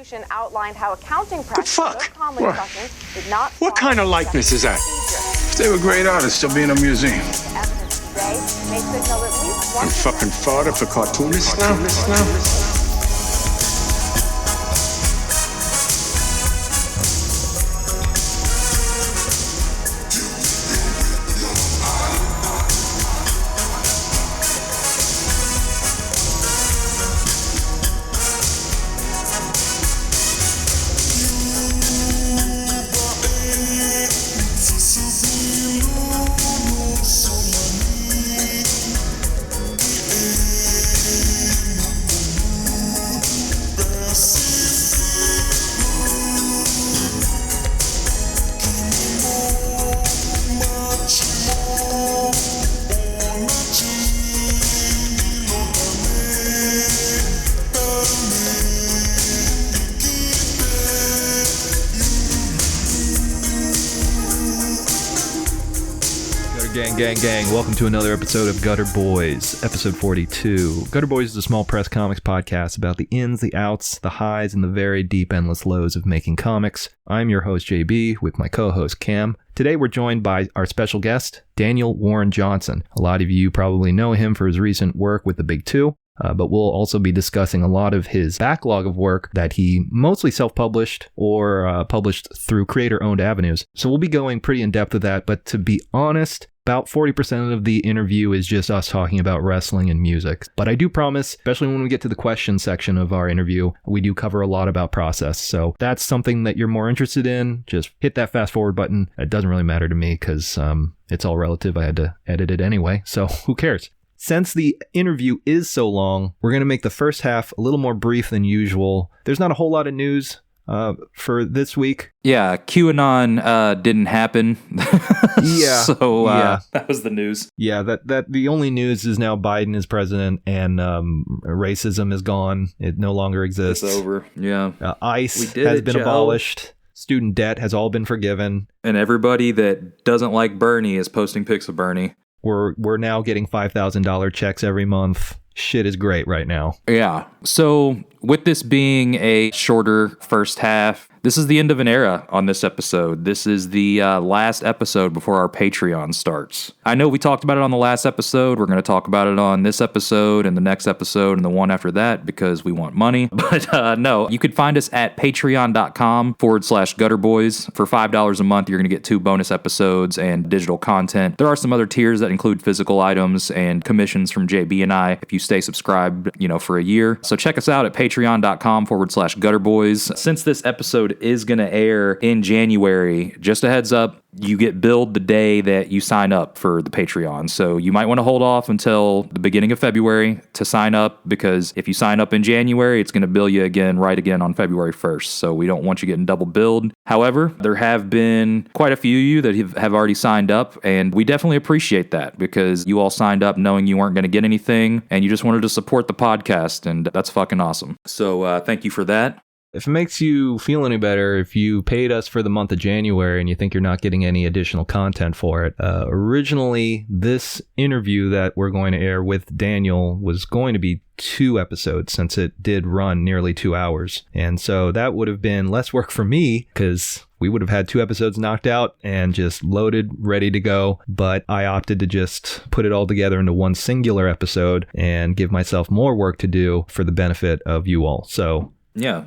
prosecution outlined how accounting practices fuck? of Conley What? Productions did not What follow kind of the likeness is that? procedure. If they were great artists, they'll be in a museum. Evidence today may signal at least one You fucking fodder for cartoonists now? Gang. Welcome to another episode of Gutter Boys, episode 42. Gutter Boys is a small press comics podcast about the ins, the outs, the highs, and the very deep, endless lows of making comics. I'm your host, JB, with my co-host, Cam. Today, we're joined by our special guest, Daniel Warren Johnson. A lot of you probably know him for his recent work with the Big Two. But we'll also be discussing a lot of his backlog of work that he mostly self-published or published through creator-owned avenues. So we'll be going pretty in-depth with that, but to be honest, about 40% of the interview is just us talking about wrestling and music. But I do promise, especially when we get to the question section of our interview, we do cover a lot about process. So that's something that you're more interested in, just hit that fast forward button. It doesn't really matter to me because it's all relative. I had to edit it anyway, so who cares? Since the interview is so long, we're going to make the first half a little more brief than usual. There's not a whole lot of news for this week. Yeah, QAnon didn't happen. Yeah. So that was the news. Yeah, that the only news is now Biden is president and racism is gone. It no longer exists. It's over. Yeah. ICE has been abolished. Student debt has all been forgiven. And everybody that doesn't like Bernie is posting pics of Bernie. We're now getting $5,000 checks every month. Shit is great right now. Yeah. So with this being a shorter first half, this is the end of an era on this episode. This is the last episode before our Patreon starts. I know we talked about it on the last episode. We're going to talk about it on this episode and the next episode and the one after that because we want money. But no, you could find us at patreon.com/gutterboys. For $5 a month, you're going to get 2 bonus episodes and digital content. There are some other tiers that include physical items and commissions from JB and I if you stay subscribed, for a year. So check us out at patreon.com/gutterboys. Since this episode is going to air in January, just a heads up, you get billed the day that you sign up for the Patreon. So you might want to hold off until the beginning of February to sign up, because if you sign up in January, it's going to bill you again on February 1st. So we don't want you getting double billed. However, there have been quite a few of you that have already signed up, and we definitely appreciate that because you all signed up knowing you weren't going to get anything and you just wanted to support the podcast, and that's fucking awesome. So thank you for that. If it makes you feel any better, if you paid us for the month of January and you think you're not getting any additional content for it, originally this interview that we're going to air with Daniel was going to be 2 episodes since it did run nearly 2 hours. And so that would have been less work for me because we would have had 2 episodes knocked out and just loaded, ready to go. But I opted to just put it all together into one singular episode and give myself more work to do for the benefit of you all. So yeah.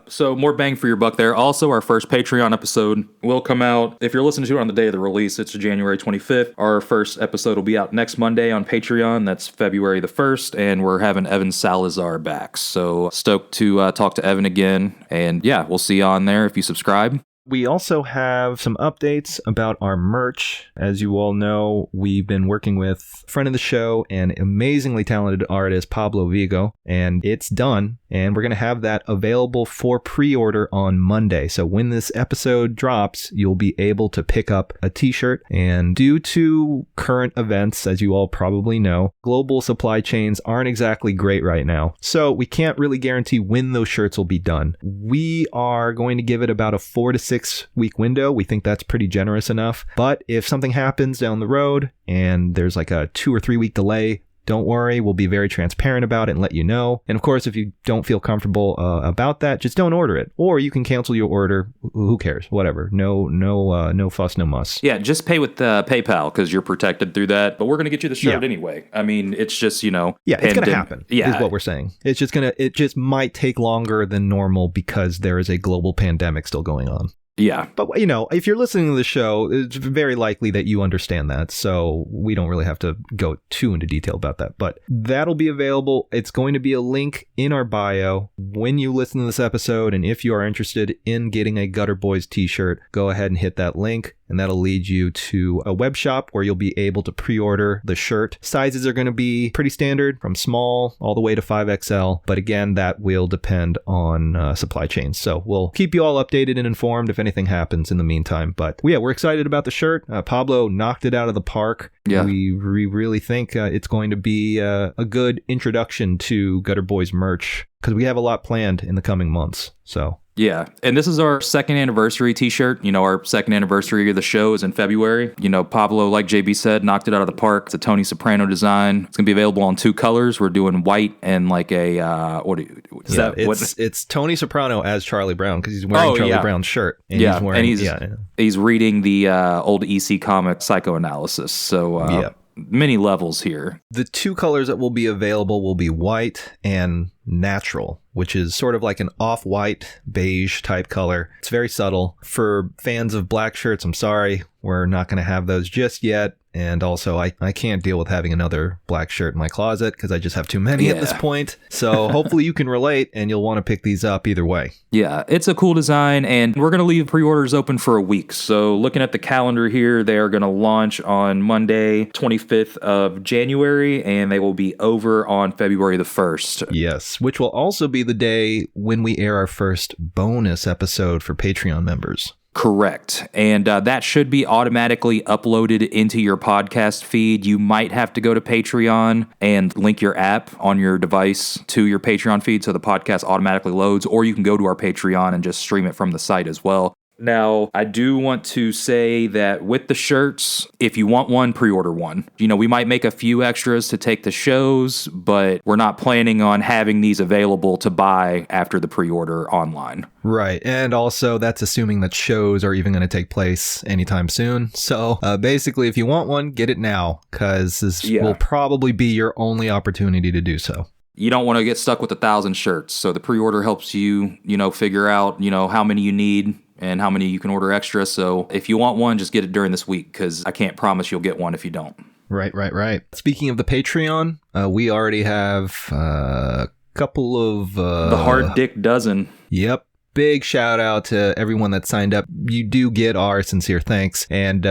So more bang for your buck there. Also, our first Patreon episode will come out. If you're listening to it on the day of the release, it's January 25th. Our first episode will be out next Monday on Patreon. That's February the 1st. And we're having Evan Salazar back. So stoked to talk to Evan again. And yeah, we'll see you on there if you subscribe. We also have some updates about our merch. As you all know, we've been working with a friend of the show and amazingly talented artist Pablo Vigo, and it's done. And we're going to have that available for pre-order on Monday. So when this episode drops, you'll be able to pick up a t-shirt. And due to current events, as you all probably know, global supply chains aren't exactly great right now. So we can't really guarantee when those shirts will be done. We are going to give it about a 4 to 6 week window. We think that's pretty generous enough. But if something happens down the road and there's like a 2 or 3 week delay, don't worry. We'll be very transparent about it and let you know. And of course, if you don't feel comfortable about that, just don't order it. Or you can cancel your order. Who cares? Whatever. No fuss, no muss. Yeah, just pay with PayPal because you're protected through that. But we're going to get you the shirt anyway. I mean, it's just, Yeah, it's going to happen. Yeah. Is what we're saying. It just might take longer than normal because there is a global pandemic still going on. Yeah. But, if you're listening to the show, it's very likely that you understand that. So we don't really have to go too into detail about that. But that'll be available. It's going to be a link in our bio when you listen to this episode. And if you are interested in getting a Gutter Boys t-shirt, go ahead and hit that link. And that'll lead you to a web shop where you'll be able to pre-order the shirt. Sizes are going to be pretty standard, from small all the way to 5XL. But again, that will depend on supply chains. So we'll keep you all updated and informed if anything happens in the meantime. But we're excited about the shirt. Pablo knocked it out of the park. Yeah. We really think it's going to be a good introduction to Gutter Boys merch because we have a lot planned in the coming months. So... Yeah, and this is our second anniversary t-shirt. Our second anniversary of the show is in February. Pablo, like JB said, knocked it out of the park. It's a Tony Soprano design. It's going to be available in 2 colors. We're doing white and like a, it's Tony Soprano as Charlie Brown because he's wearing Charlie Brown's shirt. And he's wearing, he's reading the old EC comic Psychoanalysis. So, many levels here. The 2 colors that will be available will be white and natural, which is sort of like an off-white beige type color. It's very subtle. For fans of black shirts, I'm sorry, we're not going to have those just yet. And also, I can't deal with having another black shirt in my closet because I just have too many at this point. So hopefully you can relate and you'll want to pick these up either way. Yeah, it's a cool design, and we're going to leave pre-orders open for a week. So looking at the calendar here, they are going to launch on Monday, 25th of January, and they will be over on February the 1st. Yes, which will also be the day when we air our first bonus episode for Patreon members. Correct. And that should be automatically uploaded into your podcast feed. You might have to go to Patreon and link your app on your device to your Patreon feed so the podcast automatically loads, or you can go to our Patreon and just stream it from the site as well. Now, I do want to say that with the shirts, if you want one, pre-order one. We might make a few extras to take the shows, but we're not planning on having these available to buy after the pre-order online. Right. And also, that's assuming that shows are even going to take place anytime soon. So basically, if you want one, get it now, because this will probably be your only opportunity to do so. You don't want to get stuck with 1,000 shirts. So the pre-order helps you, figure out, how many you need and how many you can order extra. So if you want one, just get it during this week because I can't promise you'll get one if you don't. Right. Speaking of the Patreon, we already have a couple of... the Hard Dick Dozen. Yep. Big shout out to everyone that signed up. You do get our sincere thanks. And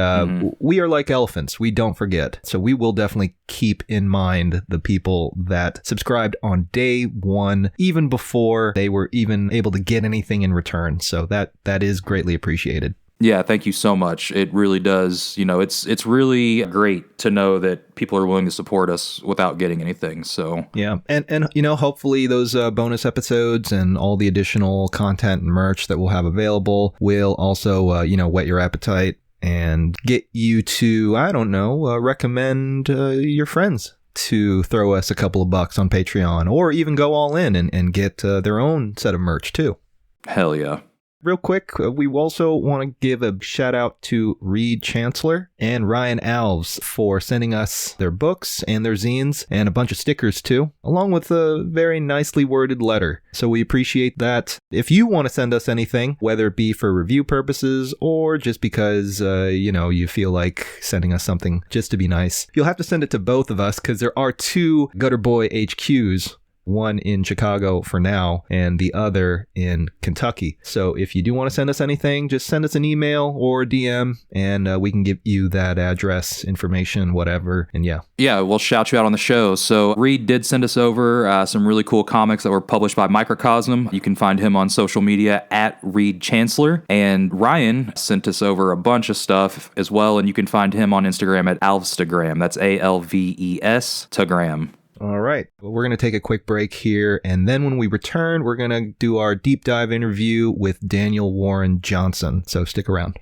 we are like elephants. We don't forget. So we will definitely keep in mind the people that subscribed on day one, even before they were even able to get anything in return. So that is greatly appreciated. Yeah, thank you so much. It really does. It's really great to know that people are willing to support us without getting anything. So yeah, and hopefully those bonus episodes and all the additional content and merch that we'll have available will also whet your appetite and get you to recommend your friends to throw us a couple of bucks on Patreon, or even go all in and get their own set of merch too. Hell yeah. Real quick, we also want to give a shout out to Reed Chancellor and Ryan Alves for sending us their books and their zines and a bunch of stickers too, along with a very nicely worded letter. So we appreciate that. If you want to send us anything, whether it be for review purposes or just because, you feel like sending us something just to be nice, you'll have to send it to both of us because there are 2 Gutter Boy HQs. One in Chicago for now, and the other in Kentucky. So if you do want to send us anything, just send us an email or a DM, and we can give you that address, information, whatever, and yeah. Yeah, we'll shout you out on the show. So Reed did send us over some really cool comics that were published by Microcosm. You can find him on social media at Reed Chancellor. And Ryan sent us over a bunch of stuff as well, and you can find him on Instagram at Alvestagram. That's ALVES Tagram. All right. Well, we're going to take a quick break here, and then when we return, we're going to do our deep dive interview with Daniel Warren Johnson. So stick around.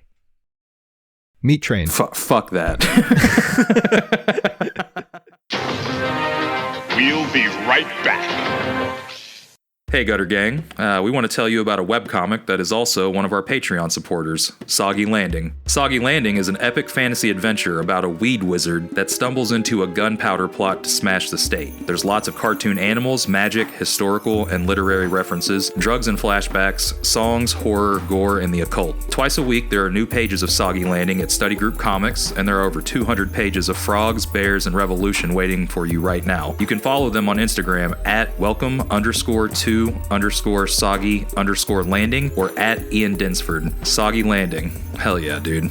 Meat Train. Fuck that. We'll be right back. Hey Gutter Gang, we want to tell you about a webcomic that is also one of our Patreon supporters, Soggy Landing. Soggy Landing is an epic fantasy adventure about a weed wizard that stumbles into a gunpowder plot to smash the state. There's lots of cartoon animals, magic, historical, and literary references, drugs and flashbacks, songs, horror, gore, and the occult. Twice a week, there are new pages of Soggy Landing at Study Group Comics, and there are over 200 pages of frogs, bears, and revolution waiting for you right now. You can follow them on Instagram at welcome_to_soggy_landing or at Ian Dinsford. Soggy Landing. Hell yeah, dude.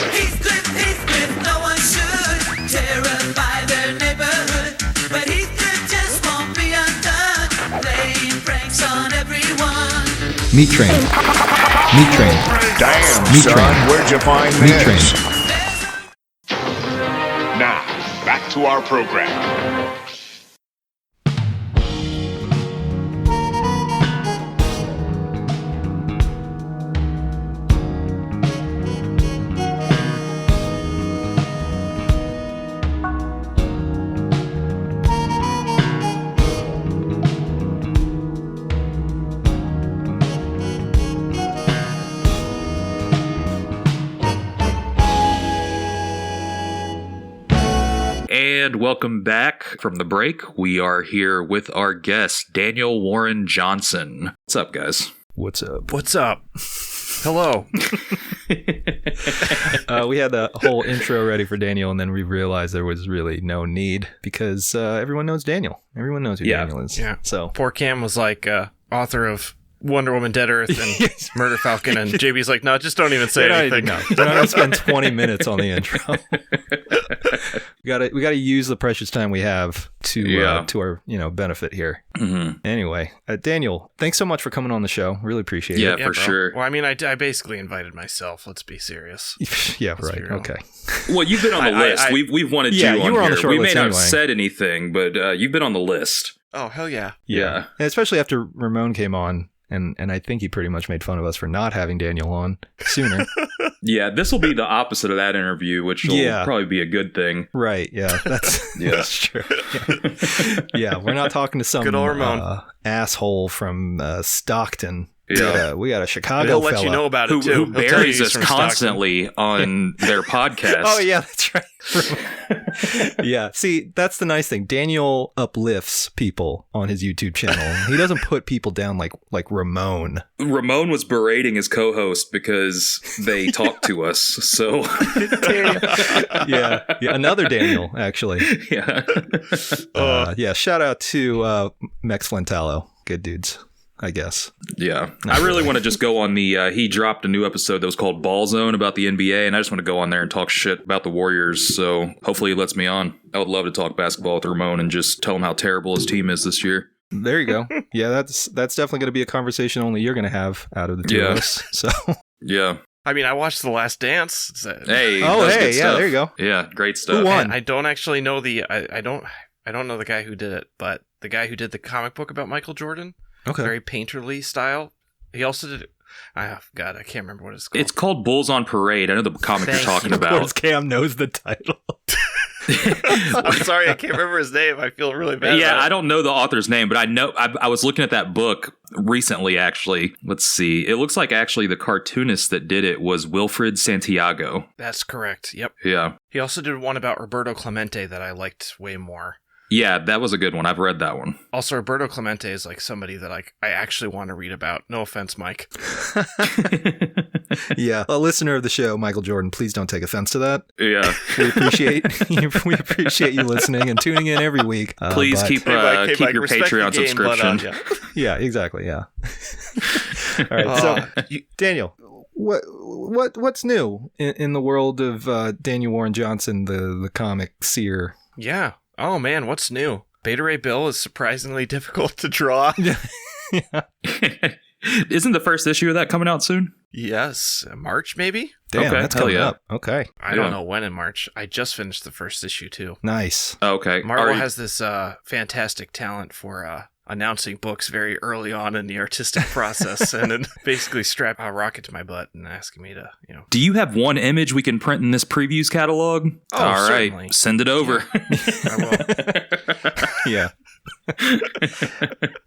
Heathcliff, no one should terrify their neighborhood. But Heathcliff just won't be undone, playing pranks on everyone. Meat Train. Meat Train. Damn, Meat son, Train. where'd you find Meat this? Train. Now, back to our program. And welcome back from the break. We are here with our guest, Daniel Warren Johnson. What's up, guys? What's up? What's up? Hello. We had the whole intro ready for Daniel, and then we realized there was really no need because everyone knows Daniel. Everyone knows who Daniel is. Yeah. So Poor Cam was like author of Wonder Woman, Dead Earth, and Murder Falcon, and JB's like, no, just don't even say anything. No, we're not gonna spend 20 minutes on the intro. we gotta use the precious time we have to our benefit here. Mm-hmm. Anyway, Daniel, thanks so much for coming on the show. Really appreciate Yeah, it. for bro. sure. Well, I mean, I basically invited myself. Let's be serious. Yeah, Let's be right. real. Okay. Well, you've been on the list. We've wanted Yeah, you on you were on here. the short We may list not have anyway. said anything, but you've been on the list. Oh, hell yeah. Yeah. And especially after Ramon came on, and I think he pretty much made fun of us for not having Daniel on sooner. Yeah, this will be the opposite of that interview, which will probably be a good thing. Right. Yeah. That's true. Yeah. We're not talking to some Good old Ramon. asshole from Stockton. Yeah. We got a Chicago He'll fella. let you know about it, Who too. He'll tell you buries he's us from Stockton. constantly on their podcast. Oh yeah, that's right. Yeah. See, that's the nice thing. Daniel uplifts people on his YouTube channel. He doesn't put people down like Ramon. Ramon was berating his co-host because they talked to us. So Yeah. Another Daniel, actually. yeah. Yeah. Shout out to Mex Flintalo. Good dudes, I guess. Yeah. I really want to just go on the he dropped a new episode that was called Ball Zone about the NBA, and I just want to go on there and talk shit about the Warriors. So hopefully he lets me on. I would love to talk basketball with Ramon and just tell him how terrible his team is this year. There you go. Yeah, that's definitely going to be a conversation only you're going to have out of the two of us. So, Yeah. I mean, I watched The Last Dance. Hey. oh that's hey, good yeah, stuff. there you go. Yeah, great stuff. Who won? I don't actually know I don't know the guy who did it, but the guy who did the comic book about Michael Jordan, Okay. very painterly style. He also did. God, I can't remember what it's called. It's called Bulls on Parade. I know the comic you're Thank talking you. Of course, about. Cam knows the title. I'm sorry, I can't remember his name. I feel really bad. Yeah, about I it. don't know the author's name, but I know I was looking at that book recently, actually. Let's see. It looks like actually the cartoonist that did it was Wilfred Santiago. That's correct. Yep. Yeah. He also did one about Roberto Clemente that I liked way more. Yeah, that was a good one. I've read that one. Also, Roberto Clemente is like somebody that I actually want to read about. No offense, Mike. Yeah, a listener of the show, Michael Jordan. Please don't take offense to that. Yeah. We appreciate you listening and tuning in every week. Please but- keep Mike, keep your respect the Patreon game, but, subscription. Yeah, exactly. Yeah. All right. So, Daniel, what's new in the world of Daniel Warren Johnson, the comic seer? Yeah. Oh man, what's new? Beta Ray Bill is surprisingly difficult to draw. Isn't the first issue of that coming out soon? Yes, March maybe. Damn, Okay, that's hell coming yeah. up. Okay, I don't know when in March. I just finished the first issue too. nice. Okay. Marvel Are you- has this fantastic talent for announcing books very early on in the artistic process, and then basically strap a rocket to my butt and asking me to, Do you have one image we can print in this previews catalog? Oh, All right, certainly. send it over. I will. Yeah.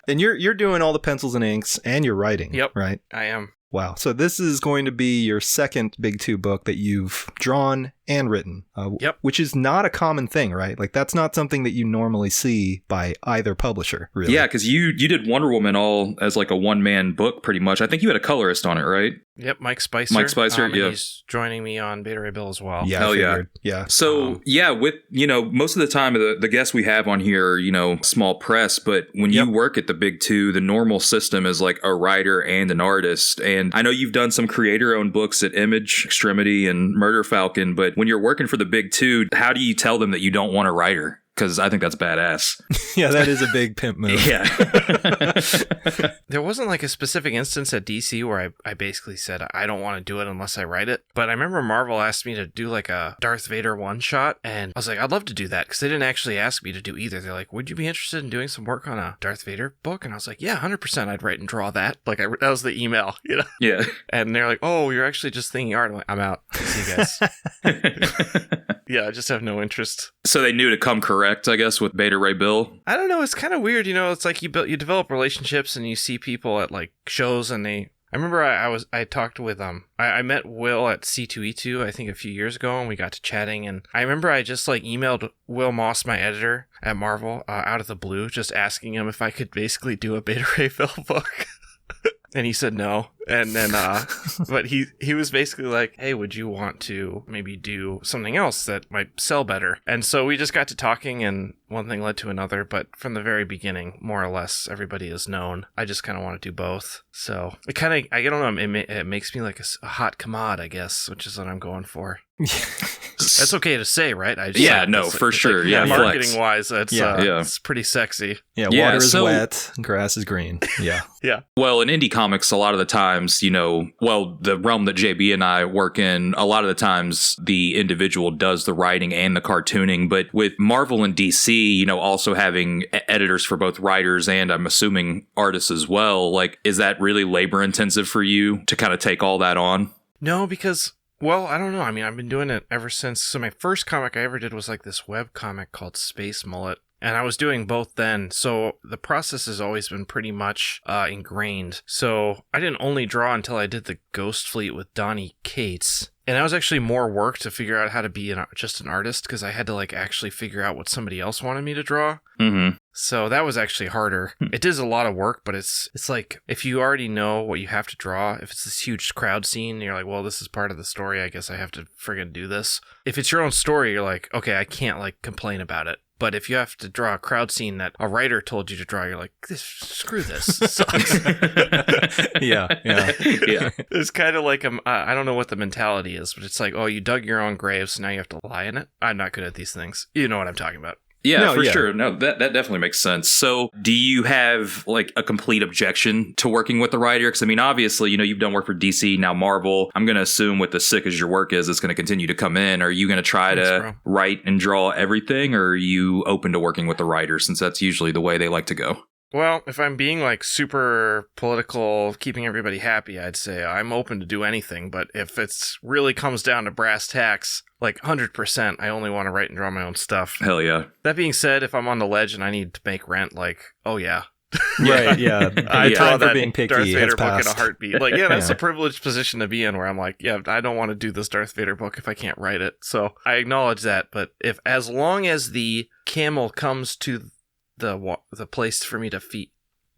And you're doing all the pencils and inks, and you're writing. Yep. Right. I am. Wow. So this is going to be your second Big Two book that you've drawn and written. Yep. Which is not a common thing, right? Like that's not something that you normally see by either publisher, really. Yeah, because you did Wonder Woman all as like a one-man book pretty much. I think you had a colorist on it, right? Yep, Mike Spicer. Mike Spicer, and yeah. He's joining me on Beta Ray Bill as well. Yeah. Hell I yeah. figured. Yeah. So yeah, with most of the time the guests we have on here, are, small press, but when you work at the Big Two, the normal system is like a writer and an artist. And I know you've done some creator-owned books at Image, Extremity, and Murder Falcon, but when you're working for the Big Two, how do you tell them that you don't want a writer? Because I think that's badass. Yeah, that is a big pimp move. Yeah. There wasn't like a specific instance at DC where I basically said I don't want to do it unless I write it. But I remember Marvel asked me to do like a Darth Vader one-shot, and I was like, I'd love to do that, because they didn't actually ask me to do either. They're like, would you be interested in doing some work on a Darth Vader book? And I was like, yeah, 100% I'd write and draw that. Like that was the email, Yeah. And they're like, oh, you're actually just thinking art. I'm like, I'm out. See you guys. Yeah, I just have no interest. So they knew to come correct, I guess, with Beta Ray Bill. I don't know. It's kind of weird, It's like you develop relationships, and you see people at like shows, and I remember I talked with I met Will at C2E2 I think a few years ago, and we got to chatting, and I remember I just like emailed Will Moss, my editor at Marvel, out of the blue, just asking him if I could basically do a Beta Ray Bill book. And he said no. And then, but he was basically like, hey, would you want to maybe do something else that might sell better? And so we just got to talking, and one thing led to another. But from the very beginning, more or less, everybody is known. I just kind of want to do both. So it kind of, I don't know, it makes me like a hot commode, I guess, which is what I'm going for. That's okay to say, right? For sure. Yeah, marketing wise, Yeah. it's pretty sexy. Yeah, Yeah, water is so- wet, grass is green. Yeah. Yeah. Well, in indie comics, a lot of the times, the realm that JB and I work in, a lot of the times the individual does the writing and the cartooning. But with Marvel and DC, also having editors for both writers and I'm assuming artists as well, like, is that really labor intensive for you to kind of take all that on? No, because, well, I don't know. I mean, I've been doing it ever since. So my first comic I ever did was like this web comic called Space Mullet. And I was doing both then. So the process has always been pretty much ingrained. So I didn't only draw until I did the Ghost Fleet with Donnie Cates. And that was actually more work to figure out how to be just an artist, because I had to like actually figure out what somebody else wanted me to draw. Mm-hmm. So that was actually harder. It is a lot of work, but it's like if you already know what you have to draw, if it's this huge crowd scene, you're like, well, this is part of the story. I guess I have to friggin' do this. If it's your own story, you're like, okay, I can't like complain about it. But if you have to draw a crowd scene that a writer told you to draw, you're like, screw this. This sucks. Yeah. It's kind of like, I don't know what the mentality is, but it's like, oh, you dug your own grave, so now you have to lie in it. I'm not good at these things. You know what I'm talking about. Yeah, sure. No, that definitely makes sense. So do you have like a complete objection to working with the writer? Because I mean, obviously, you've done work for DC, now Marvel. I'm going to assume with as sick as your work is, it's going to continue to come in. Are you going to try to write and draw everything, or are you open to working with the writer, since that's usually the way they like to go? Well, if I'm being like super political, keeping everybody happy, I'd say I'm open to do anything. But if it's really comes down to brass tacks, like 100%, I only want to write and draw my own stuff. Hell yeah. That being said, if I'm on the ledge and I need to make rent, like, oh yeah. Right, yeah. I draw Time for that being picky Darth has Vader book in a passed. heartbeat. Like, yeah, that's a privileged position to be in, where I'm like, yeah, I don't want to do this Darth Vader book if I can't write it. So I acknowledge that. But as long as the camel comes to the place for me to feed.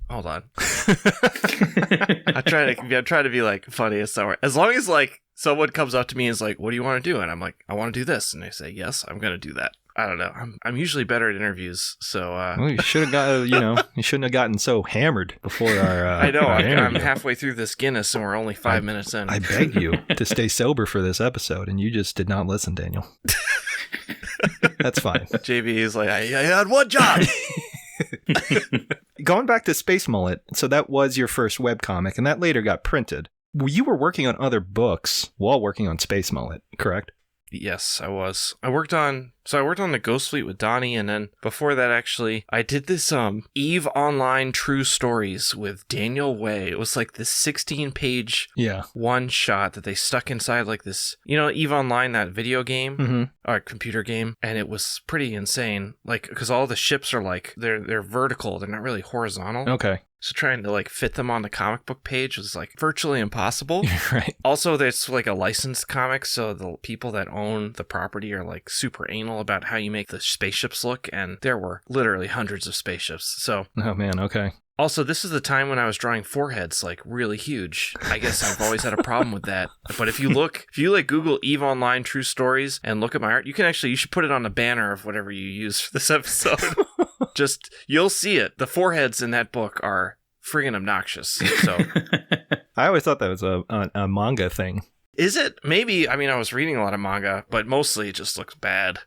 Hold on. I try to be like funniest somewhere. As long as like someone comes up to me and is like, "What do you want to do?" and I'm like, "I want to do this," and they say, "Yes, I'm going to do that." I don't know. I'm usually better at interviews, so. Well, you should have got. You shouldn't have gotten so hammered before our. I know. our I'm interview. halfway through this Guinness, and we're only 5 minutes in. I beg you to stay sober for this episode, and you just did not listen, Daniel. That's fine. JB is like, I had one job. Going back to Space Mullet, so that was your first webcomic, and that later got printed. You were working on other books while working on Space Mullet, correct? Yes, I was. I worked on the Ghost Fleet with Donnie, and then before that, actually, I did this EVE Online True Stories with Daniel Way. It was like this 16-page Yeah. one shot that they stuck inside like this, EVE Online, that video game or computer game, and it was pretty insane. Like, because all the ships are like they're vertical, they're not really horizontal. Okay. So trying to like fit them on the comic book page was like virtually impossible. Right. Also, there's like a licensed comic, so the people that own the property are like super anal about how you make the spaceships look, and there were literally hundreds of spaceships. So Oh, man. Okay. also, this is the time when I was drawing foreheads like really huge. I guess I've always had a problem with that. But if you like Google EVE Online True Stories and look at my art, you should put it on the banner of whatever you use for this episode. You'll see it. The foreheads in that book are friggin' obnoxious. So, I always thought that was a manga thing. is it? Maybe. I mean, I was reading a lot of manga, but mostly it just looks bad.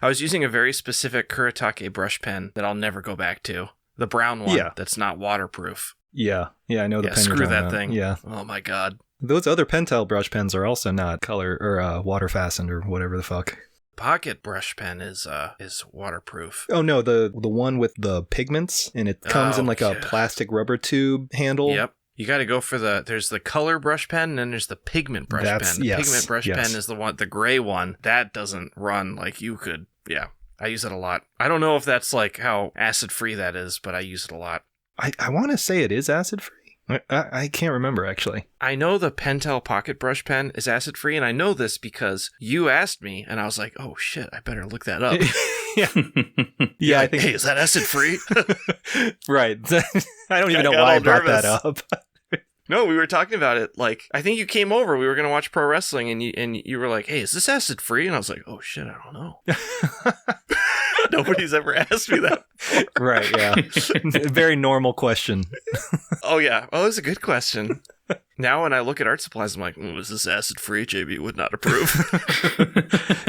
I was using a very specific Kuretake brush pen that I'll never go back to. The brown one that's not waterproof. Yeah. Yeah, I know the pen you're Screw talking that about. thing. Yeah. Oh my god. Those other Pentel brush pens are also not color or water fastened or whatever the fuck. Pocket brush pen is waterproof. Oh no, the one with the pigments, and it comes in like a plastic rubber tube handle. Yep. You got to go for there's the color brush pen, and then there's the pigment brush pen. The pigment brush pen is the gray one. That doesn't run like you could. Yeah. I use it a lot. I don't know if that's like how acid free that is, but I use it a lot. I want to say it is acid free. I can't remember actually. I know the Pentel pocket brush pen is acid free, and I know this because you asked me, and I was like, "Oh shit, I better look that up." Yeah, I think. Hey, is that acid free? Right. I don't even know got why I all brought that nervous. up. No, we were talking about it. Like, I think you came over. We were gonna watch pro wrestling, and you were like, "Hey, is this acid free?" And I was like, "Oh shit, I don't know." Nobody's ever asked me that before. Right. Yeah. Very normal question. Oh yeah. Oh, it's a good question. Now when I look at art supplies, I'm like, "Is this acid free?" JB would not approve.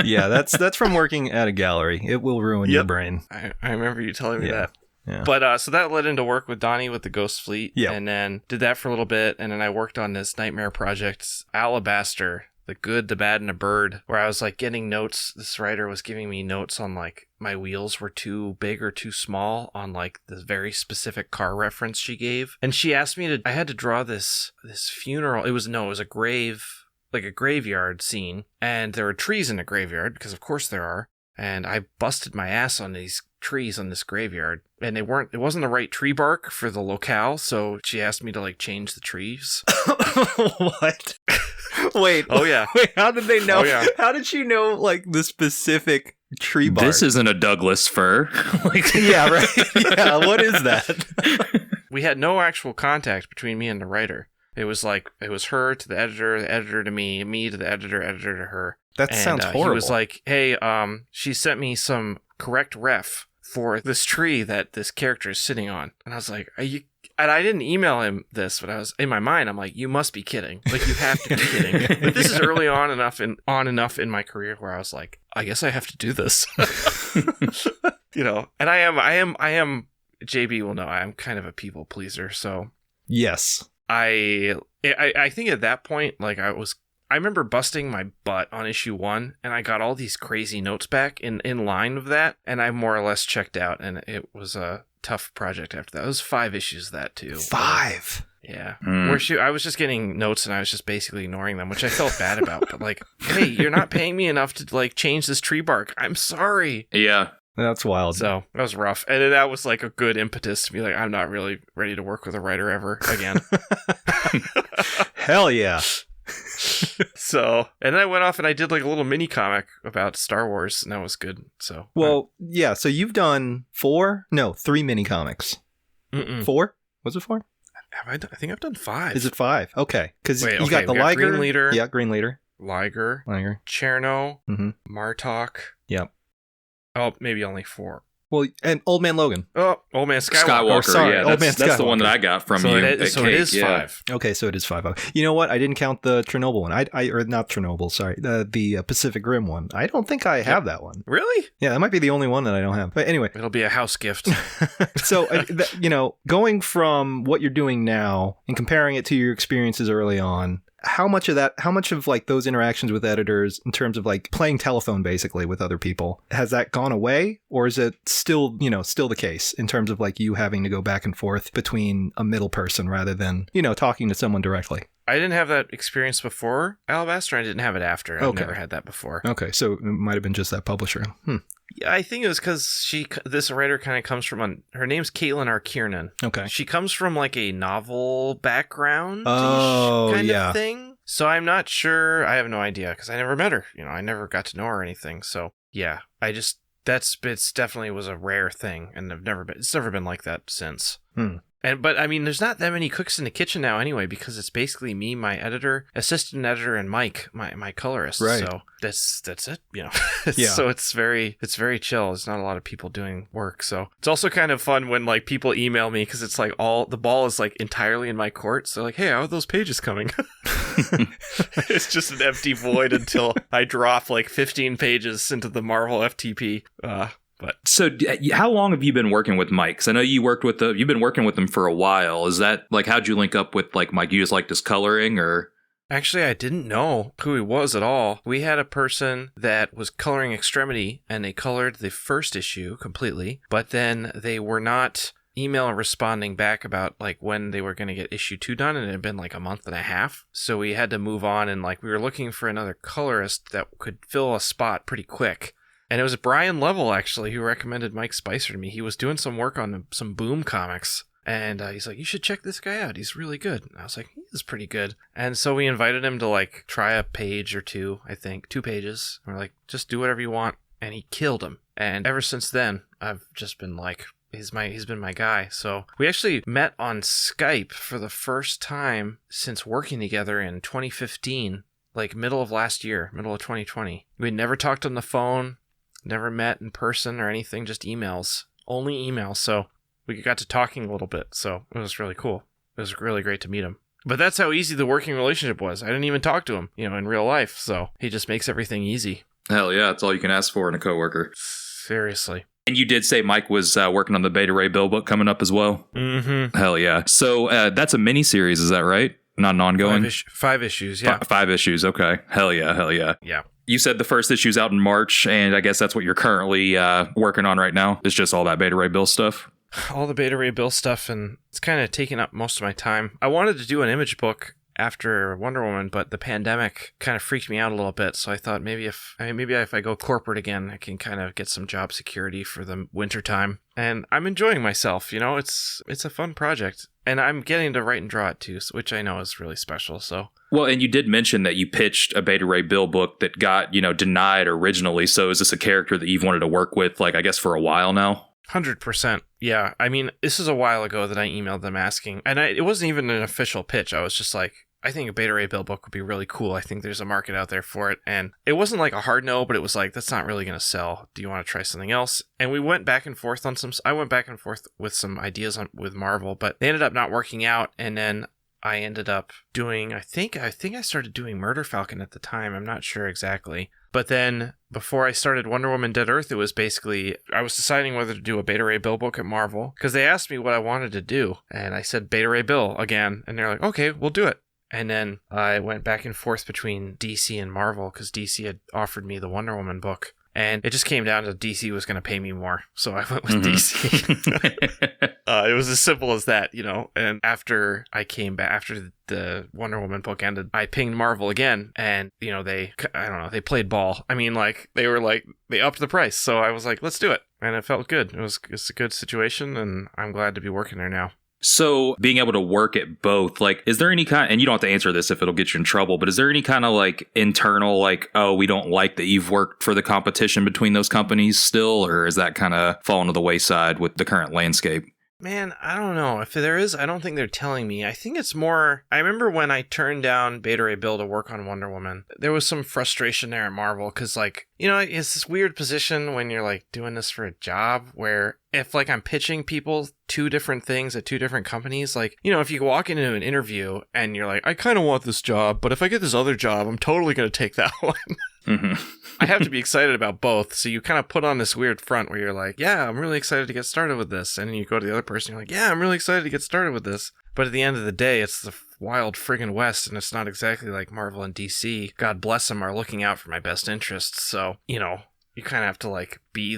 Yeah, that's from working at a gallery. It will ruin your brain. I remember you telling me that. Yeah. But so that led into work with Donnie with the Ghost Fleet. Yeah. And then did that for a little bit. And then I worked on this nightmare project, Alabaster, the Good, the Bad, and the Bird, where I was like getting notes. This writer was giving me notes on like my wheels were too big or too small on like this very specific car reference she gave. And she asked me I had to draw this funeral. It was a grave, like a graveyard scene. And there were trees in the graveyard because of course there are. And I busted my ass on these trees on this graveyard, and it wasn't the right tree bark for the locale, so she asked me to like change the trees. What? Wait. Oh yeah. Wait, how did they know? Oh, yeah. How did she know like the specific tree bark? This isn't a Douglas fir. Like, Yeah, right. Yeah, what is that? We had no actual contact between me and the writer. It was her to the editor to me to the editor to her. That sounds horrible. He was like, "Hey, she sent me some correct ref for this tree that this character is sitting on." And I was like, "Are you?" And I didn't email him this, but I was in my mind. I'm like, "You must be kidding! Like, you have to be kidding!" But this is early on enough in my career where I was like, "I guess I have to do this," And I am. JB will know I am kind of a people pleaser, so yes. I think at that point, like I remember busting my butt on issue 1, and I got all these crazy notes back in line with that, and I more or less checked out, and it was a tough project after that. It was 5 issues of that too. 5. Yeah. Where I was just getting notes and I was just basically ignoring them, which I felt bad about. But like, hey, you're not paying me enough to like change this tree bark. I'm sorry. yeah. That's wild. So that was rough. And then that was like a good impetus to be like, I'm not really ready to work with a writer ever again. Hell yeah. So, and then I went off and I did like a little mini comic about Star Wars, and that was good. So, Well, yeah, so you've done 3 mini comics. 4? Was it 4? I think I've done 5. Is it 5? Okay. Because Wait, you okay, got the we got Liger. Green Leader. Yeah, Green Leader. Liger, Liger. Cherno, Mm-hmm. Martok. Yep. Oh, maybe only 4. Well, and Old Man Logan. Oh, Old Man Skywalker. Skywalker. Oh, sorry, yeah, Old Man that's the Skywalker. one that I got from So you. it at is, so Cake, it is yeah. 5. Okay, so it is 5. You know what? I didn't count the Chernobyl one. Or not Chernobyl, sorry. The Pacific Rim one. I don't think I have that one. Really? Yeah, that might be the only one that I don't have. But anyway, It'll be a house gift. so, going from what you're doing now and comparing it to your experiences early on, How much of like those interactions with editors in terms of like playing telephone basically with other people, has that gone away, or is it still the case in terms of like you having to go back and forth between a middle person rather than, talking to someone directly? I didn't have that experience before Alabaster. I didn't have it after. I've Okay. never had that before. Okay, so it might have been just that publisher. Yeah, I think it was because this writer kind of comes from her name's Caitlin R. Kiernan. Okay. She comes from like a novel background Oh, of thing. So I'm not sure. I have no idea because I never met her. I never got to know her or anything. So yeah, it's definitely was a rare thing, and it's never been like that since. But I mean, there's not that many cooks in the kitchen now anyway, because it's basically me, my editor, assistant editor, and Mike, my colorist. Right. So that's it. Yeah. So it's very chill. There's not a lot of people doing work. So it's also kind of fun when like people email me because it's like the ball is like entirely in my court. So like, hey, how are those pages coming? It's just an empty void until I drop like 15 pages into the Marvel FTP. So how long have you been working with Mike? 'Cause I know you've been working with him for a while. Is that like, how'd you link up with like Mike? You just liked his coloring, or? Actually, I didn't know who he was at all. We had a person that was coloring Extremity, and they colored the first issue completely, but then they were not email responding back about like when they were going to get issue 2 done, and it had been like a month and a half. So we had to move on, and like we were looking for another colorist that could fill a spot pretty quick. And it was Brian Level, actually, who recommended Mike Spicer to me. He was doing some work on some Boom comics. And he's like, you should check this guy out. He's really good. And I was like, he is pretty good. And so we invited him to like try a page or two, I think. 2 pages. And we're like, just do whatever you want. And he killed him. And ever since then, I've just been like, he's been my guy. So we actually met on Skype for the first time since working together in 2015. Like middle of last year, middle of 2020. We'd never talked on the phone. Never met in person or anything, just emails. Only emails. So we got to talking a little bit. So it was really cool. It was really great to meet him. But that's how easy the working relationship was. I didn't even talk to him, in real life. So he just makes everything easy. Hell yeah, that's all you can ask for in a coworker. Seriously. And you did say Mike was working on the Beta Ray Bill book coming up as well? Mm-hmm. Hell yeah. So that's a mini-series, is that right? Not an ongoing? 5 issues, yeah. 5 issues, okay. Hell yeah. Yeah. You said the first issue's out in March, and I guess that's what you're currently working on right now. It's just all that Beta Ray Bill stuff? All the Beta Ray Bill stuff, and it's kind of taking up most of my time. I wanted to do an image book after Wonder Woman, but the pandemic kind of freaked me out a little bit, so I thought maybe if I go corporate again, I can kind of get some job security for the winter time. And I'm enjoying myself, it's a fun project. And I'm getting to write and draw it too, which I know is really special, so... Well, and you did mention that you pitched a Beta Ray Bill book that got, denied originally. So is this a character that you've wanted to work with, like, I guess for a while now? 100%. Yeah. I mean, this is a while ago that I emailed them asking, and it wasn't even an official pitch. I was just like, I think a Beta Ray Bill book would be really cool. I think there's a market out there for it. And it wasn't like a hard no, but it was like, that's not really going to sell. Do you want to try something else? And we went back and forth on I went back and forth with some ideas with Marvel, but they ended up not working out. And then I ended up doing, I think I started doing Murder Falcon at the time. I'm not sure exactly. But then before I started Wonder Woman Dead Earth, it was basically, I was deciding whether to do a Beta Ray Bill book at Marvel, because they asked me what I wanted to do. And I said Beta Ray Bill again. And they're like, okay, we'll do it. And then I went back and forth between DC and Marvel, because DC had offered me the Wonder Woman book. And it just came down to DC was going to pay me more. So I went with DC. It was as simple as that, And after I came back, after the Wonder Woman book ended, I pinged Marvel again. And, they played ball. I mean, they upped the price. So I was like, let's do it. And it felt good. It's a good situation. And I'm glad to be working there now. So being able to work at both, like, is there any kind, and you don't have to answer this if it'll get you in trouble, but is there any kind of like internal, like, oh, we don't like that you've worked for the competition between those companies still, or is that kind of fallen to the wayside with the current landscape? Man, I don't know. If there is, I don't think they're telling me. I think it's more... I remember when I turned down Beta Ray Bill to work on Wonder Woman, there was some frustration there at Marvel, because, it's this weird position when you're, doing this for a job, where if, I'm pitching people 2 different things at 2 different companies, if you walk into an interview and you're like, I kind of want this job, but if I get this other job, I'm totally going to take that one. I have to be excited about both. So you kind of put on this weird front where you're like, yeah, I'm really excited to get started with this. And then you go to the other person, you're like, yeah, I'm really excited to get started with this. But at the end of the day, it's the wild friggin' West, and it's not exactly like Marvel and DC, God bless them, are looking out for my best interests. So, you know, you kind of have to like be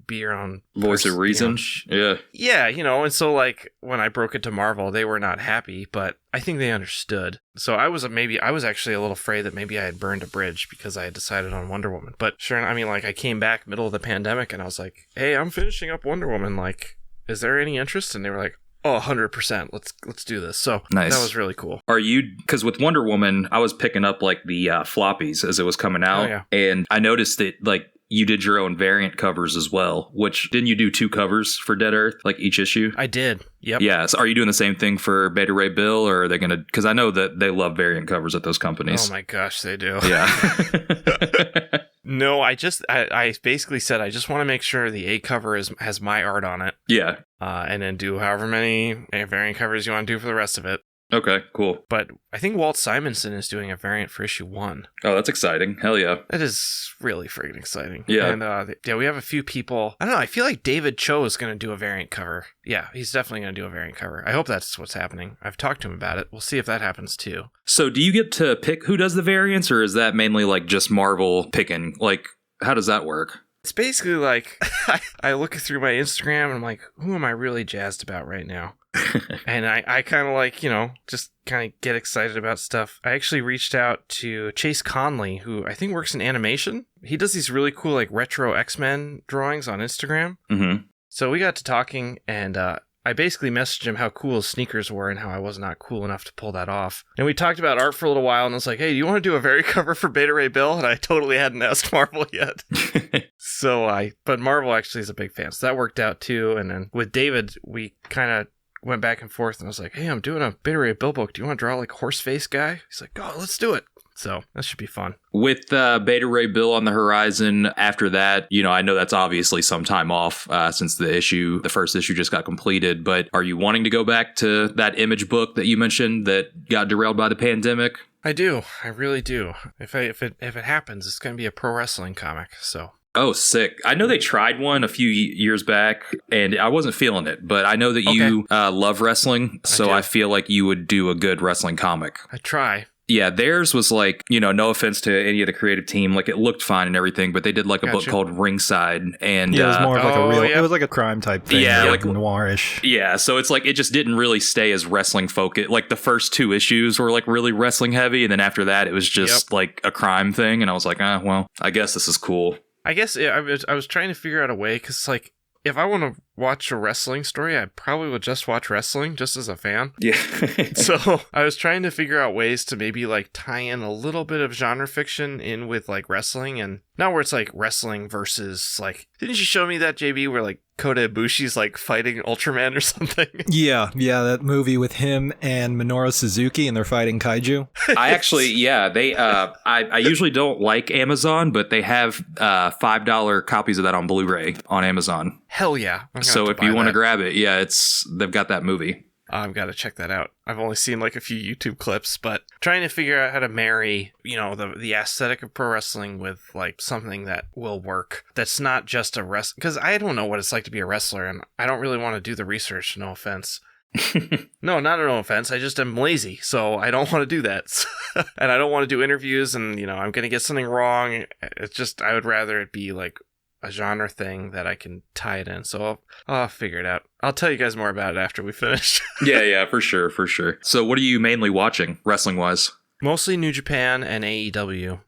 your own Voice of reason. You know? Yeah. Yeah, you know, and so like when I broke it to Marvel, they were not happy, but I think they understood. So I was actually a little afraid that maybe I had burned a bridge because I had decided on Wonder Woman. But sure, I mean, like I came back middle of the pandemic and I was like, hey, I'm finishing up Wonder Woman. Like, is there any interest? And they were like, oh, 100%. Let's do this. So nice. That was really cool. Are you, because with Wonder Woman, I was picking up like the floppies as it was coming out. Oh, yeah. And I noticed that like you did your own variant covers as well, which didn't you do 2 covers for Dead Earth, like each issue? I did. Yep. Yeah. So are you doing the same thing for Beta Ray Bill, or are they going to, because I know that they love variant covers at those companies. Oh my gosh, they do. Yeah. No, I basically said I just want to make sure the A cover has my art on it. Yeah. And then do however many variant covers you want to do for the rest of it. Okay, cool. But I think Walt Simonson is doing a variant for issue 1. Oh, that's exciting. Hell yeah. That is really freaking exciting. Yeah. And we have a few people. I don't know. I feel like David Cho is going to do a variant cover. Yeah, he's definitely going to do a variant cover. I hope that's what's happening. I've talked to him about it. We'll see if that happens too. So do you get to pick who does the variants, or is that mainly like just Marvel picking? Like, how does that work? It's basically like I look through my Instagram and I'm like, who am I really jazzed about right now? And I kind of like, you know, just kind of get excited about stuff. I actually reached out to Chase Conley, who I think works in animation. He does these really cool like retro X-Men drawings on Instagram. Mm-hmm. So we got to talking, and I basically messaged him how cool his sneakers were and how I was not cool enough to pull that off. And we talked about art for a little while, and I was like, hey, do you want to do a variant cover for Beta Ray Bill? And I totally hadn't asked Marvel yet. But Marvel actually is a big fan, so that worked out too. And then with David, we kind of went back and forth, and I was like, hey, I'm doing a Beta Ray Bill book. Do you want to draw like a horse face guy? He's like, oh, let's do it. So that should be fun. With Beta Ray Bill on the horizon after that, you know, I know that's obviously some time off since the first issue just got completed, but are you wanting to go back to that Image book that you mentioned that got derailed by the pandemic? I do. I really do. If it happens, it's going to be a pro wrestling comic, so... Oh, sick. I know they tried one a few years back, and I wasn't feeling it, but I know that you love wrestling, so I feel like you would do a good wrestling comic. I try. Yeah, theirs was like, you know, no offense to any of the creative team, like it looked fine and everything, but they did like a book called Ringside, and yeah, it was more of like a real. Yeah. It was like a crime type thing, yeah, like noirish. Yeah, so it's like it just didn't really stay as wrestling focused. Like the first 2 issues were like really wrestling heavy, and then after that, it was just like a crime thing, and I was like, well, I guess this is cool. I guess I was trying to figure out a way, because like if I want to watch a wrestling story, I probably would just watch wrestling just as a fan. Yeah. So I was trying to figure out ways to maybe like tie in a little bit of genre fiction in with like wrestling, and not where it's like wrestling versus like, didn't you show me that, JB, where like Kota Ibushi's like fighting Ultraman or something? Yeah, that movie with him and Minoru Suzuki, and they're fighting kaiju. I actually, they, I usually don't like Amazon, but they have $5 copies of that on Blu-ray on Amazon. Hell yeah. So if you want to grab it, they've got that movie. I've got to check that out. I've only seen like a few YouTube clips, but trying to figure out how to marry, you know, the aesthetic of pro wrestling with like something that will work. That's not just a wrestler, because I don't know what it's like to be a wrestler, and I don't really want to do the research. No offense. No offense. I just am lazy, so I don't want to do that. And I don't want to do interviews, and you know, I'm going to get something wrong. It's just, I would rather it be like a genre thing that I can tie it in. So I'll figure it out. I'll tell you guys more about it after we finish. Yeah, for sure. So what are you mainly watching, wrestling-wise? Mostly New Japan and AEW.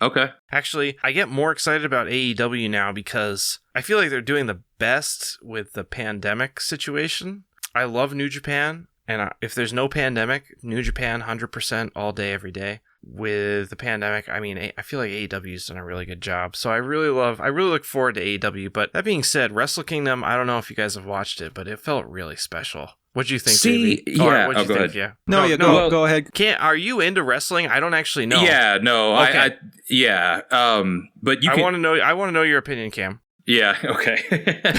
Okay. Actually, I get more excited about AEW now because I feel like they're doing the best with the pandemic situation. I love New Japan, and if there's no pandemic, New Japan 100% all day, every day. With the pandemic, I mean, I feel like AEW's done a really good job. So I really look forward to AEW. But that being said, Wrestle Kingdom, I don't know if you guys have watched it, but it felt really special. What'd you think, JB? Yeah. What'd you think? Yeah. Go ahead. Are you into wrestling? I don't actually know. Yeah, no. Okay. But you I want to know your opinion, Cam. Yeah, okay.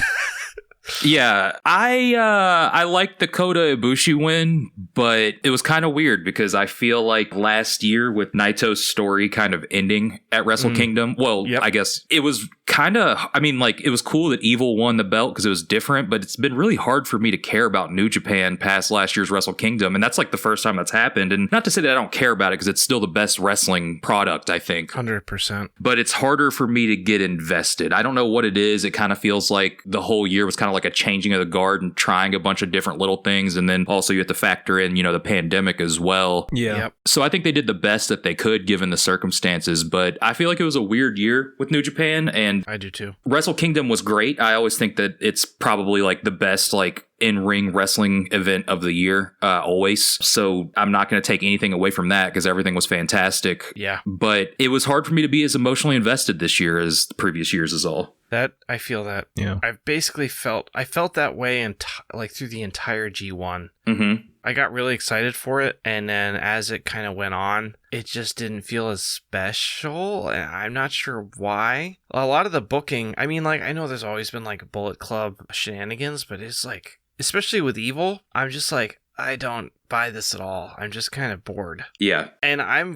Yeah, I liked the Kota Ibushi win, but it was kind of weird because I feel like last year with Naito's story kind of ending at Wrestle Kingdom, well, Yep. I guess it was kind of, I mean, like it was cool that Evil won the belt because it was different, but it's been really hard for me to care about New Japan past last year's Wrestle Kingdom, and that's like the first time that's happened. And not to say that I don't care about it because it's still the best wrestling product, I think. 100%. But it's harder for me to get invested. I don't know what it is. It kind of feels like the whole year was kind of like a changing of the guard and trying a bunch of different little things. And then also you have to factor in, the pandemic as well. Yeah. Yep. So I think they did the best that they could given the circumstances. But I feel like it was a weird year with New Japan. And I do too. Wrestle Kingdom was great. I always think that it's probably like the best like in-ring wrestling event of the year, always. So I'm not going to take anything away from that because everything was fantastic. Yeah. But it was hard for me to be as emotionally invested this year as the previous years is all. That I feel that. Yeah. I've basically felt that way like through the entire G1. Mm-hmm. I got really excited for it, and then as it kind of went on, it just didn't feel as special, and I'm not sure why. A lot of the booking, I mean, like, I know there's always been like Bullet Club shenanigans, but it's like, especially with Evil, I'm just like, I don't buy this at all. I'm just kind of bored. Yeah. And I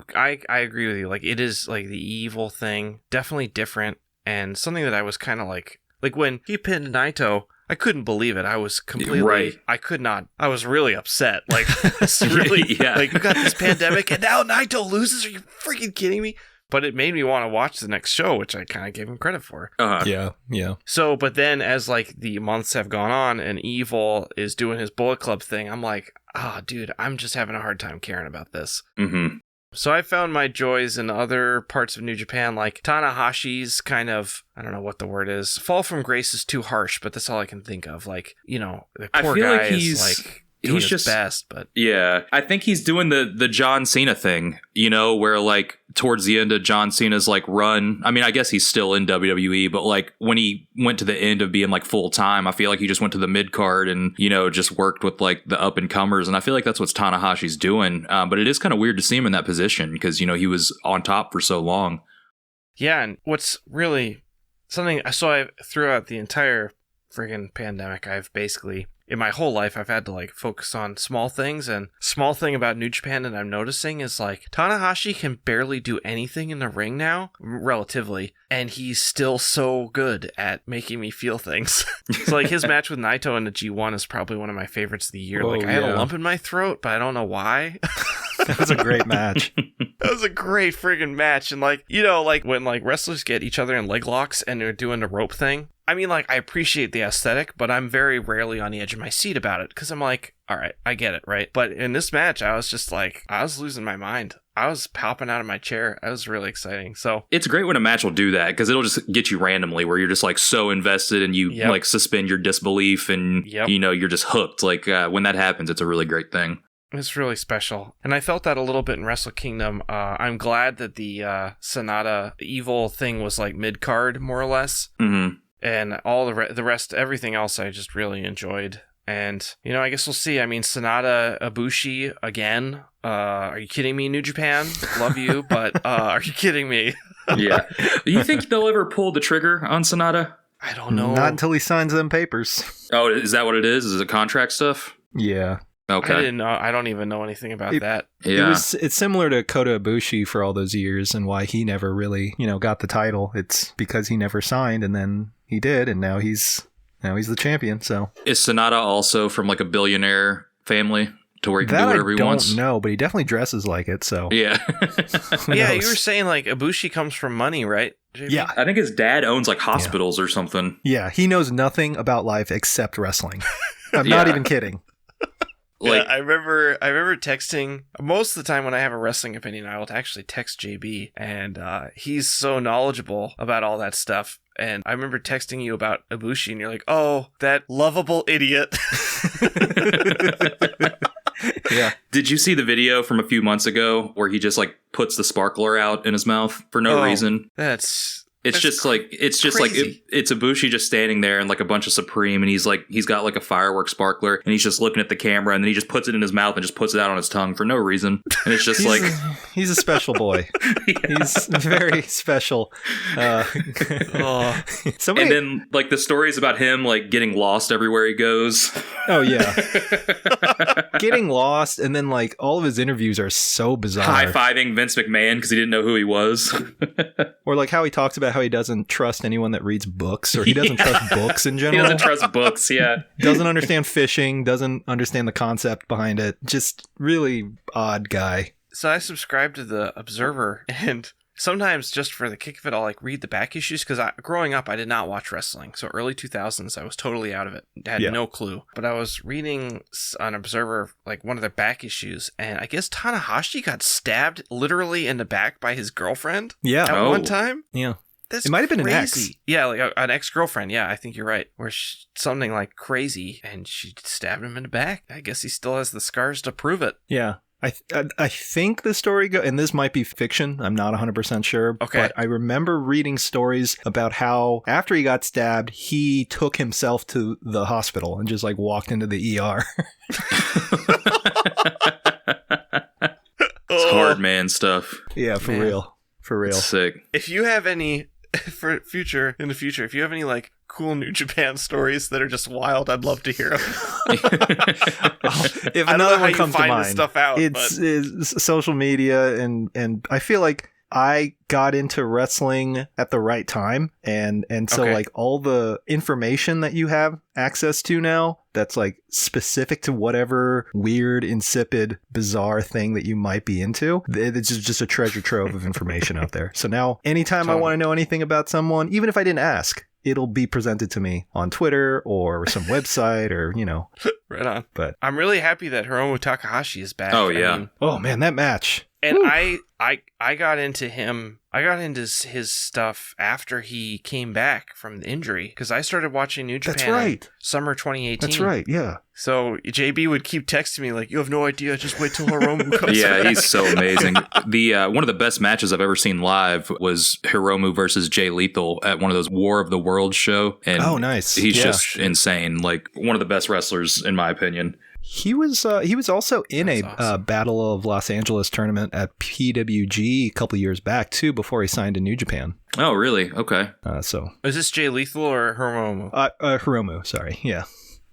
agree with you. Like, it is like the Evil thing, definitely different, and something that I was kind of like when he pinned Naito, I couldn't believe it. I was completely, Right. I was really upset. Like, it's really, Yeah. like, we got this pandemic and now Naito loses. Are you freaking kidding me? But it made me want to watch the next show, which I kind of gave him credit for. Uh-huh. Yeah. Yeah. So, but then as like the months have gone on and Evil is doing his Bullet Club thing, I'm like, dude, I'm just having a hard time caring about this. Mm-hmm. So I found my joys in other parts of New Japan, like Tanahashi's kind of, I don't know what the word is. Fall from grace is too harsh, but that's all I can think of. Like, the I poor feel guy like is like doing he's his just best, but Yeah, I think he's doing the John Cena thing, where like towards the end of John Cena's like run, I mean, I guess he's still in WWE, but like when he went to the end of being like full time, I feel like he just went to the mid card and, just worked with like the up and comers. And I feel like that's what Tanahashi's doing. But it is kind of weird to see him in that position because, he was on top for so long. yeah. And what's really something, so throughout the entire friggin' pandemic, I've basically, in my whole life, I've had to like focus on small things, and small thing about New Japan that I'm noticing is like Tanahashi can barely do anything in the ring now, relatively, and he's still so good at making me feel things. So like his match with Naito in the G1 is probably one of my favorites of the year. Oh, like I had yeah. a lump in my throat, but I don't know why. That was a great match. That was a great friggin' match. And like, like when like wrestlers get each other in leg locks and they're doing the rope thing, I mean, like, I appreciate the aesthetic, but I'm very rarely on the edge of my seat about it because I'm like, all right, I get it, right? But in this match, I was just like, I was losing my mind. I was popping out of my chair. That was really exciting. So It's great when a match will do that because it'll just get you randomly where you're just like so invested and you Yep. like suspend your disbelief and, Yep. you're just hooked. Like when that happens, it's a really great thing. it's really special. And I felt that a little bit in Wrestle Kingdom. I'm glad that the Sonata Evil thing was like mid-card, more or less. Mm-hmm. And all the rest, everything else I just really enjoyed. And, I guess we'll see. I mean, Sonata Ibushi again. Are you kidding me, New Japan? Love you, but are you kidding me? Yeah. You think they'll ever pull the trigger on Sonata? I don't know. Not until he signs them papers. Oh, is that what it is? Is it contract stuff? Yeah. Okay. I didn't know. I don't even know anything about that. Yeah. It's similar to Kota Ibushi for all those years and why he never really, got the title. It's because he never signed and then he did and now he's the champion. So Is Sonata also from like a billionaire family to where he can that do whatever I he don't wants? know, but he definitely dresses like it. So Yeah. who Yeah, knows? you were saying like Ibushi comes from money, right? JP? Yeah. I think his dad owns like hospitals or something. Yeah, he knows nothing about life except wrestling. I'm not Yeah. even kidding. Like, Yeah, I remember texting most of the time when I have a wrestling opinion, I will actually text JB, and he's so knowledgeable about all that stuff. And I remember texting you about Ibushi, and you're like, "Oh, that lovable idiot." Yeah. did you see the video from a few months ago where he just like puts the sparkler out in his mouth for no Oh, reason? That's It's That's just like crazy. it's Ibushi just standing there and like a bunch of Supreme, and he's got like a fireworks sparkler, and he's just looking at the camera, and then he just puts it in his mouth and just puts it out on his tongue for no reason, and it's just like He's a special boy. He's very special. Oh. Somebody, and then like the stories about him like getting lost everywhere he goes. oh yeah, getting lost, and then like all of his interviews are so bizarre. High-fiving Vince McMahon because he didn't know who he was. Or like how he talks about how he doesn't trust anyone that reads books, or he doesn't trust books in He general. doesn't trust books, yeah. Doesn't understand fishing, doesn't understand the concept behind it. Just really odd guy. So I subscribe to the Observer, and sometimes just for the kick of it, I'll like read the back issues because growing up I did not watch wrestling. So early 2000s, I was totally out of it. I had Yeah. no clue. But I was reading on Observer like one of their back issues, and I guess Tanahashi got stabbed literally in the back by his girlfriend Yeah. at Oh. one time. Yeah. That's It might have been an crazy. ex. Yeah, like an ex-girlfriend. Yeah, I think you're right. Where something like crazy, and she stabbed him in the back. I guess he still has the scars to prove it. Yeah. I think the story and this might be fiction, I'm not 100% sure, Okay. but I remember reading stories about how after he got stabbed, he took himself to the hospital and just like walked into the ER. It's hard man stuff. Yeah, for Man. real. For real. It's sick. If you have any if you have any like cool New Japan stories that are just wild, I'd love to hear them. If I don't know another how one you comes to find mind, this stuff out, it's social media, and I feel like I got into wrestling at the right time, and so Okay. like all the information that you have access to now that's like specific to whatever weird, insipid, bizarre thing that you might be into, it's just a treasure trove of information out there. So now anytime I Totally. want to know anything about someone, even if I didn't ask, it'll be presented to me on Twitter or some website or, Right on. but I'm really happy that Hiromu Takahashi is back. Oh, yeah. oh man, that match. And Woo. I got into him. I got into his stuff after he came back from the injury because I started watching New Japan. That's right. in summer 2018. That's right. Yeah. So JB would keep texting me like, "You have no idea. Just wait till Hiromu comes Yeah, back." he's so amazing. The one of the best matches I've ever seen live was Hiromu versus Jay Lethal at one of those War of the Worlds show. And Oh, nice. He's Yeah. just insane. Like one of the best wrestlers in my opinion. He was also in That's a awesome. Battle of Los Angeles tournament at PWG a couple years back too, before he signed to New Japan. Oh, really? Okay. So Is this Jay Lethal or Hiromu? Hiromu, sorry, yeah.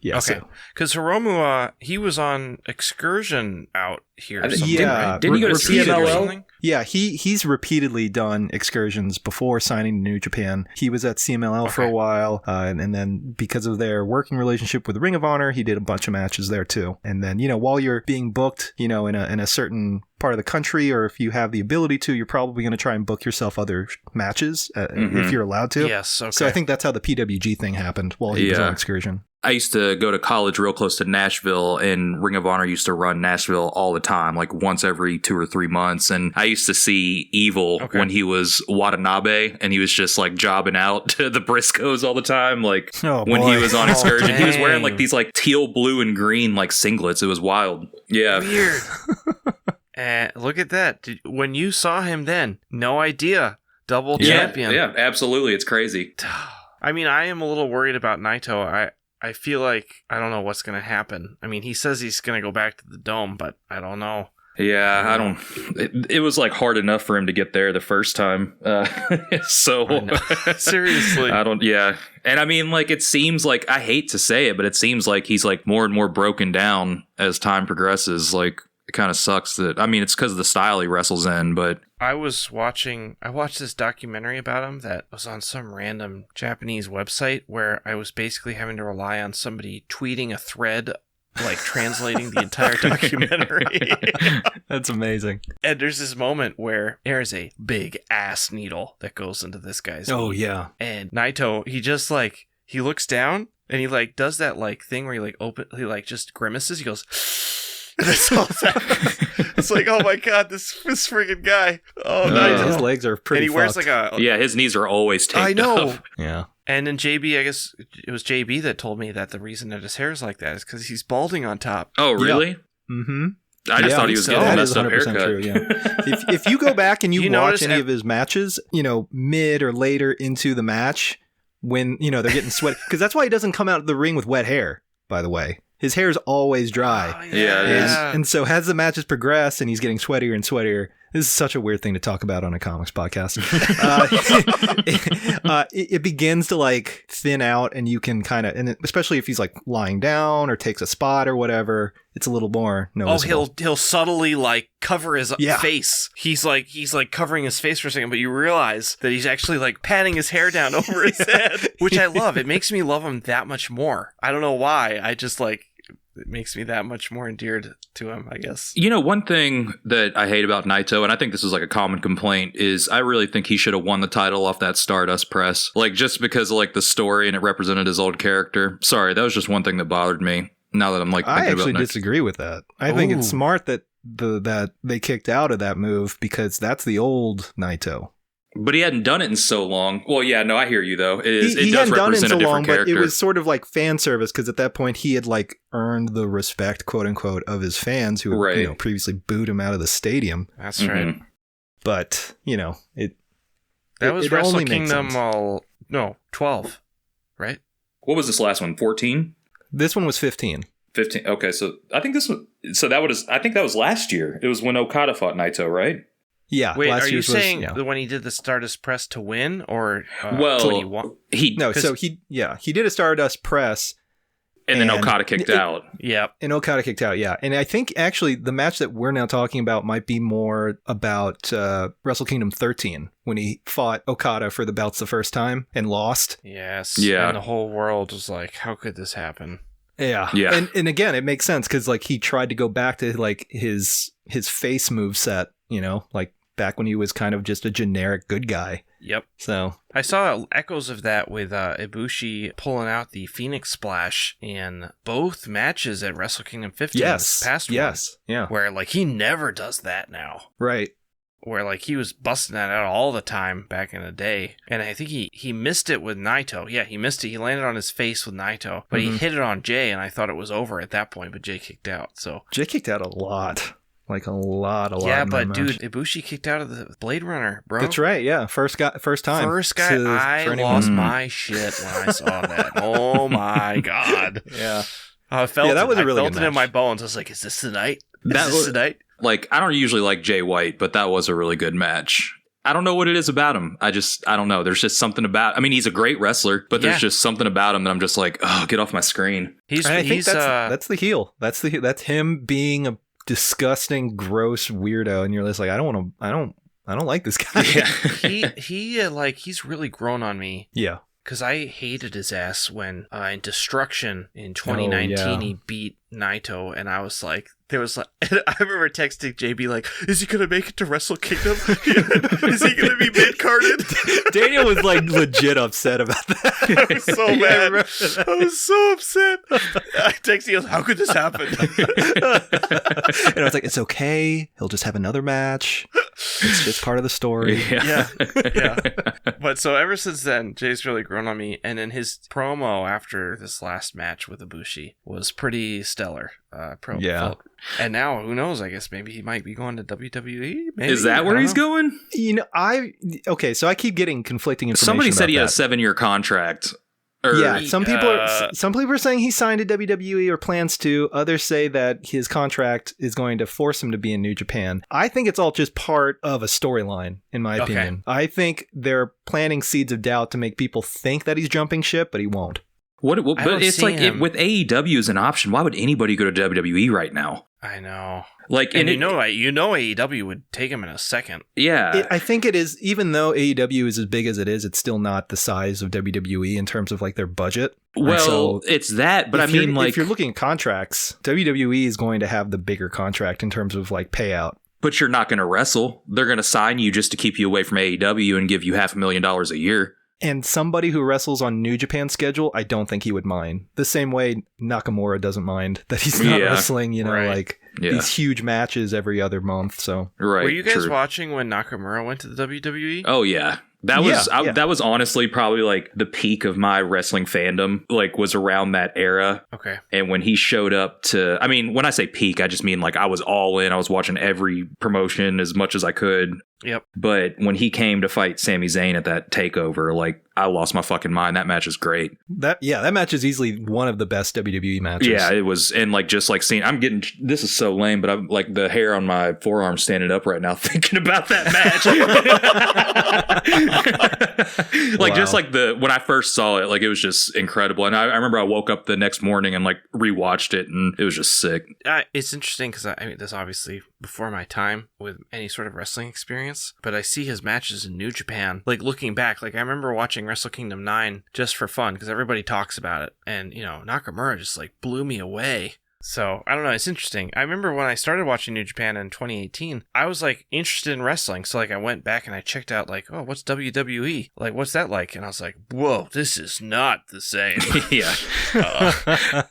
Okay, So, because Hiromu, he was on excursion out here. or something, Yeah, right? Didn't he go to repeatedly. Or CMLL? something? yeah, he's repeatedly done excursions before signing to New Japan. He was at CMLL for a Okay. while, and then because of their working relationship with Ring of Honor, he did a bunch of matches there too. And then while you're being booked, in a certain part of the country, or if you have the ability to, you're probably going to try and book yourself other matches if you're allowed to. Yes. Okay. So I think that's how the PWG thing happened while he was Yeah. on excursion. I used to go to college real close to Nashville, and Ring of Honor used to run Nashville all the time, like once every 2 or 3 months. And I used to see Evil Okay. when he was Watanabe, and he was just like jobbing out to the Briscoes all the time. Like Oh, when boy. he was on Oh, excursion, he was wearing like dang. these like teal, blue, and green like singlets. It was wild. Yeah. Weird. And look at that. When you saw him then, no idea. Double champion. Yeah, absolutely. It's crazy. I mean, I am a little worried about Naito. I feel like I don't know what's going to happen. I mean, he says he's going to go back to the Dome, but I don't know. Yeah, I don't. It was like hard enough for him to get there the first time. So Seriously. I don't. Yeah, and I mean, like, it seems like, I hate to say it, but it seems like he's like more and more broken down as time progresses. Like, it kind of sucks that. I mean, it's because of the style he wrestles in, but I watched this documentary about him that was on some random Japanese website where I was basically having to rely on somebody tweeting a thread, like translating the entire documentary. That's amazing. And there's this moment where there's a big ass needle that goes into this guy's Oh knee. yeah. And Naito, he just like, he looks down and he like does that like thing where he like just grimaces. He goes, and that's all that. It's like, oh my god, this freaking guy. Oh, Naito. His legs are And pretty. he wears fucked. like a, yeah, his knees are always taped I know. up. Yeah. And then JB, I guess it was JB that told me that the reason that his hair is like that is because he's balding on top. Oh, really? Mm-hmm. I just thought he was so. getting a That is messed up 100% haircut. true, yeah. If you go back and you You watch notice any of his matches, mid or later into the match, when, they're getting sweaty, because that's why he doesn't come out of the ring with wet hair, by the way. His hair's always dry. Oh, Yeah, it is. And so as the matches progress and he's getting sweatier and sweatier, this is such a weird thing to talk about on a comics podcast. It begins to like thin out, and you can kind of, and especially if he's like lying down or takes a spot or whatever, it's a little more Oh, noticeable. he'll subtly like cover his Yeah. face. He's like covering his face for a second, but you realize that he's actually like patting his hair down over his head, which I love. It makes me love him that much more. I don't know why. I just like, it makes me that much more endeared to him, I guess. One thing that I hate about Naito, and I think this is like a common complaint, is I really think he should have won the title off that Stardust press. Like, just because of like the story and it represented his old character. Sorry, that was just one thing that bothered me. Now that I'm like, I thinking actually about disagree with that. I think it's Ooh. smart that that they kicked out of that move, because that's the old Naito. But he hadn't done it in so long. Well, yeah, no, I hear you though. He It does hadn't done it in represent so a different long, character. but it was sort of like fan service, because at that point he had like earned the respect, quote unquote, of his fans who Right. previously booed him out of the stadium. That's Mhm. right. But That was it Wrestle only makes Kingdom sense. 12, right? What was this last one? 14? This one was 15. 15. Okay, so I think I think that was last year. It was when Okada fought Naito, right? Yeah. Wait, last are you year's was- saying yeah. when he did the Stardust press to win, or when he Well, won? No, so he did a Stardust press, and then and Okada kicked it- out. Yep. and Okada kicked out, yeah. And I think actually the match that we're now talking about might be more about Wrestle Kingdom 13, when he fought Okada for the belts the first time and lost. Yes. Yeah. And the whole world was like, how could this happen? Yeah. Yeah. And again, it makes sense, because like he tried to go back to like his face move set, like back when he was kind of just a generic good guy. Yep. So I saw echoes of that with Ibushi pulling out the Phoenix Splash in both matches at Wrestle Kingdom 15. yes, this past yes, yeah, one, where like he never does that now. right. Where like he was busting that out all the time back in the day, and I think he missed it with Naito. Yeah, he missed it. He landed on his face with Naito, but he hit it on Jay, and I thought it was over at that point. But Jay kicked out. So Jay kicked out a lot, like a lot. yeah, in that but match. dude, Ibushi kicked out of the Blade Runner, bro. That's right. Yeah, first time. First guy, I for anyone. lost my shit when I saw that. Oh my god. Yeah. I felt Yeah, that was a really I felt good it in my match. bones. I was like, is this the night? Is That this was- the night? Like, I don't usually like Jay White, but that was a really good match. I don't know what it is about him. I don't know. There's just something about, I mean, he's a great wrestler, but there's Yeah. just something about him that I'm just like, oh, get off my screen. He's And I think he's that's the heel. That's him being a disgusting, gross weirdo, and you're just like, I don't like this guy. he's really grown on me. Yeah. Because I hated his ass when in Destruction in 2019 he beat Naito, and I was like, I remember texting JB like, is he gonna make it to Wrestle Kingdom? Is he gonna be mid carded? Daniel was like legit upset about that. I was so Yeah, I mad. remember I was so upset. I texted you, how could this happen? And I was like, it's okay. He'll just have another match. It's just part of the story. Yeah. But so ever since then, Jay's really grown on me, and then his promo after this last match with Ibushi was pretty stellar. Yeah. And now, who knows? I guess maybe he might be going to WWE. Maybe. Is that where I he's don't know. going? So I keep getting conflicting information. Somebody said about he had a that. 7-year contract. Or, Yeah, some people are saying he signed to WWE or plans to. Others say that his contract is going to force him to be in New Japan. I think it's all just part of a storyline, in my Okay. opinion. I think they're planting seeds of doubt to make people think that he's jumping ship, but he won't. What? I But don't it's see like him. with AEW as an option. Why would anybody go to WWE right now? I know. Like, And you know AEW would take him in a second. yeah. I think it is, even though AEW is as big as it is, it's still not the size of WWE in terms of like their budget. And Well, so it's that, but I if you're- mean, like, if you're looking at contracts, WWE is going to have the bigger contract in terms of like payout. but you're not going to wrestle. They're going to sign you just to keep you away from AEW and give you $500,000 a year. And somebody who wrestles on New Japan's schedule, I don't think he would mind. The same way Nakamura doesn't mind that he's not Yeah. wrestling, Right. like Yeah. these huge matches every other month. So Right. Were you guys true. watching when Nakamura went to the WWE? Oh, yeah. That was Yeah, yeah. that was honestly probably like the peak of my wrestling fandom, like was around that era. Okay. And when he showed up to, I mean, when I say peak, I just mean like I was all in. I was watching every promotion as much as I could. Yep. But when he came to fight Sami Zayn at that takeover, like I lost my fucking mind. That match is great. That match is easily one of the best WWE matches. Yeah, it was. And like just like seeing, I'm getting, this is so lame, but I'm like the hair on my forearm standing up right now thinking about that match. Like Wow. just like when I first saw it, like it was just incredible. And I remember I woke up the next morning and like rewatched it, and it was just sick. It's interesting because I mean, this is obviously before my time with any sort of wrestling experience, but I see his matches in New Japan. Like looking back, like I remember watching Wrestle Kingdom 9 just for fun because everybody talks about it, and you know Nakamura just like blew me away. So I don't know, it's interesting. I remember when I started watching New Japan in 2018, I was like interested in wrestling, so like I went back and I checked out like, oh, what's WWE? Like, what's that like? And I was like, whoa, this is not the same. Yeah.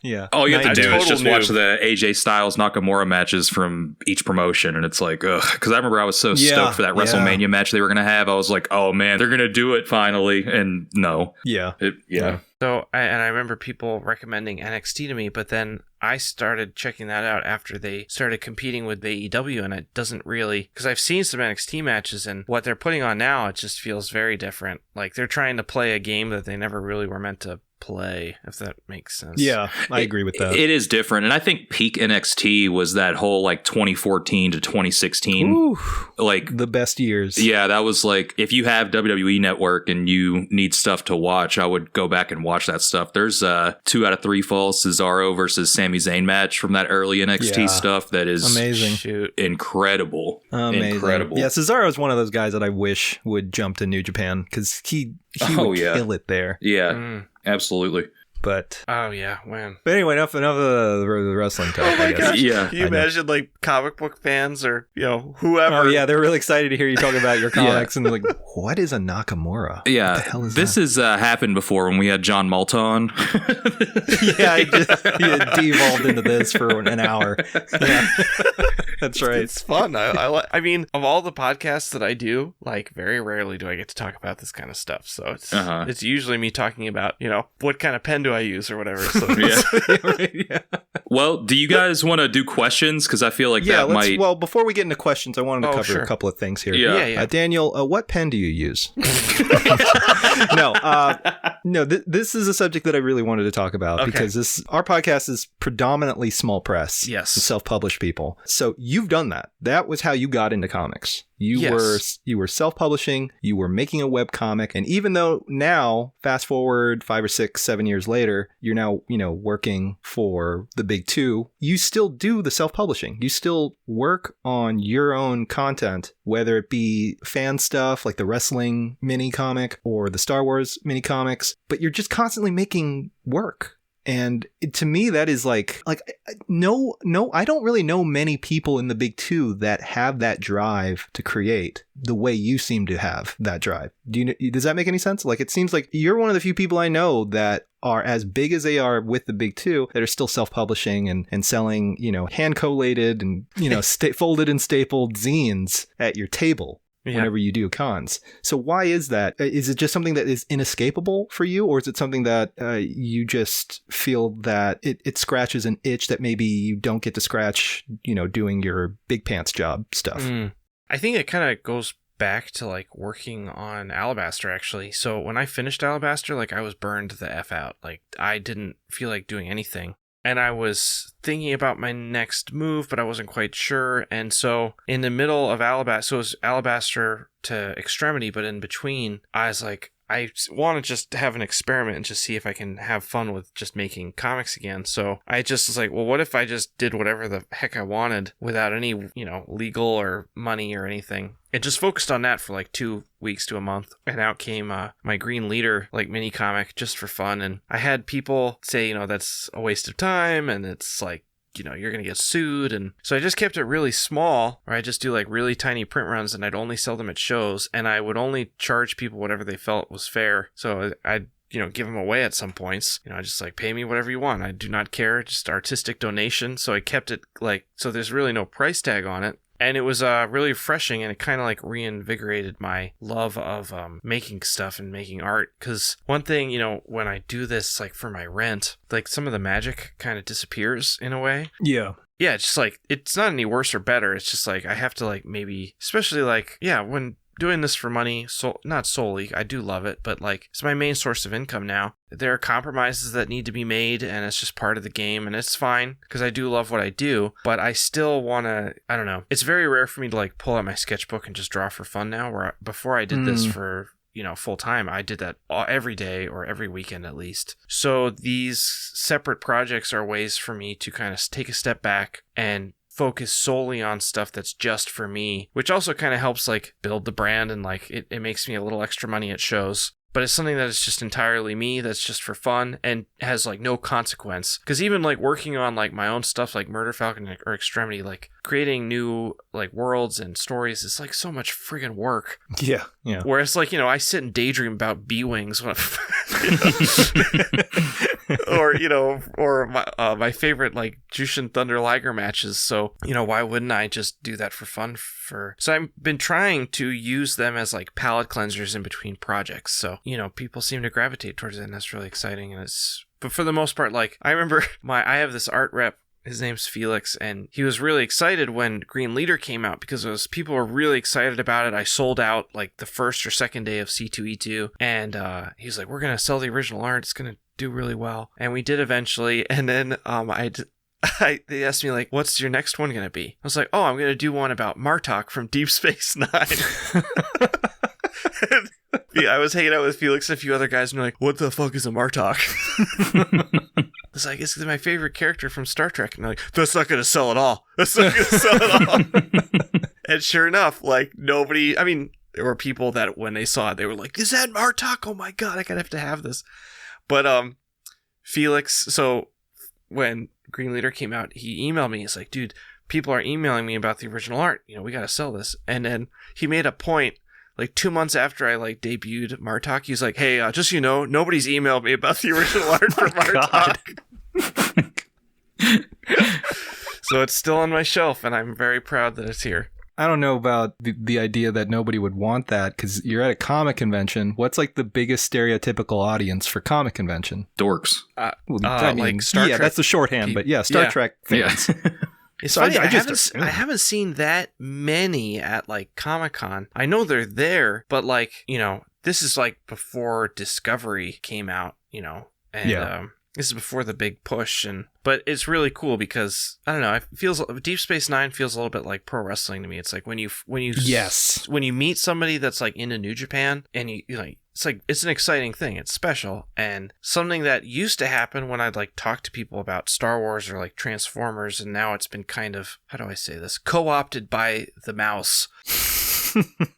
Yeah. All you have to I do is total just watch noob. the AJ Styles Nakamura matches from each promotion, and it's like, ugh. Because I remember I was so Yeah, stoked for that yeah. WrestleMania match they were going to have. I was like, oh man, they're going to do it finally. And no. Yeah. Yeah. So, I remember people recommending NXT to me, but then I started checking that out after they started competing with AEW, and it doesn't really, because I've seen some NXT matches, and what they're putting on now, it just feels very different. Like they're trying to play a game that they never really were meant to play, if that makes sense. Yeah, I agree with that. It is different. And I think peak NXT was that whole like 2014 to 2016. Ooh, Like, the best years. yeah, that was like, if you have WWE Network and you need stuff to watch, I would go back and watch that stuff. There's 2 out of 3 falls Cesaro versus Sami Zayn match from that early NXT Yeah. stuff that is Amazing. Shoot. incredible. Amazing. Incredible. Yeah, Cesaro is one of those guys that I wish would jump to New Japan because he Oh, would yeah. kill it there. Yeah, Mm. absolutely. But Oh yeah, when. anyway, enough of the wrestling talk. Oh my I guess. gosh! Yeah, Can you I know. imagine like comic book fans or whoever? Oh yeah, they're really excited to hear you talk about your comics and they're like, what is a Nakamura? Yeah, What the hell is this that? has happened before when we had John Malta on. Yeah, I just devolved into this for an hour. Yeah. That's right. It's fun. I mean, of all the podcasts that I do, like very rarely do I get to talk about this kind of stuff. So it's Uh-huh. it's usually me talking about what kind of pen do I use or whatever. So Yeah. Well, do you guys want to do questions? Because I feel like Yeah, that might. well, before we get into questions, I wanted to Oh, cover sure. a couple of things here. Yeah. Yeah. Daniel, what pen do you use? No, this is a subject that I really wanted to talk about Okay. because our podcast is predominantly small press, Yes. self-published people. So you've done that. That was how you got into comics. Yes. You were self-publishing. You were making a web comic, and even though now, fast forward 5 or 6, 7 years later, you're now working for the big two. You still do the self-publishing. You still work on your own content, whether it be fan stuff like the wrestling mini comic or the Star Wars mini comics, but you're just constantly making work. And to me, that is like no, I don't really know many people in the big two that have that drive to create the way you seem to have that drive. Does that make any sense? Like, it seems like you're one of the few people I know that are as big as they are with the big two that are still self-publishing and selling, hand collated and, folded and stapled zines at your table. Yeah. Whenever you do cons. So why is that? Is it just something that is inescapable for you? Or is it something that you just feel that it scratches an itch that maybe you don't get to scratch, doing your big pants job stuff? I think it kind of goes back to like working on Alabaster actually. So when I finished Alabaster, like I was burned the F out. Like I didn't feel like doing anything. And I was thinking about my next move, but I wasn't quite sure. And so in the middle of Alabaster, so it was Alabaster to Extremity, but in between, I was like, I want to just have an experiment and just see if I can have fun with just making comics again. So I just was like, well, what if I just did whatever the heck I wanted without any, legal or money or anything? It just focused on that for like 2 weeks to a month. And out came my Green Leader like mini comic just for fun. And I had people say, that's a waste of time. And it's like, you're going to get sued. And so I just kept it really small, or I just do like really tiny print runs and I'd only sell them at shows and I would only charge people whatever they felt was fair. So I'd, give them away at some points. Just like pay me whatever you want. I do not care. Just artistic donation. So I kept it like, so there's really no price tag on it. And it was really refreshing, and it kind of like reinvigorated my love of making stuff and making art. Because one thing, you know, when I do this like for my rent, like some of the magic kind of disappears in a way. Yeah. Yeah, it's just like, it's not any worse or better. It's just like I have to like maybe, especially like, yeah, when doing this for money, so not solely, I do love it, but like it's my main source of income now. There are compromises that need to be made, and it's just part of the game, and it's fine because I do love what I do, but I still want to, I don't know. It's very rare for me to like pull out my sketchbook and just draw for fun now, where before I did this for, you know, full time, I did that every day or every weekend at least. So these separate projects are ways for me to kind of take a step back and focus solely on stuff that's just for me, which also kind of helps like build the brand, and like it makes me a little extra money at shows. But it's something that is just entirely me, that's just for fun and has like no consequence. Because even like working on like my own stuff like Murder Falcon or Extremity, like creating new like worlds and stories is like so much friggin' work. Yeah. Whereas like, you know, I sit and daydream about B-Wings when or, you know, or my favorite like Jushin Thunder Liger matches. So, you know, why wouldn't I just do that for fun? So I've been trying to use them as like palate cleansers in between projects. So, you know, people seem to gravitate towards it, and that's really exciting. But for the most part, like I remember I have this art rep. His name's Felix, and he was really excited when Green Leader came out because people were really excited about it. I sold out like the first or second day of C2E2, and he's like, "We're gonna sell the original art. It's gonna do really well," and we did eventually. And then they asked me like, "What's your next one gonna be?" I was like, "Oh, I'm gonna do one about Martok from Deep Space Nine." Yeah, I was hanging out with Felix and a few other guys, and they're like, "What the fuck is a Martok?" It's like, it's my favorite character from Star Trek. And they're like, "That's not going to sell at all. That's not going to sell at all." And sure enough, like nobody, I mean, there were people that when they saw it, they were like, "Is that Martok? Oh my God, I gotta have to have this." But Felix, so when Green Leader came out, he emailed me. He's like, "Dude, people are emailing me about the original art. You know, we got to sell this." And then he made a point, like 2 months after I like debuted Martok, he's like, "Hey, just so you know, nobody's emailed me about the original art for Martok." So it's still on my shelf, and I'm very proud that it's here. I don't know about the idea that nobody would want that, because you're at a comic convention. What's like the biggest stereotypical audience for comic convention? Dorks. I mean, like Star Trek. That's the shorthand, but yeah, Star Trek fans. It's So funny, I I just- haven't seen that many at like Comic-Con. I know they're there, but like, you know, this is like before Discovery came out, you know, and this is before the big push, but it's really cool because I don't know, it feels Deep Space Nine feels a little bit like pro wrestling to me. It's like when you Yes. when you meet somebody that's like into New Japan, and you like, it's like, it's an exciting thing. It's special, and something that used to happen when I'd like talk to people about Star Wars or like Transformers, and now it's been kind of, how do I say this, co-opted by the mouse.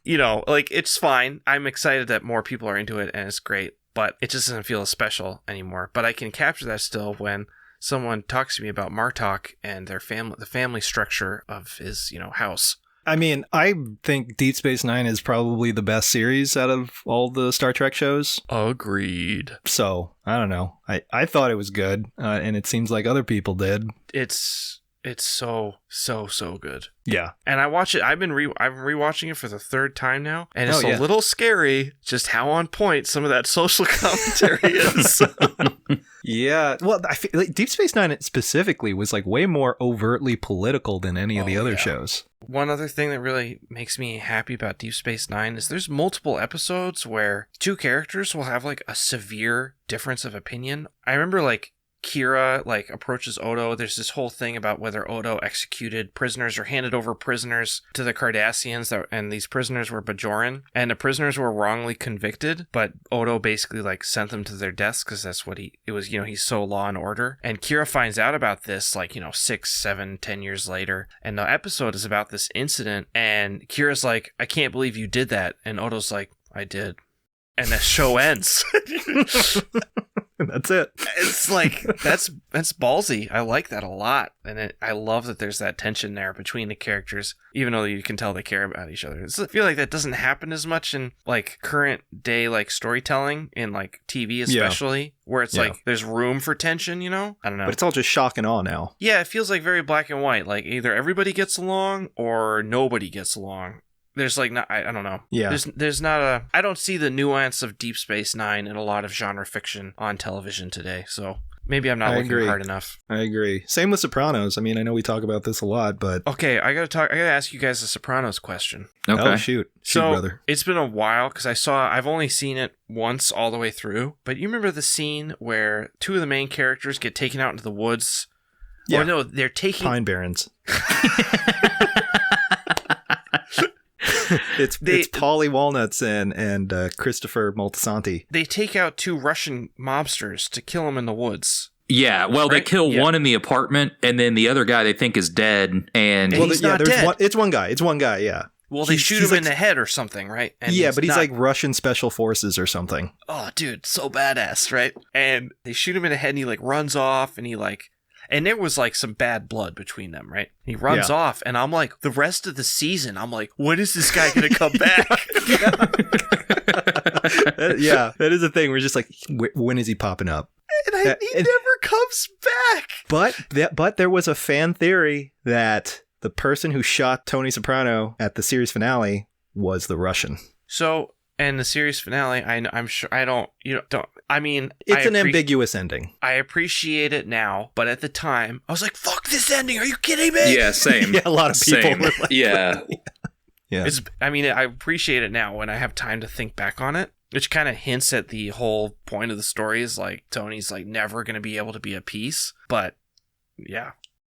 You know, like, it's fine. I'm excited that more people are into it, and it's great, but it just doesn't feel as special anymore. But I can capture that still when someone talks to me about Martok and their the family structure of his, you know, house. I mean, I think Deep Space Nine is probably the best series out of all the Star Trek shows. Agreed. So, I don't know. I thought it was good, and it seems like other people did. It's so good. Yeah. And I watch it. I'm rewatching it for the third time now, and it's Oh, yeah. a little scary just how on point some of that social commentary is. Yeah. Well, I feel like Deep Space Nine specifically was like way more overtly political than any of the other shows. One other thing that really makes me happy about Deep Space Nine is there's multiple episodes where two characters will have like a severe difference of opinion. I remember like Kira like approaches Odo. There's this whole thing about whether Odo executed prisoners or handed over prisoners to the Cardassians, and these prisoners were Bajoran, and the prisoners were wrongly convicted, but Odo basically like sent them to their deaths because that's what it was, you know, he's so law and order. And Kira finds out about this like, you know, 6, 7, 10 years later, and the episode is about this incident, and Kira's like, "I can't believe you did that," and Odo's like, "I did." and the show ends. That's it. It's like that's ballsy. I like that a lot, and I love that there's that tension there between the characters, even though you can tell they care about each other. I feel like that doesn't happen as much in like current day like storytelling in like TV especially, where it's like there's room for tension. You know, I don't know, But it's all just shock and awe now. yeah, it feels like very black and white. Like either everybody gets along or nobody gets along. There's like not, I don't know. Yeah. There's not a, I don't see the nuance of Deep Space Nine in a lot of genre fiction on television today. So maybe I'm not I looking agree. hard enough. I agree. Same with Sopranos. I mean, I know we talk about this a lot, but Okay, I gotta ask you guys a Sopranos question. Okay. oh shoot, So brother. it's been a while because I've only seen it once all the way through. But you remember the scene where two of the main characters get taken out into the woods? Yeah. Or no, they're taking Pine Barrens. it's Paulie Walnuts and Christopher Moltisanti. they take out two Russian mobsters to kill them in the woods. Yeah, well, they Right? kill Yeah. one in the apartment, and then the other guy they think is dead. And Well, he's not there's dead. one. It's one guy. It's one guy. Yeah. Well, they He's- shoot he's him in like- the head or something, right? And yeah, but he's not- like Russian special forces or something. oh, dude, so badass, right? And they shoot him in the head, and he like runs off, and he like, and there was like some bad blood between them, right? He runs Yeah. off, and I'm like, the rest of the season, I'm like, when is this guy gonna come back? Yeah, that is a thing. We're just like, when is he popping up? And he And- never comes back. But there was a fan theory that the person who shot Tony Soprano at the series finale was the Russian. So, and the series finale, I'm sure I don't, I mean, It's I an ambiguous ending. I appreciate it now, but at the time, I was like, "Fuck this ending! Are you kidding me?" yeah, same. Yeah, a lot of people Same. were like, Yeah. yeah. I mean, I appreciate it now when I have time to think back on it, which kind of hints at the whole point of the story is like Tony's like never going to be able to be at peace. But yeah,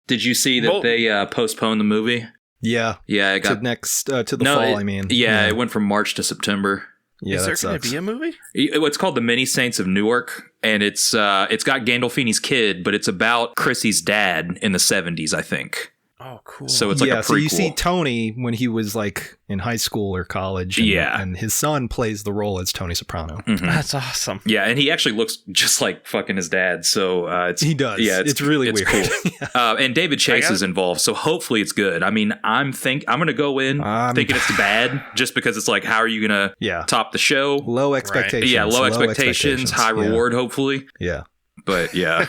Did you see that Well- they postponed the movie? Yeah. Yeah, it To got next to the fall, I mean. Yeah, it went from March to September. Yeah, is there that going sucks. to be a movie? It's called The Many Saints of Newark, and it's got Gandolfini's kid, but it's about Chrissy's dad in the 70s, I think. Oh, cool. So it's like a prequel. so you see Tony when he was like in high school or college. And, Yeah. and his son plays the role as Tony Soprano. Mhm. That's awesome. Yeah, and he actually looks just like fucking his dad. So it's He does. Yeah, it's really it's weird. Cool. And David Chase gotta- is involved, so hopefully it's good. I mean, I'm gonna go in thinking it's bad, just because it's like, how are you gonna Yeah. top the show? Low expectations. Yeah, low expectations, high Yeah. reward, hopefully. Yeah. But yeah,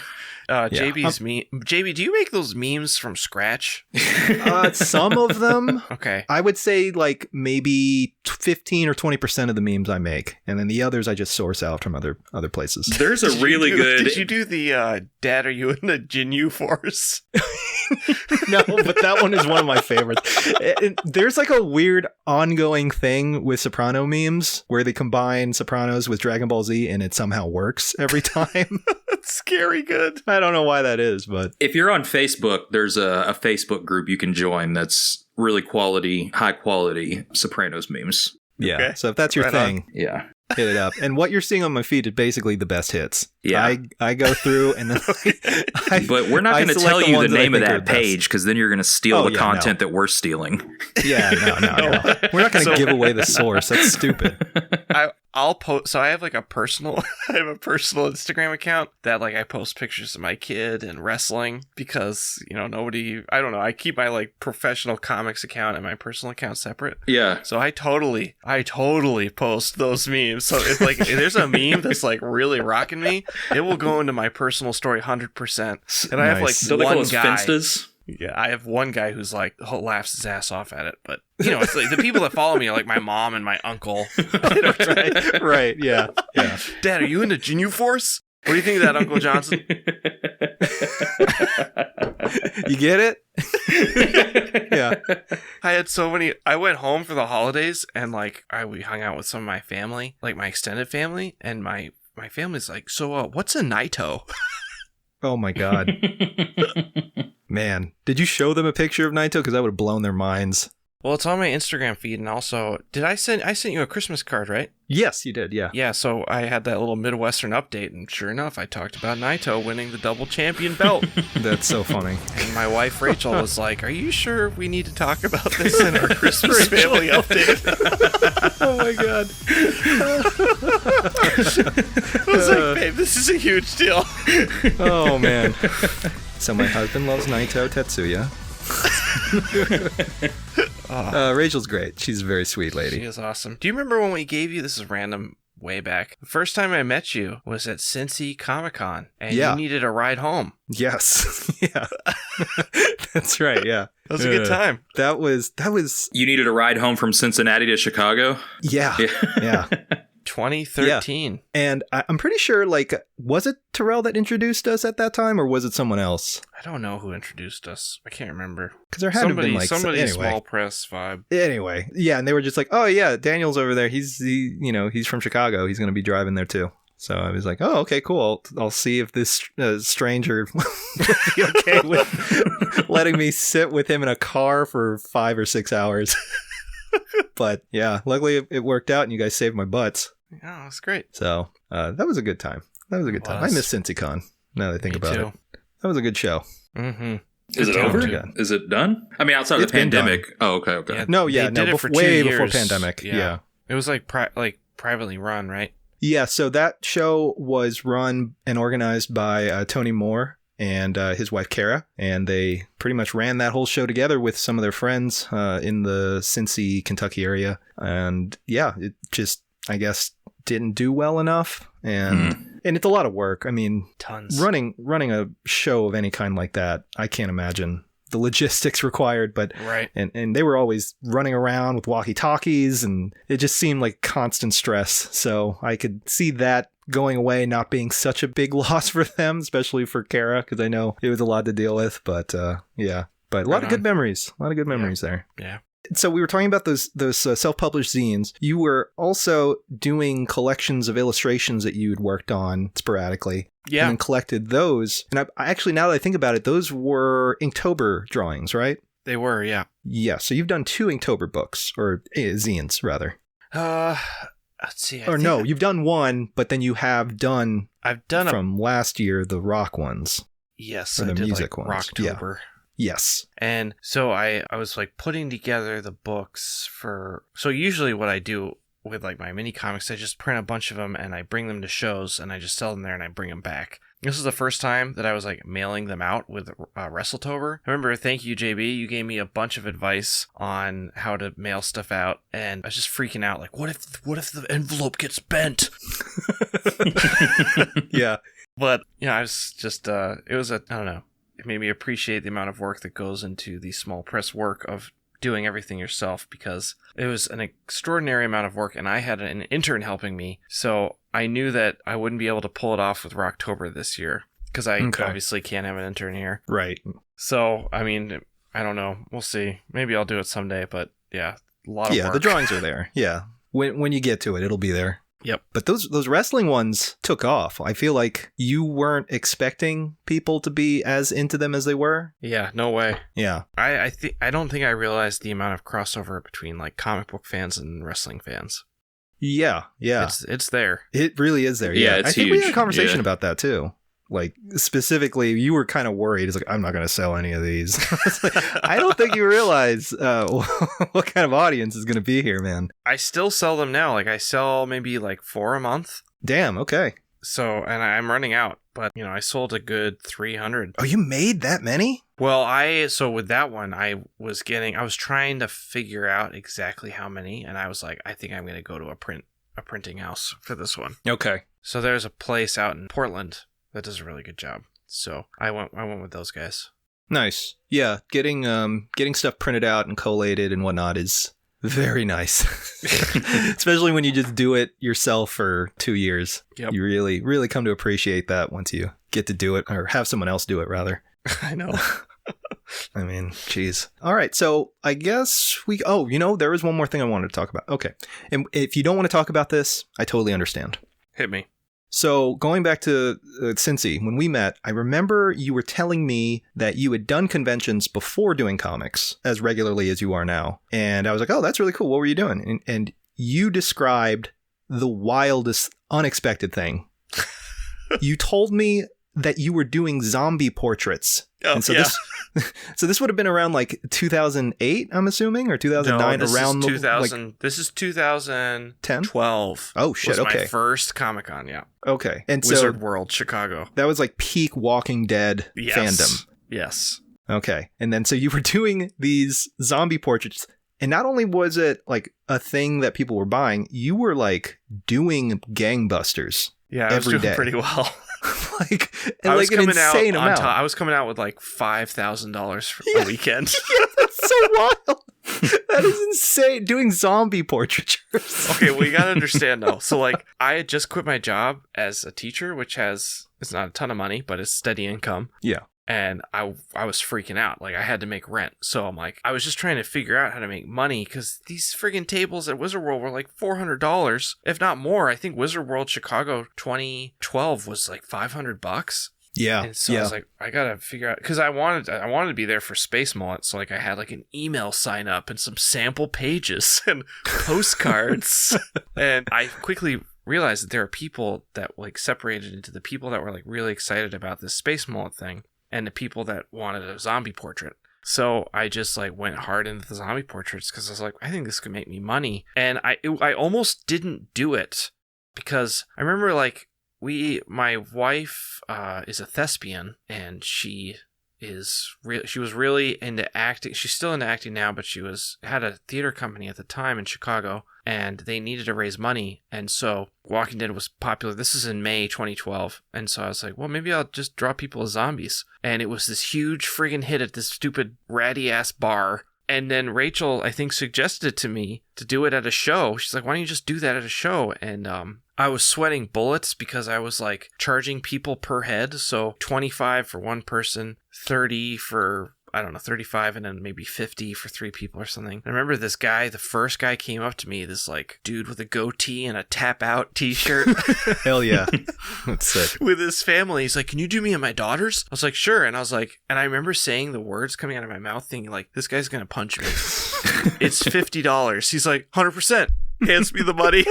JB's JB, do you make those memes from scratch? Some of them. Okay. I would say like maybe 15 or 20% of the memes I make, and then the others I just source out from other places. there's a really good. Did you do the Dad, are you in the Jinyu Force? No, but that one is one of my favorites. There's like a weird ongoing thing with Soprano memes where they combine Sopranos with Dragon Ball Z, and it somehow works every time. That's scary good. I don't know why that is, but If you're on Facebook, there's a Facebook group you can join that's really high quality Sopranos memes. yeah. Okay. So if that's your Right on. thing, Yeah. hit it up. And what you're seeing on my feed is basically the best hits. Yeah. I go through and then But we're not I going to select tell the you the ones that I name of think are that best. page, because then you're going to steal Oh, the yeah, content that we're stealing. Yeah, no. We're not going to give away the source. That's stupid. I'll post. So I have like a personal. I have a personal Instagram account that like I post pictures of my kid and wrestling because nobody. I don't know. I keep my like professional comics account and my personal account separate. Yeah. So I totally post those memes. So if like if there's a meme that's like really rocking me, it will go into my personal story 100%. And I have like Nice. So they call one us guy. Finstas? Yeah, I have one guy who's like laughs his ass off at it, but it's like the people that follow me are like my mom and my uncle. Right. Yeah. Dad, are you into Jinyu Force? What do you think of that, Uncle Johnson? You get it? Yeah. I had so many. I went home for the holidays and like we hung out with some of my family, like my extended family, and my family's like, so what's a Naito? Oh my God. Man, did you show them a picture of Naito? Because that would have blown their minds. Well, it's on my Instagram feed, and also, I sent you a Christmas card, right? Yes, you did. Yeah. Yeah, so I had that little Midwestern update, and sure enough, I talked about Naito winning the double champion belt. That's so funny. And my wife Rachel was like, "Are you sure we need to talk about this in our Christmas family update?" Oh my god. I was like, "Babe, this is a huge deal." Oh man. So my husband loves Naito Tetsuya. Rachel's great. She's a very sweet She lady. is awesome. Do you remember when we gave you, this is random, way back, the first time I met you was at Cincy Comic-Con, and Yeah. you needed a ride home. Yes. Yeah. That's right. Yeah. That was a good time. That was You needed a ride home from Cincinnati to Chicago? yeah. Yeah. 2013. And I'm pretty sure, like, was it Terrell that introduced us at that time, or was it someone else? I don't know who introduced us. I can't remember. Because there had to have been like somebody anyway. small press vibe. Anyway, yeah, and they were just like, "Oh yeah, Daniel's over there. He's from Chicago. He's going to be driving there too." So I was like, "Oh, okay, cool. I'll see if this stranger will be okay with letting me sit with him in a car for 5 or 6 hours." But yeah, luckily it worked out, and you guys saved my butts. Yeah, that's great. So that was a good time. I miss CincyCon. Now that I think about it, that was a good show. Mm-hmm. Is it time, over? too. Is it done? I mean, outside of It's the been pandemic. Oh, okay, okay. Yeah, No, they yeah, did no, it for way 2 before years. pandemic. Yeah. It was like privately run, right? Yeah, so that show was run and organized by Tony Moore and his wife Kara, and they pretty much ran that whole show together with some of their friends in the Cincy, Kentucky area. And yeah, it just, I guess, didn't do well enough, and it's a lot of work. I mean, Tons. running a show of any kind like that, I can't imagine the logistics required, but Right. and they were always running around with walkie-talkies, and it just seemed like constant stress. So I could see that going away not being such a big loss for them, especially for Kara, because I know it was a lot to deal with. But yeah, but a lot of good memories. A lot of good memories there. Yeah. So we were talking about those self-published zines. You were also doing collections of illustrations that you'd worked on sporadically. Yeah. And then collected those. And I actually, now that I think about it, those were Inktober drawings, right? They were, yeah. Yeah. So you've done 2 Inktober books, or zines, rather. Let's see. You've done one, but then you have done I've done from last year the rock ones. Yes, or the I did music like ones. Yeah. Rocktober. Yes. And so I was like putting together the books for. So usually what I do with like my mini comics, I just print a bunch of them and I bring them to shows and I just sell them there and I bring them back. This is the first time that I was like mailing them out with WrestleTober. I remember, thank you, JB. You gave me a bunch of advice on how to mail stuff out, and I was just freaking out. Like, what if the envelope gets bent? Yeah. But yeah, I was just I don't know. It made me appreciate the amount of work that goes into the small press work of doing everything yourself, because it was an extraordinary amount of work, and I had an intern helping me, so I knew that I wouldn't be able to pull it off with Rocktober this year, because I obviously can't have an intern here. Right. So, I mean, I don't know. We'll see. Maybe I'll do it someday, but yeah, a lot of work. Yeah, the drawings are there. Yeah. When you get to it, it'll be there. Yep. But those wrestling ones took off. I feel like you weren't expecting people to be as into them as they were. Yeah, no way. Yeah. I don't think I realized the amount of crossover between like comic book fans and wrestling fans. Yeah. Yeah. It's there. It really is there. Yeah, Yeah. it's I think we had a huge. conversation Yeah. about that too. Like, specifically, you were kind of worried. It's like, I'm not going to sell any of these. It's like, I don't think you realize what kind of audience is going to be here, man. I still sell them now. Like I sell maybe like 4 a month. Damn. Okay. So, and I'm running out, but you know, I sold a good 300. Oh, you made that many? Well, so with that one, I was trying to figure out exactly how many, and I was like, I think I'm going to go to a printing house for this one. Okay. So there's a place out in Portland that does a really good job. So I went with those guys. Nice. Yeah. Getting stuff printed out and collated and whatnot is very nice. Especially when you just do it yourself for 2 years. Yep. You really, really come to appreciate that once you get to do it, or have someone else do it, rather. I know. I mean, geez. All right. So I guess there was one more thing I wanted to talk about. Okay. And if you don't want to talk about this, I totally understand. Hit me. So going back to Cincy, when we met, I remember you were telling me that you had done conventions before doing comics as regularly as you are now. And I was like, oh, that's really cool. What were you doing? And you described the wildest, unexpected thing. You told me that you were doing zombie portraits. Oh, and so yeah. So this would have been around like 2008, I'm assuming, or 2009, No, this around is the 2000. like, This is 2012. Oh, shit, was okay. my first Comic-Con, yeah. okay. And Wizard so World, Chicago. that was like peak Walking Dead Yes. fandom. Yes. Okay. And then so you were doing these zombie portraits. And not only was it like a thing that people were buying, you were like doing gangbusters. Yeah, I was Every doing day. pretty well. like, and I was like an coming out insane on amount. top. I was coming out with like $5,000 for a weekend. That's so wild. That is insane. Doing zombie portraitures. Okay, well, you gotta understand though. So like, I had just quit my job as a teacher, which it's not a ton of money, but it's steady income. Yeah. And I was freaking out. Like, I had to make rent. So I'm like, I was just trying to figure out how to make money because these friggin' tables at Wizard World were like $400, if not more. I think Wizard World Chicago 2012 was like $500. Yeah. And so I was like, I gotta figure out, because I wanted to be there for Space Mullet, so like I had like an email sign up and some sample pages and postcards, and I quickly realized that there are people that like separated into the people that were like really excited about this Space Mullet thing and the people that wanted a zombie portrait. So I just like went hard into the zombie portraits because I was like, I think this could make me money, and I almost didn't do it because I remember like. My wife is a thespian, and she was really into acting. She's still into acting now, but she had a theater company at the time in Chicago, and they needed to raise money. And so Walking Dead was popular. This is in May 2012. And so I was like, well, maybe I'll just draw people as zombies. And it was this huge friggin' hit at this stupid ratty ass bar. And then Rachel, I think, suggested it to me to do it at a show. She's like, why don't you just do that at a show? And I was sweating bullets because I was like charging people per head. So 25 for one person, 30 for, I don't know, 35, and then maybe 50 for 3 people or something. I remember this guy, the first guy came up to me, this like dude with a goatee and a tap out t-shirt. Hell yeah. That's sick. With his family. He's like, can you do me and my daughters? I was like, sure. And I was like, and I remember saying the words coming out of my mouth thinking like, this guy's going to punch me. It's $50. He's like, 100%. Hands me the money.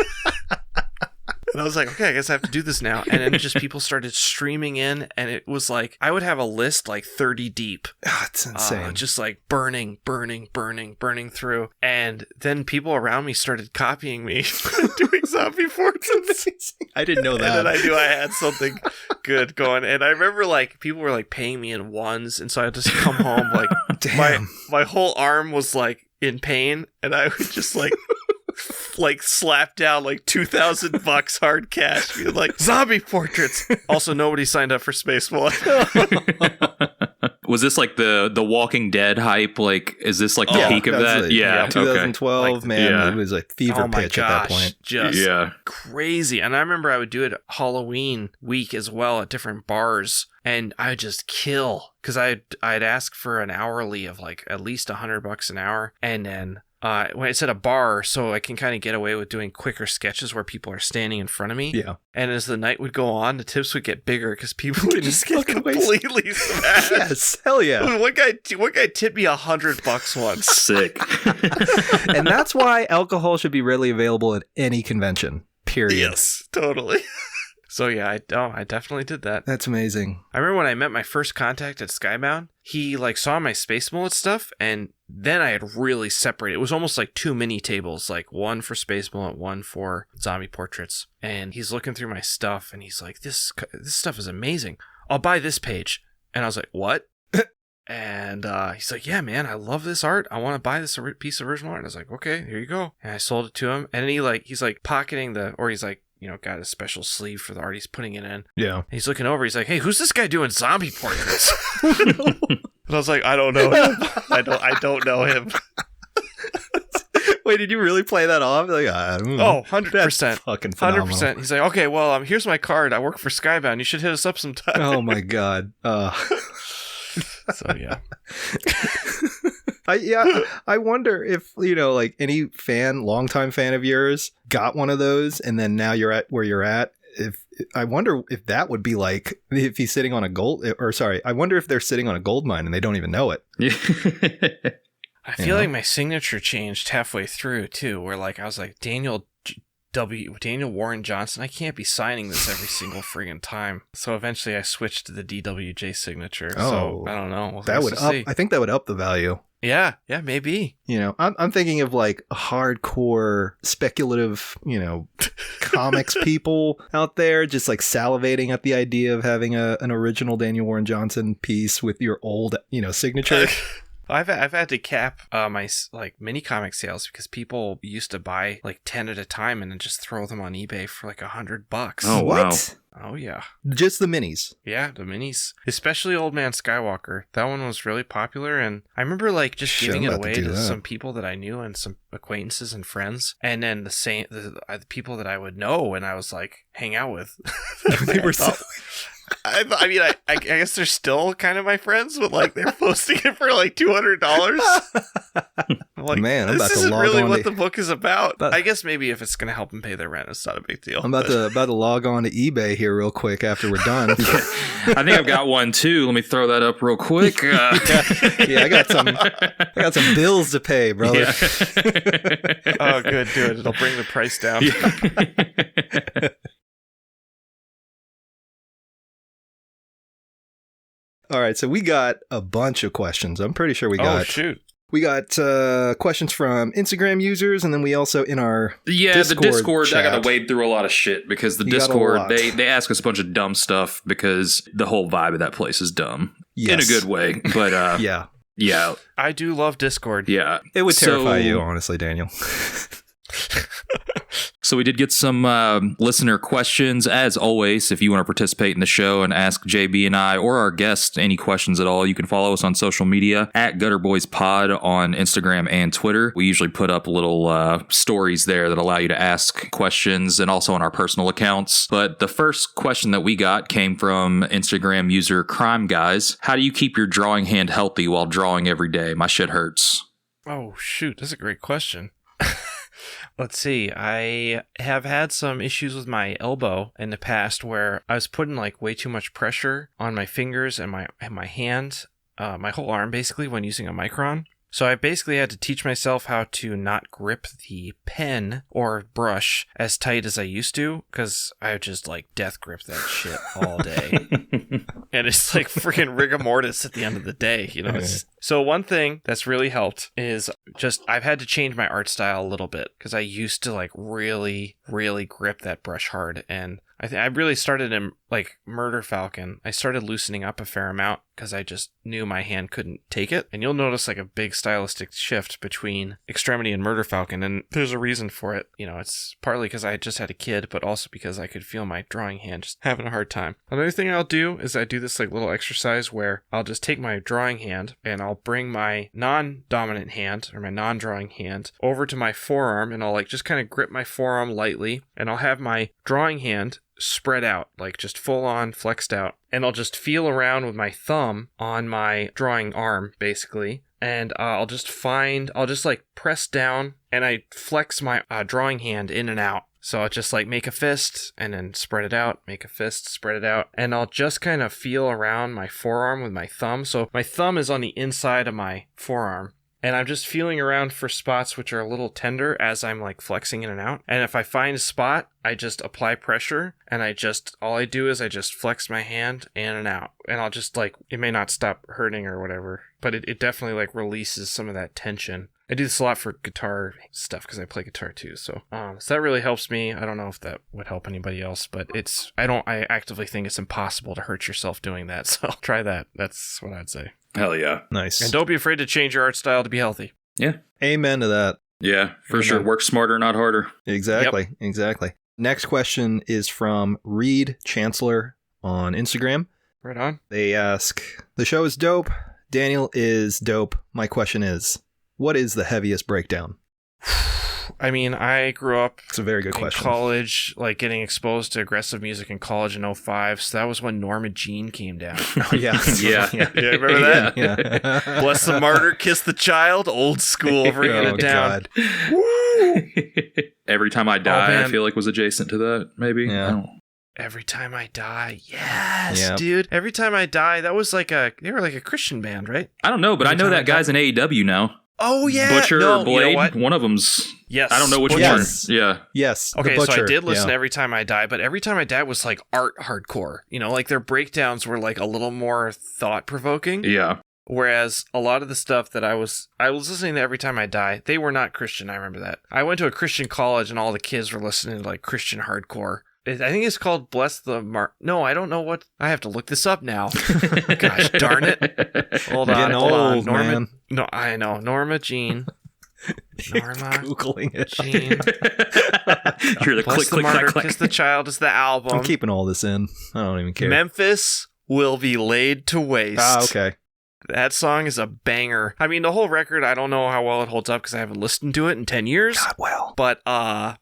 And I was like, okay, I guess I have to do this now. And then just people started streaming in, and it was like, I would have a list like 30 deep. Oh, it's insane. Just like burning through. And then people around me started copying me doing zombie portraits. I didn't know that. And then I knew I had something good going. And I remember like people were like paying me in ones. And so I had to just come home like my whole arm was like in pain. And I would just like slap down like $2,000 hard cash, being like zombie portraits. Also, nobody signed up for Space Mullet. Was this like the Walking Dead hype? Like, is this like the peak of that? It. Yeah, 2012, okay. man, it was like fever pitch at that point. Just crazy. And I remember I would do it Halloween week as well at different bars, and I would just kill because I'd ask for an hourly of like at least $100 an hour, and then. When it's at a bar, so I can kind of get away with doing quicker sketches where people are standing in front of me. Yeah. And as the night would go on, the tips would get bigger because people would just get fucking completely smashed. Yes, hell yeah. One guy tipped me $100 once. Sick. And that's why alcohol should be readily available at any convention. Period. Yes, totally. So yeah, I definitely did that. That's amazing. I remember when I met my first contact at Skybound, he like saw my Space Mullet stuff, and then I had really separated. It was almost like 2 mini tables, like one for Space Mullet, one for zombie portraits. And he's looking through my stuff, and he's like, this stuff is amazing. I'll buy this page. And I was like, what? And he's like, yeah, man, I love this art. I want to buy this piece of original art. And I was like, okay, here you go. And I sold it to him. And then he's like pocketing he's like, got a special sleeve for the art. He's putting it in. Yeah. And he's looking over. He's like, hey, who's this guy doing zombie portraits? And I was like, I don't know him. I don't know him. Wait, did you really play that off? Like, I don't know. Oh, 100%. That's fucking phenomenal. 100%. He's like, okay, well, here's my card. I work for Skybound. You should hit us up sometime. Oh my God. So yeah. I wonder if, like any longtime fan of yours got one of those, and then now you're at where you're at. If I wonder if that would be like if he's sitting on a gold, or sorry, I wonder if they're sitting on a gold mine and they don't even know it. I feel like my signature changed halfway through too, where like I was like Daniel Warren Johnson. I can't be signing this every single friggin' time. So eventually I switched to the DWJ signature. So I don't know. That would up. I think that would up the value. Yeah, maybe. You know, I'm thinking of like hardcore speculative, you know, comics people out there just like salivating at the idea of having an original Daniel Warren Johnson piece with your old, you know, signature. I've had to cap my like mini comic sales because people used to buy like 10 at a time and then just throw them on eBay for like $100. Oh, wow. Oh yeah. Just the minis. Yeah, the minis. Especially Old Man Skywalker. That one was really popular, and I remember like just giving it away to some people that I knew and some acquaintances and friends, and then the people that I would know and I was like hang out with. They were I mean, I guess they're still kind of my friends, but like they're posting it for like $200. I'm like, man, I'm about this to isn't log really on what the book is about. I guess maybe if it's going to help them pay their rent, it's not a big deal. I'm about to log on to eBay here real quick after we're done. I think I've got one too. Let me throw that up real quick. Yeah, I got some bills to pay, brother. Yeah. Oh, good, do it. It'll bring the price down. Yeah. All right, so we got a bunch of questions. I'm pretty sure we got. Oh shoot! We got questions from Instagram users, and then we also in our the Discord. chat. I got to wade through a lot of shit because the Discord they ask us a bunch of dumb stuff because the whole vibe of that place is dumb in a good way. But yeah, I do love Discord. Yeah, it would terrify you, honestly, Daniel. So we did get some listener questions. As always, if you want to participate in the show and ask JB and I or our guests any questions at all, you can follow us on social media at GutterBoysPod on Instagram and Twitter. We usually put up little stories there that allow you to ask questions and also on our personal accounts. But the first question that we got came from Instagram user Crime Guys. How do you keep your drawing hand healthy while drawing every day? My shit hurts. Oh, shoot. That's a great question. Let's see. I have had some issues with my elbow in the past where I was putting like way too much pressure on my fingers and my hand, my whole arm basically when using a Micron. So I basically had to teach myself how to not grip the pen or brush as tight as I used to because I would just like death grip that shit all day. And it's like freaking rigor mortis at the end of the day, you know? So one thing that's really helped is just I've had to change my art style a little bit because I used to like really, really grip that brush hard. And I really started in like Murder Falcon. I started loosening up a fair amount because I just knew my hand couldn't take it. And you'll notice like a big stylistic shift between Extremity and Murder Falcon. And there's a reason for it. You know, it's partly because I just had a kid, but also because I could feel my drawing hand just having a hard time. Another thing I'll do is I do this like little exercise where I'll just take my drawing hand and I'll bring my non-dominant hand or my non-drawing hand over to my forearm and I'll like just kind of grip my forearm lightly and I'll have my drawing hand spread out, like just full on flexed out. And I'll just feel around with my thumb on my drawing arm, basically. And I'll just like press down and I flex my drawing hand in and out. So I'll just like make a fist and then spread it out, make a fist, spread it out. And I'll just kind of feel around my forearm with my thumb. So my thumb is on the inside of my forearm. And I'm just feeling around for spots which are a little tender as I'm like flexing in and out. And if I find a spot, I just apply pressure and all I do is I just flex my hand in and out. And I'll just like, it may not stop hurting or whatever, but it definitely like releases some of that tension. I do this a lot for guitar stuff because I play guitar too. So that really helps me. I don't know if that would help anybody else, but I actively think it's impossible to hurt yourself doing that. So try that. That's what I'd say. Hell yeah. Nice. And don't be afraid to change your art style to be healthy. Yeah. Amen to that. Yeah, for sure. Work smarter, not harder. Exactly. Yep. Exactly. Next question is from Reed Chancellor on Instagram. Right on. They ask, the show is dope. Daniel is dope. My question is, what is the heaviest breakdown? I mean, I grew up it's a very good question. College, like getting exposed to aggressive music in college in 2005. So that was when Norma Jean came down. Oh, yeah. Yeah. Remember that? Yeah. Bless the martyr, kiss the child. Old school, bringing it down. Woo! Every Time I Die, I feel like was adjacent to that, maybe. Yeah. Every Time I Die. Yes, Yep. dude. Every Time I Die. That was they were like a Christian band, right? I don't know, but I know that guy's in AEW now. Oh, yeah. Butcher No, or Blade. You know what? One of them's. Yes. I don't know which Butcher. one. Yes. Yeah. Yes. the Okay, so I Butcher, did listen yeah. to Every Time I Die, but Every Time I Die was like art hardcore. You know, like their breakdowns were like a little more thought-provoking. Yeah. Whereas a lot of the stuff that I was listening to Every Time I Die, they were not Christian. I remember that. I went to a Christian college and all the kids were listening to like Christian hardcore. I think it's called Bless the No, I don't know what. I have to look this up now. Gosh darn it. Hold on. Getting Hold on. old, Norma. man. No, I know. Norma Jean. Norma Googling it. Jean. You're the Bless click, the click, Martyr, clack, clack. Kiss the Child is the album. I'm keeping all this in. I don't even care. Memphis Will Be Laid to Waste. Ah, okay. That song is a banger. I mean, the whole record, I don't know how well it holds up because I haven't listened to it in 10 years. God, well. But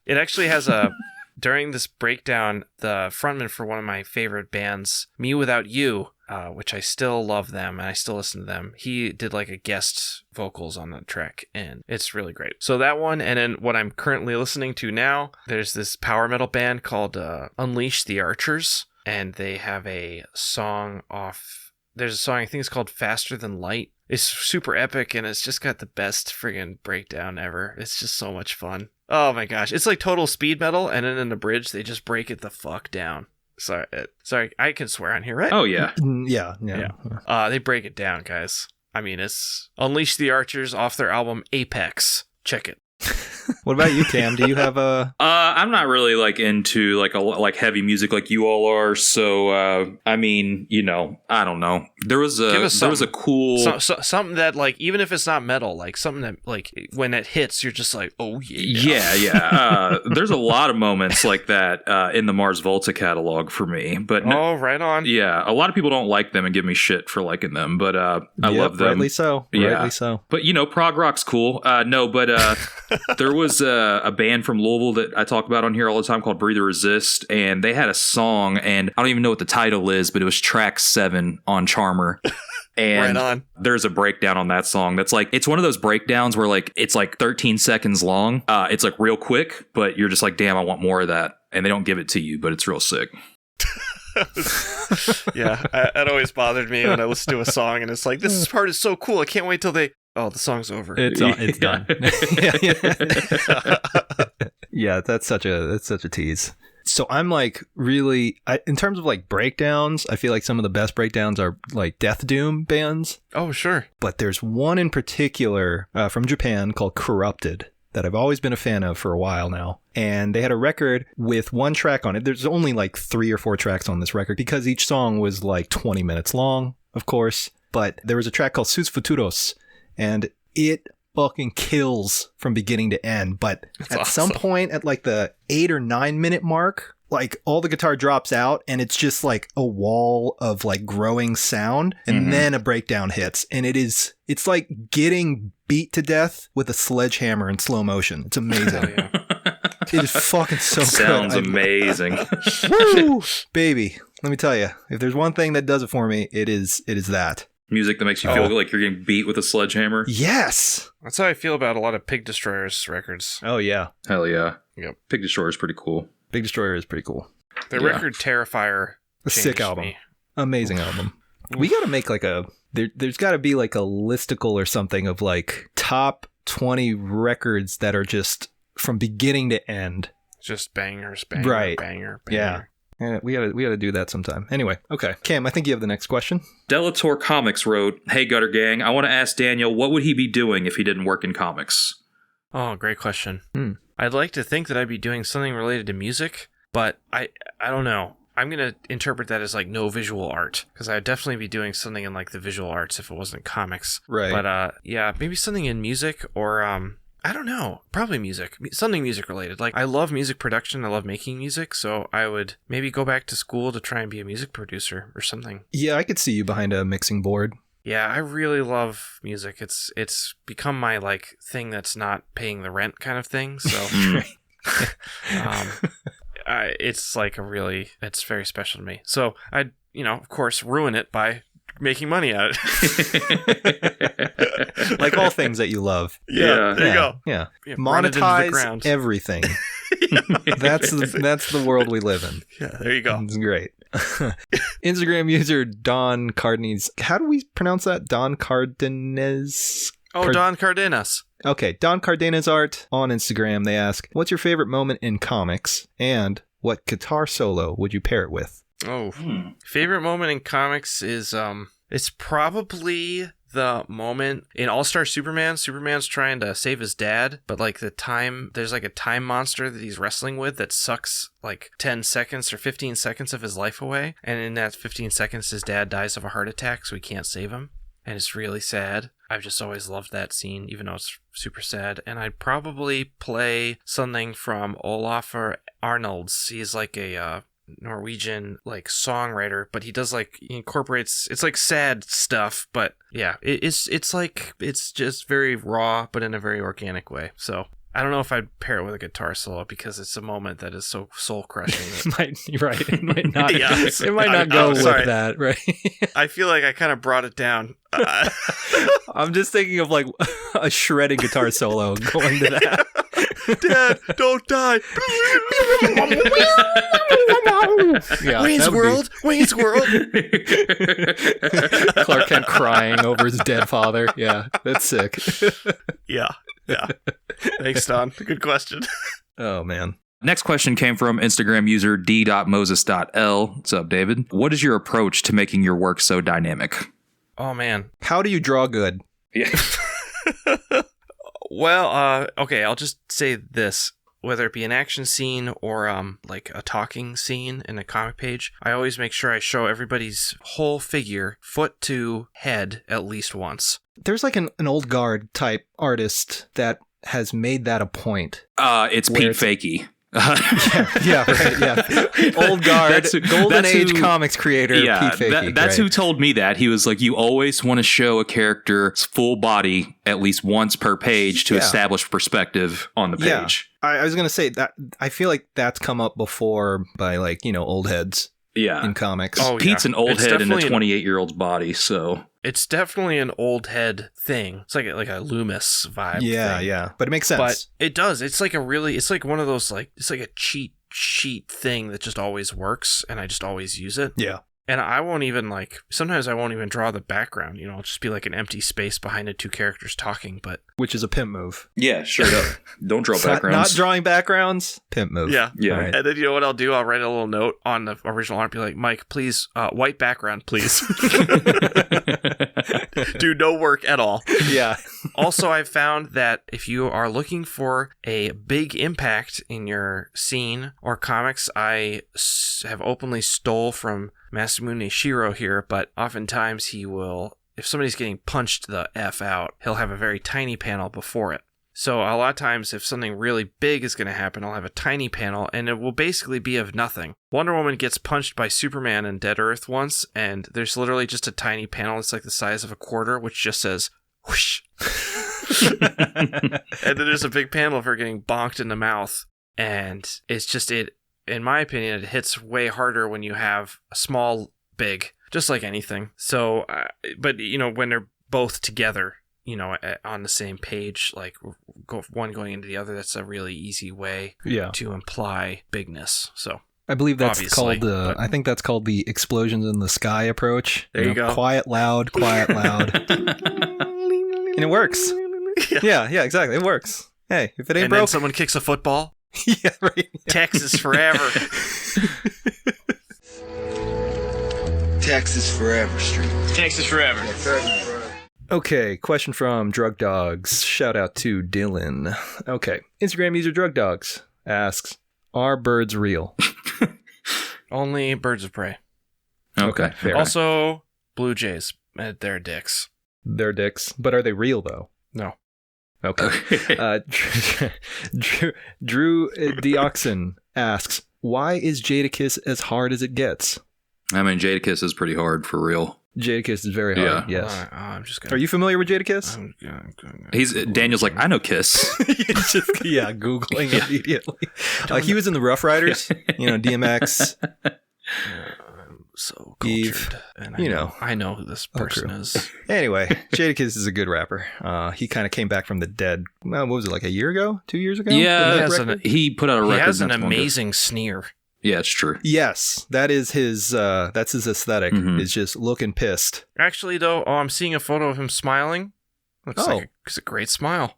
it actually has a... During this breakdown, the frontman for one of my favorite bands, Me Without You, which I still love them and I still listen to them, he did like a guest vocals on that track and it's really great. So that one, and then what I'm currently listening to now, there's this power metal band called Unleash the Archers, and they have a song off... There's a song, I think it's called Faster Than Light. It's super epic and it's just got the best friggin' breakdown ever. It's just so much fun. Oh my gosh. It's like total speed metal, and then in the bridge, they just break it the fuck down. Sorry, I can swear on here, right? Oh, yeah. Yeah. They break it down, guys. I mean, it's Unleash the Archers off their album Apex. Check it. What about you, Cam? Do you have a... I'm not really like into like heavy music like you all are. So I mean, you know, I don't know. There was a cool something that like even if it's not metal, like something that like when it hits, you're just like, oh yeah. Yeah. There's a lot of moments like that in the Mars Volta catalog for me. But Oh, right on. yeah, a lot of people don't like them and give me shit for liking them. But I love them. Rightly so. Yeah. Rightly so. But you know, prog rock's cool. No, but there was a band from Louisville that I talk about on here all the time called Breathe or Resist, and they had a song, and I don't even know what the title is, but it was track 7 on Charmer. And Right on. there's a breakdown on that song that's like, it's one of those breakdowns where like it's like 13 seconds long. It's like real quick, but you're just like, damn, I want more of that. And they don't give it to you, but it's real sick. Yeah, that always bothered me when I listen to a song and it's like, this part is so cool. I can't wait till they... Oh, the song's over. It's done. Yeah, that's such a tease. So I'm like really, in terms of like breakdowns, I feel like some of the best breakdowns are like Death Doom bands. Oh, sure. But there's one in particular from Japan called Corrupted that I've always been a fan of for a while now. And they had a record with one track on it. There's only like 3 or 4 tracks on this record because each song was like 20 minutes long, of course. But there was a track called Sus Futuros, and it fucking kills from beginning to end. But at some point at like the 8 or 9 minute mark, like all the guitar drops out and it's just like a wall of like growing sound, and then a breakdown hits, and it's like getting beat to death with a sledgehammer in slow motion. It's amazing. It is fucking so Sounds good. amazing. Woo! Baby, let me tell you, if there's one thing that does it for me, it is that. Music that makes you feel like you're getting beat with a sledgehammer. Yes. That's how I feel about a lot of Pig Destroyers records. Oh yeah. Hell yeah. Yep. Pig Destroyer is pretty cool. Big Destroyer is pretty cool. The Yeah. record Terrifier. A sick changed album. me. Amazing album. We got to make like there's got to be like a listicle or something of like top 20 records that are just from beginning to end. Just bangers, banger, Right. banger, banger. Yeah. Yeah, we gotta do that sometime. Anyway, okay. Cam, I think you have the next question. Delator Comics wrote, "Hey Gutter Gang, I want to ask Daniel, what would he be doing if he didn't work in comics?" Oh, great question. I'd like to think that I'd be doing something related to music, but I don't know. I'm going to interpret that as like no visual art, because I'd definitely be doing something in like the visual arts if it wasn't comics. Right. But yeah, maybe something in music or I don't know, probably music, something music related. Like I love music production, I love making music, so I would maybe go back to school to try and be a music producer or something. Yeah, I could see you behind a mixing board. Yeah, I really love music. It's become my like thing that's not paying the rent kind of thing. So it's like it's very special to me. So I'd, of course, ruin it by making money at it. Like all things that you love. Yeah, there you go. Yeah. Yeah, run it into the Monetize ground. everything. That's the world we live in. Yeah, there you go. It's great. Instagram user Don Cardenas. How do we pronounce that? Don Cardenas? Oh, Don Cardenas. Okay, Don Cardenas art on Instagram. They ask, what's your favorite moment in comics? And what guitar solo would you pair it with? Oh, favorite moment in comics is it's probably the moment in All-Star Superman. Superman's trying to save his dad, but like there's like a time monster that he's wrestling with that sucks like 10 seconds or 15 seconds of his life away. And in that 15 seconds, his dad dies of a heart attack, so he can't save him. And it's really sad. I've just always loved that scene, even though it's super sad. And I'd probably play something from Olafur Arnalds. He's like a Norwegian like songwriter, but he does like he incorporates it's like sad stuff, but yeah, it's just very raw, but in a very organic way. So I don't know if I'd pair it with a guitar solo because it's a moment that is so soul crushing. You're right. It might not. Yeah, it might not go with sorry. that, right? I feel like I kind of brought it down. I'm just thinking of like a shredded guitar solo going to that. Dad, don't die. Yeah, Wayne's World. Wayne's World. Clark Kent crying over his dead father. Yeah, that's sick. Yeah. Thanks, Don. Good question. Oh, man. Next question came from Instagram user d.moses.l. What's up, David? What is your approach to making your work so dynamic? Oh, man. How do you draw good? Yeah. Well, okay, I'll just say this. Whether it be an action scene or like a talking scene in a comic page, I always make sure I show everybody's whole figure, foot to head, at least once. There's like an old guard type artist that has made that a point. It's Where Pete it's- Fakey. Yeah, right, yeah. Old guard, golden age comics creator, Yeah, Pete Fakey. that's right. who told me that. He was like, you always want to show a character's full body at least once per page to Yeah. establish perspective on the Yeah. page. I was going to say that I feel like that's come up before by like, old heads Yeah. in comics. Oh, Pete's yeah. an old It's head in a definitely 28-year-old's body, so... It's definitely an old head thing. It's like a Loomis vibe. yeah, thing. yeah. But it makes sense. But it does. It's like it's like one of those it's like a cheat sheet thing that just always works, and I just always use it. Yeah. And I won't even sometimes I won't even draw the background. It'll just be like an empty space behind the two characters talking. But Which is a pimp move. Yeah, straight up. Don't draw Not backgrounds. drawing backgrounds, pimp move. yeah. Yeah. All right. And then you know what I'll do? I'll write a little note on the original art. Be like, Mike, please, white background, please. Do no work at all. Yeah. Also, I've found that if you are looking for a big impact in your scene or comics, I have openly stole from Masamune Shiro here, but oftentimes he will, if somebody's getting punched the F out, he'll have a very tiny panel before it. So a lot of times if something really big is going to happen, I'll have a tiny panel and it will basically be of nothing. Wonder Woman gets punched by Superman in Dead Earth once, and there's literally just a tiny panel. It's like the size of a quarter, which just says, whoosh. And then there's a big panel of her getting bonked in the mouth. And it's just, in my opinion, it hits way harder when you have a small, big, just like anything. So, but, when they're both together, on the same page, like one going into the other, that's a really easy way Yeah. to imply bigness. So I believe that's Obviously, called but- I think that's called the explosions in the sky approach. There you go. Quiet, loud, and it works. Yeah, exactly. It works. Hey, if it ain't and then broke. someone kicks a football. Yeah, right. Texas forever. Texas forever, Street. Texas forever. Okay, question from Drug Dogs. Shout out to Dylan. Okay, Instagram user Drug Dogs asks, are birds real? Only birds of prey. Okay. fair. Also, blue jays. They're dicks. They're dicks, but are they real though? No. Okay. Drew Deoxin asks, why is Jadakiss as hard as it gets? I mean, Jadakiss is pretty hard for real. Jadakiss is very hard, Yeah. yes. I'm just gonna. Are you familiar with Jadakiss? Daniel's like, I know Kiss. Yeah, Googling immediately. He was in the Rough Riders, DMX. so Eve, cultured. And you know. I know who this person crew. is. Anyway, Jadakiss is a good rapper. He kind of came back from the dead. What was it, like a year ago? 2 years ago? Yeah, With that has record? he put out a He record. has an that's wonderful. amazing sneer. Yeah, it's true. Yes, that is his. That's his aesthetic. Mhm. Is just looking pissed. Actually, though, I'm seeing a photo of him smiling. Looks like it's a great smile.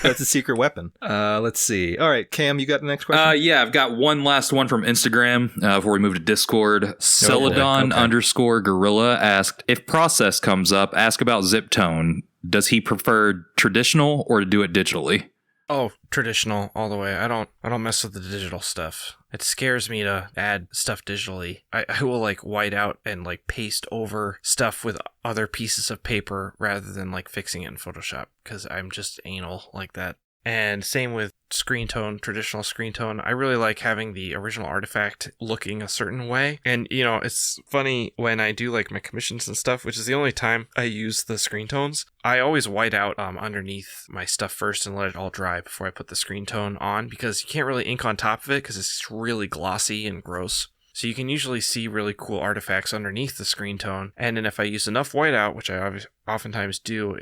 That's a secret weapon. Let's see. All right, Cam, you got the next question? Yeah, I've got one last one from Instagram before we move to Discord. Celadon _ Gorilla asked, if Process comes up, ask about Zip Tone. Does he prefer traditional or to do it digitally? Oh, traditional all the way. I don't mess with the digital stuff. It scares me to add stuff digitally. I will like white out and like paste over stuff with other pieces of paper rather than like fixing it in Photoshop because I'm just anal like that. And same with screen tone, traditional screen tone. I really like having the original artifact looking a certain way. And, you know, it's funny when I do like my commissions and stuff, which is the only time I use the screen tones. I always white out underneath my stuff first and let it all dry before I put the screen tone on because you can't really ink on top of it because it's really glossy and gross. So you can usually see really cool artifacts underneath the screen tone. And then if I use enough whiteout, which I oftentimes do,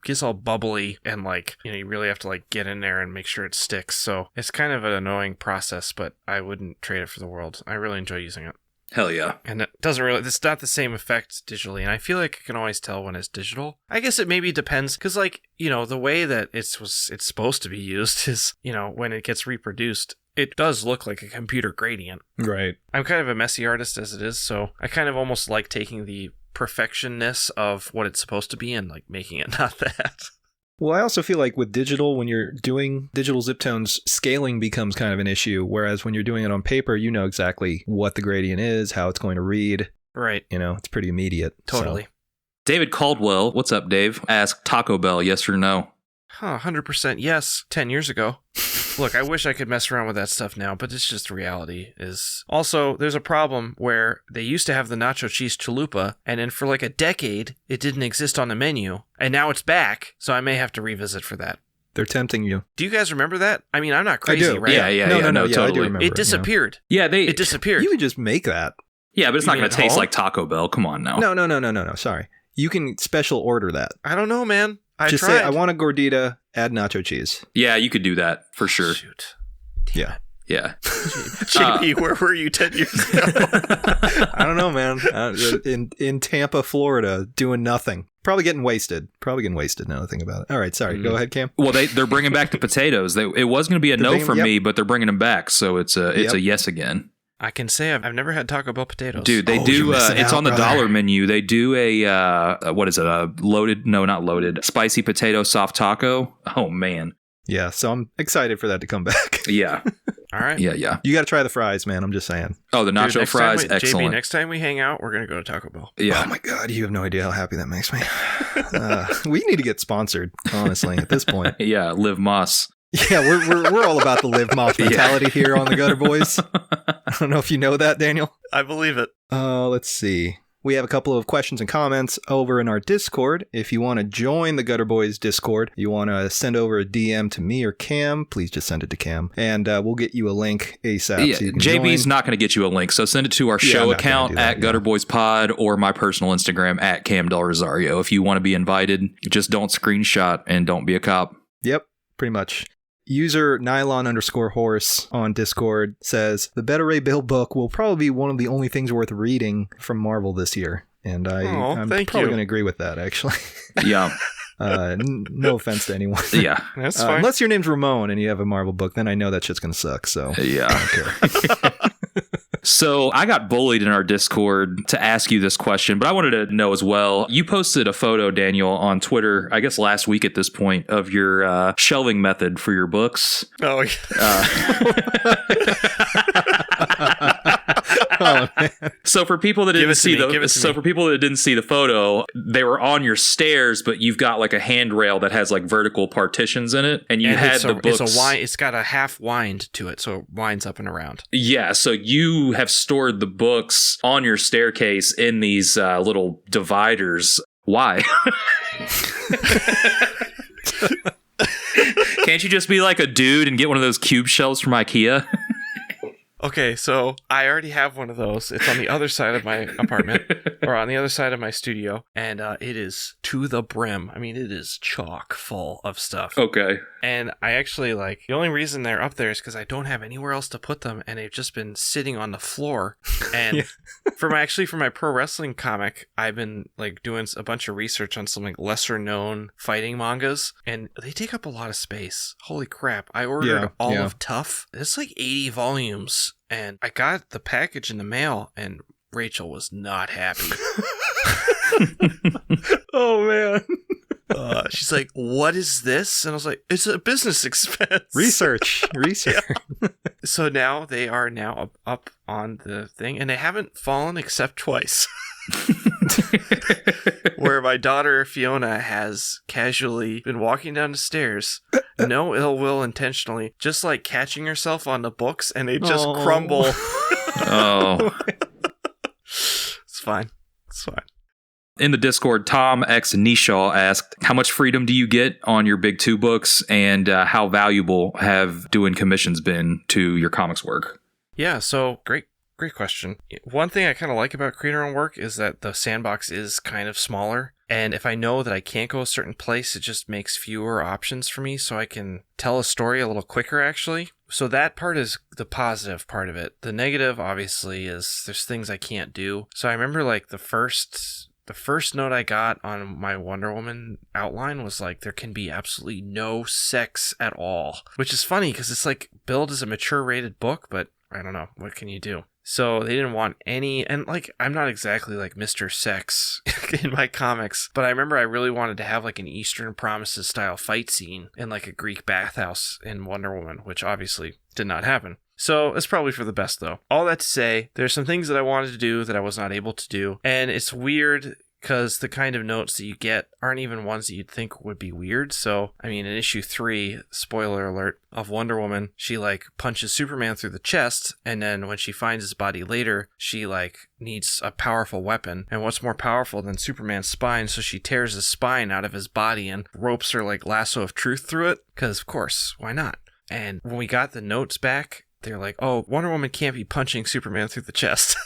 gets all bubbly and like, you know, you really have to like get in there and make sure it sticks. So it's kind of an annoying process, but I wouldn't trade it for the world. I really enjoy using it. Hell yeah. And it's not the same effect digitally. And I feel like I can always tell when it's digital. I guess it maybe depends because like, you know, the way that it's supposed to be used is, you know, when it gets reproduced, it does look like a computer gradient. Right. I'm kind of a messy artist as it is, so I kind of almost like taking the perfectionness of what it's supposed to be and like making it not that. Well, I also feel like with digital, when you're doing digital zip tones, scaling becomes kind of an issue. Whereas when you're doing it on paper, you know exactly what the gradient is, how it's going to read. Right. You know, it's pretty immediate. Totally. So. David Caldwell, what's up, Dave? Asked Taco Bell, yes or no? 100% yes, 10 years ago. Look, I wish I could mess around with that stuff now, but it's just reality. Also, there's a problem where they used to have the nacho cheese chalupa, and then for like a decade, it didn't exist on the menu, and now it's back, so I may have to revisit for that. They're tempting you. Do you guys remember that? I mean, I'm not crazy, I do. right? Yeah, No, totally. I do remember It disappeared. Yeah, It disappeared. You could just make that. Yeah, but it's You not mean going to at taste home? like Taco Bell. Come on now. No. Sorry. You can special order that. I don't know, man. I Just tried. say, I want a gordita, add nacho cheese. Yeah, you could do that for sure. Shoot. Yeah. Yeah. JP, where were you 10 years ago? I don't know, man. In Tampa, Florida, doing nothing. Probably getting wasted. Now that I think about it. All right, sorry. Go ahead, Cam. Well, they're bringing back the potatoes. It was going to be a no bringing- from yep. me, but they're bringing them back, so it's a yes again. I can say I've never had Taco Bell potatoes. Dude, they Oh, do. you're missing It's out, on the brother. dollar menu. They do a what is it? A loaded? No, not loaded. Spicy potato soft taco. Oh man. Yeah, so I'm excited for that to come back. Yeah. All right. Yeah. You got to try the fries, man. I'm just saying. Oh, the Dude, nacho next time fries, JP, excellent. next time we hang out, we're going to go to Taco Bell. Yeah. Oh my God, you have no idea how happy that makes me. We need to get sponsored, honestly, at this point. Yeah. Liv Moss. Yeah, we're all about the live moth mentality here on the Gutter Boys. I don't know if you know that, Daniel. I believe it. Let's see. We have a couple of questions and comments over in our Discord. If you want to join the Gutter Boys Discord, you want to send over a DM to me or Cam, please just send it to Cam, and we'll get you a link ASAP. Yeah, so you can JB's join. not going to get you a link, so send it to our Yeah, I'm show not gonna account do that, at Gutter Boys Pod or my personal Instagram at Cam Del Rosario. If you want to be invited, just don't screenshot and don't be a cop. Yep, pretty much. User nylon_horse on Discord says, the Beta Ray Bill book will probably be one of the only things worth reading from Marvel this year. And I'm thank probably you. going to agree with that, actually. Yeah. No offense to anyone. Yeah. That's fine. Unless your name's Ramon and you have a Marvel book, then I know that shit's going to suck. So Yeah. So I got bullied in our Discord to ask you this question, but I wanted to know as well. You posted a photo, Daniel, on Twitter, I guess last week at this point, of your shelving method for your books. Oh, Oh, man. So for people that Give didn't it to see me, give it to me. for people that didn't see the photo, they were on your stairs, but you've got like a handrail that has like vertical partitions in it, and you and had it's the books. It's a wind. It's got a half wind to it, so it winds up and around. Yeah, so you have stored the books on your staircase in these little dividers. Why? Can't you just be like a dude and get one of those cube shelves from IKEA? Okay, so I already have one of those. It's on the other side of my apartment, or on the other side of my studio, and it is to the brim. I mean, it is chock full of stuff. Okay. And I actually, like, the only reason they're up there is because I don't have anywhere else to put them, and they've just been sitting on the floor. And for my pro wrestling comic, I've been, like, doing a bunch of research on some, like, lesser-known fighting mangas, and they take up a lot of space. Holy crap. I ordered all of Tough. It's like 80 volumes, and I got the package in the mail, and Rachel was not happy. Oh, man. She's like, "What is this?" And I was like, "It's a business expense." Research. So now they are up on the thing, and they haven't fallen except twice. Where my daughter Fiona has casually been walking down the stairs, no ill will intentionally, just like catching herself on the books, and they just crumble. Oh. It's fine. It's fine. In the Discord, Tom X Nishaw asked, how much freedom do you get on your big 2 books, and how valuable have doing commissions been to your comics work? Yeah, so great question. One thing I kind of like about creator-owned work is that the sandbox is kind of smaller. And if I know that I can't go a certain place, it just makes fewer options for me, so I can tell a story a little quicker, actually. So that part is the positive part of it. The negative, obviously, is there's things I can't do. So I remember, like, the first note I got on my Wonder Woman outline was like, there can be absolutely no sex at all, which is funny because it's like billed as a mature rated book, but I don't know, what can you do? So they didn't want any, and like, I'm not exactly like Mr. Sex in my comics, but I remember I really wanted to have like an Eastern Promises style fight scene in like a Greek bathhouse in Wonder Woman, which obviously did not happen. So it's probably for the best, though. All that to say, there's some things that I wanted to do that I was not able to do. And it's weird because the kind of notes that you get aren't even ones that you'd think would be weird. So, I mean, in issue 3, spoiler alert, of Wonder Woman, she like punches Superman through the chest. And then when she finds his body later, she like needs a powerful weapon. And what's more powerful than Superman's spine? So she tears his spine out of his body and ropes her like lasso of truth through it. Because, of course, why not? And when we got the notes back, they're like, oh, Wonder Woman can't be punching Superman through the chest.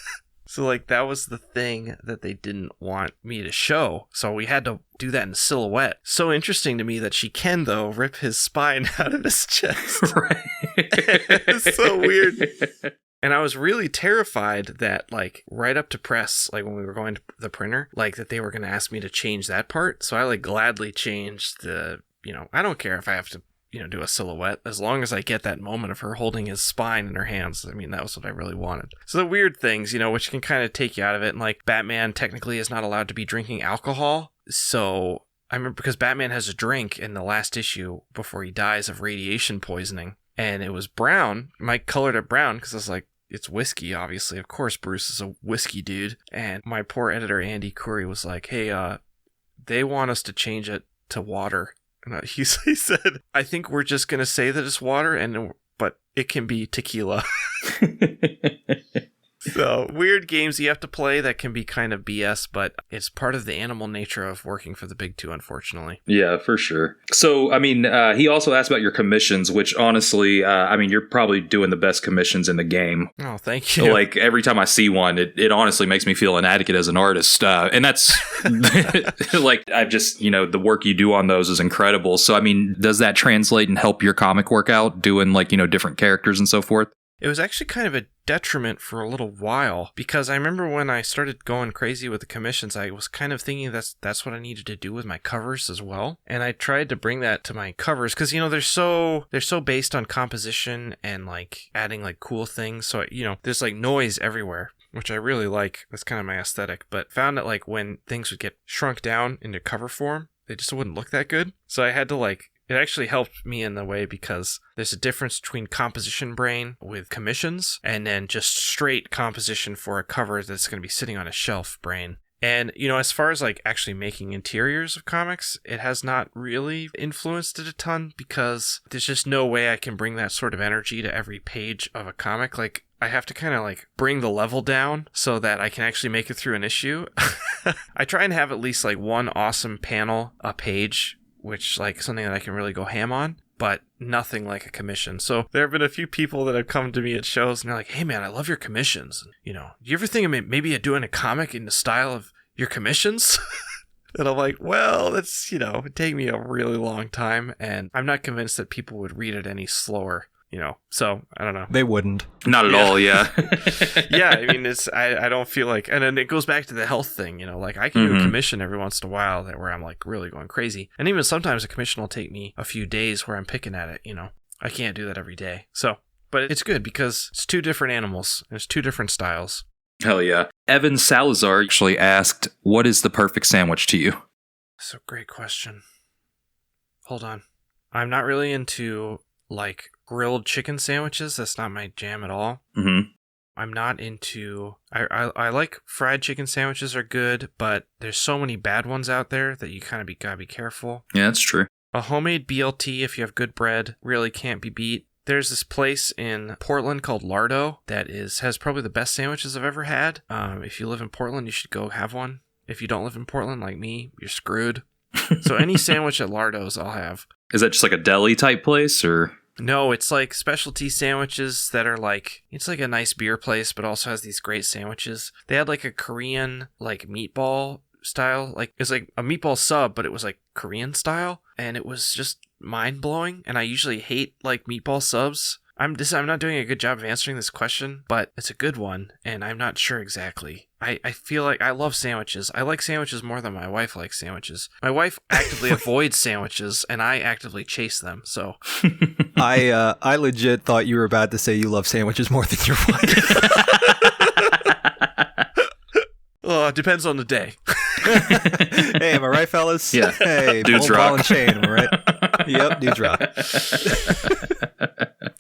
So, like, that was the thing that they didn't want me to show. So we had to do that in silhouette. So interesting to me that she can, though, rip his spine out of his chest. Right. It's so weird. And I was really terrified that, like, right up to press, like, when we were going to the printer, like, that they were going to ask me to change that part. So I, like, gladly changed the, I don't care if I have to, do a silhouette, as long as I get that moment of her holding his spine in her hands. I mean, that was what I really wanted. So the weird things, which can kind of take you out of it. And like, Batman technically is not allowed to be drinking alcohol. So I remember because Batman has a drink in the last issue before he dies of radiation poisoning. And it was brown. Mike colored it brown because I was like, it's whiskey, obviously. Of course, Bruce is a whiskey dude. And my poor editor, Andy Curry, was like, hey, they want us to change it to water. And he said, I think we're just going to say that it's water, but it can be tequila. So, weird games you have to play that can be kind of BS, but it's part of the animal nature of working for the big 2, unfortunately. Yeah, for sure. So, I mean, he also asked about your commissions, which honestly, you're probably doing the best commissions in the game. Oh, thank you. Like, every time I see one, it honestly makes me feel inadequate as an artist. And that's, like, I've just, the work you do on those is incredible. So, I mean, does that translate and help your comic work out, doing, like, different characters and so forth? It was actually kind of a detriment for a little while, because I remember when I started going crazy with the commissions, I was kind of thinking that's what I needed to do with my covers as well. And I tried to bring that to my covers because, they're so based on composition and like adding like cool things. So, there's like noise everywhere, which I really like. That's kind of my aesthetic, but found that like when things would get shrunk down into cover form, they just wouldn't look that good. So I had to like, it actually helped me in the way because there's a difference between composition brain with commissions and then just straight composition for a cover that's going to be sitting on a shelf brain. And, as far as like actually making interiors of comics, it has not really influenced it a ton because there's just no way I can bring that sort of energy to every page of a comic. Like, I have to kind of like bring the level down so that I can actually make it through an issue. I try and have at least like one awesome panel a page, which like something that I can really go ham on. but nothing like a commission. So there have been a few people that have come to me at shows and they're like, hey man, I love your commissions. You know, do you ever think of maybe doing a comic in the style of your commissions? And I'm like, well, that's, it'd take me a really long time, and I'm not convinced that people would read it any slower, so I don't know. They wouldn't. Not at all, yeah. Yeah, I mean, I don't feel like, and then it goes back to the health thing, like I can do a commission every once in a while where I'm like really going crazy. And even sometimes a commission will take me a few days where I'm picking at it, I can't do that every day. So, but it's good because it's two different animals. There's two different styles. Hell yeah. Evan Salazar actually asked, what is the perfect sandwich to you? That's a great question. Hold on. I'm not really into like grilled chicken sandwiches. That's not my jam at all. Mm-hmm. I'm not into... I like fried chicken sandwiches are good, but there's so many bad ones out there that you kind of gotta be careful. Yeah, that's true. A homemade BLT, if you have good bread, really can't be beat. There's this place in Portland called Lardo that has probably the best sandwiches I've ever had. If you live in Portland, you should go have one. If you don't live in Portland, like me, you're screwed. So any sandwich at Lardo's, I'll have. Is that just like a deli type place, or? No, it's like specialty sandwiches that are like, it's like a nice beer place, but also has these great sandwiches. They had like a Korean like meatball style, like it's like a meatball sub, but it was like Korean style, and it was just mind blowing. And I usually hate like meatball subs. I'm not doing a good job of answering this question, but it's a good one, and I'm not sure exactly. I feel like I love sandwiches. I like sandwiches more than my wife likes sandwiches. My wife actively avoids sandwiches, and I actively chase them. So I legit thought you were about to say you love sandwiches more than your wife. Oh, it depends on the day. Hey, am I right, fellas? Yeah. Hey, Dudes ball rock. and chain, am I right? Yep, dudes rock.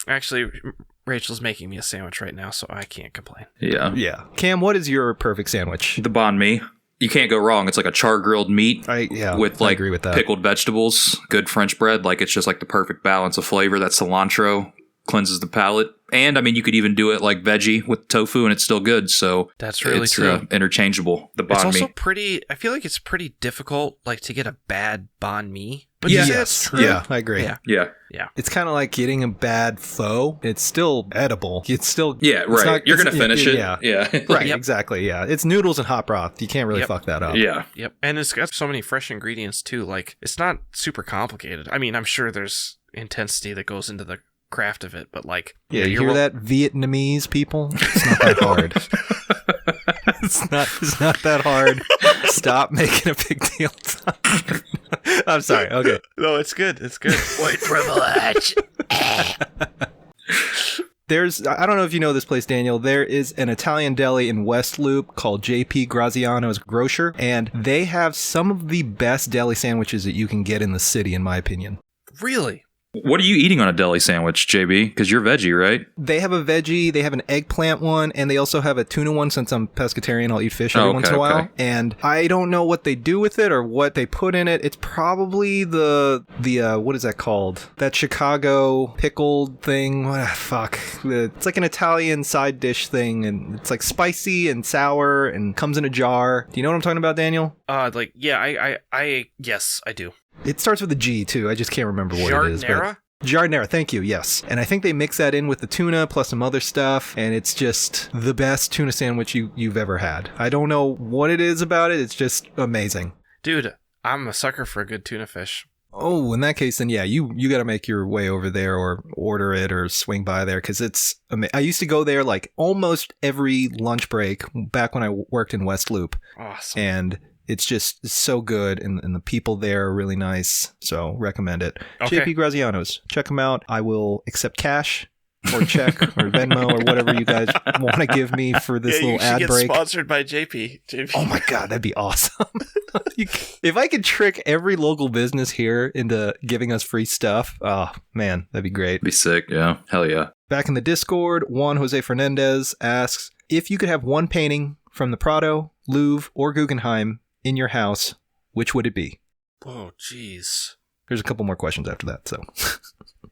Actually, Rachel's making me a sandwich right now, so I can't complain. Yeah. Yeah. Cam, what is your perfect sandwich? The banh mi. You can't go wrong. It's like a char grilled meat I with like agree with that. pickled vegetables, good French bread. Like it's just like the perfect balance of flavor. That cilantro cleanses the palate. And I mean, you could even do it like veggie with tofu and it's still good. So That's really it's, true. Interchangeable. The It's banh also mi. pretty, I feel like it's pretty difficult like to get a bad banh mi. But Yeah. you say Yes. that's true. Yeah, I agree. Yeah. Yeah. It's kind of like getting a bad pho. It's still edible. It's still Yeah, it's right. not- You're going to it's- finish it. Yeah. Yeah. Right, Yep. exactly. Yeah. It's noodles and hot broth. You can't really Yep. fuck that up. Yeah. Yep. And it's got so many fresh ingredients too. Like it's not super complicated. I mean, I'm sure there's intensity that goes into the craft of it, but like Yeah, you you're hear that, Vietnamese people? It's not that hard. It's not that hard. Stop making a big deal. I'm sorry. Okay. No, it's good. It's good. White privilege. I don't know if you know this place, Daniel. There is an Italian deli in West Loop called JP Graziano's Grocer, and they have some of the best deli sandwiches that you can get in the city, in my opinion. Really? What are you eating on a deli sandwich, JB? Because you're veggie, right? They have a veggie, they have an eggplant one, and they also have a tuna one. Since I'm pescatarian, I'll eat fish every once in a while. Okay. And I don't know what they do with it or what they put in it. It's probably the what is that called? That Chicago pickled thing. It's like an Italian side dish thing, and it's like spicy and sour and comes in a jar. Do you know what I'm talking about, Daniel? Like yeah, I yes, I do. It starts with a G too. I just can't remember what it is. Giardiniera? Giardiniera, thank you, yes. And I think they mix that in with the tuna plus some other stuff, and it's just the best tuna sandwich you've ever had. I don't know what it is about it, it's just amazing. Dude, I'm a sucker for a good tuna fish. Oh, in that case, then yeah, you got to make your way over there or order it or swing by there, because it's I used to go there like almost every lunch break back when I worked in West Loop. Awesome. And it's just so good, and the people there are really nice, so recommend it. Okay. JP Graziano's, check them out. I will accept cash or check or Venmo or whatever you guys want to give me for this little ad break. Sponsored by JP. Oh my god, that'd be awesome. If I could trick every local business here into giving us free stuff, oh man, that'd be great. Be sick. Yeah. Hell yeah. Back in the Discord, Juan Jose Fernandez asks, if you could have one painting from the Prado, Louvre, or Guggenheim in your house, which would it be? Oh, jeez. There's a couple more questions after that, so.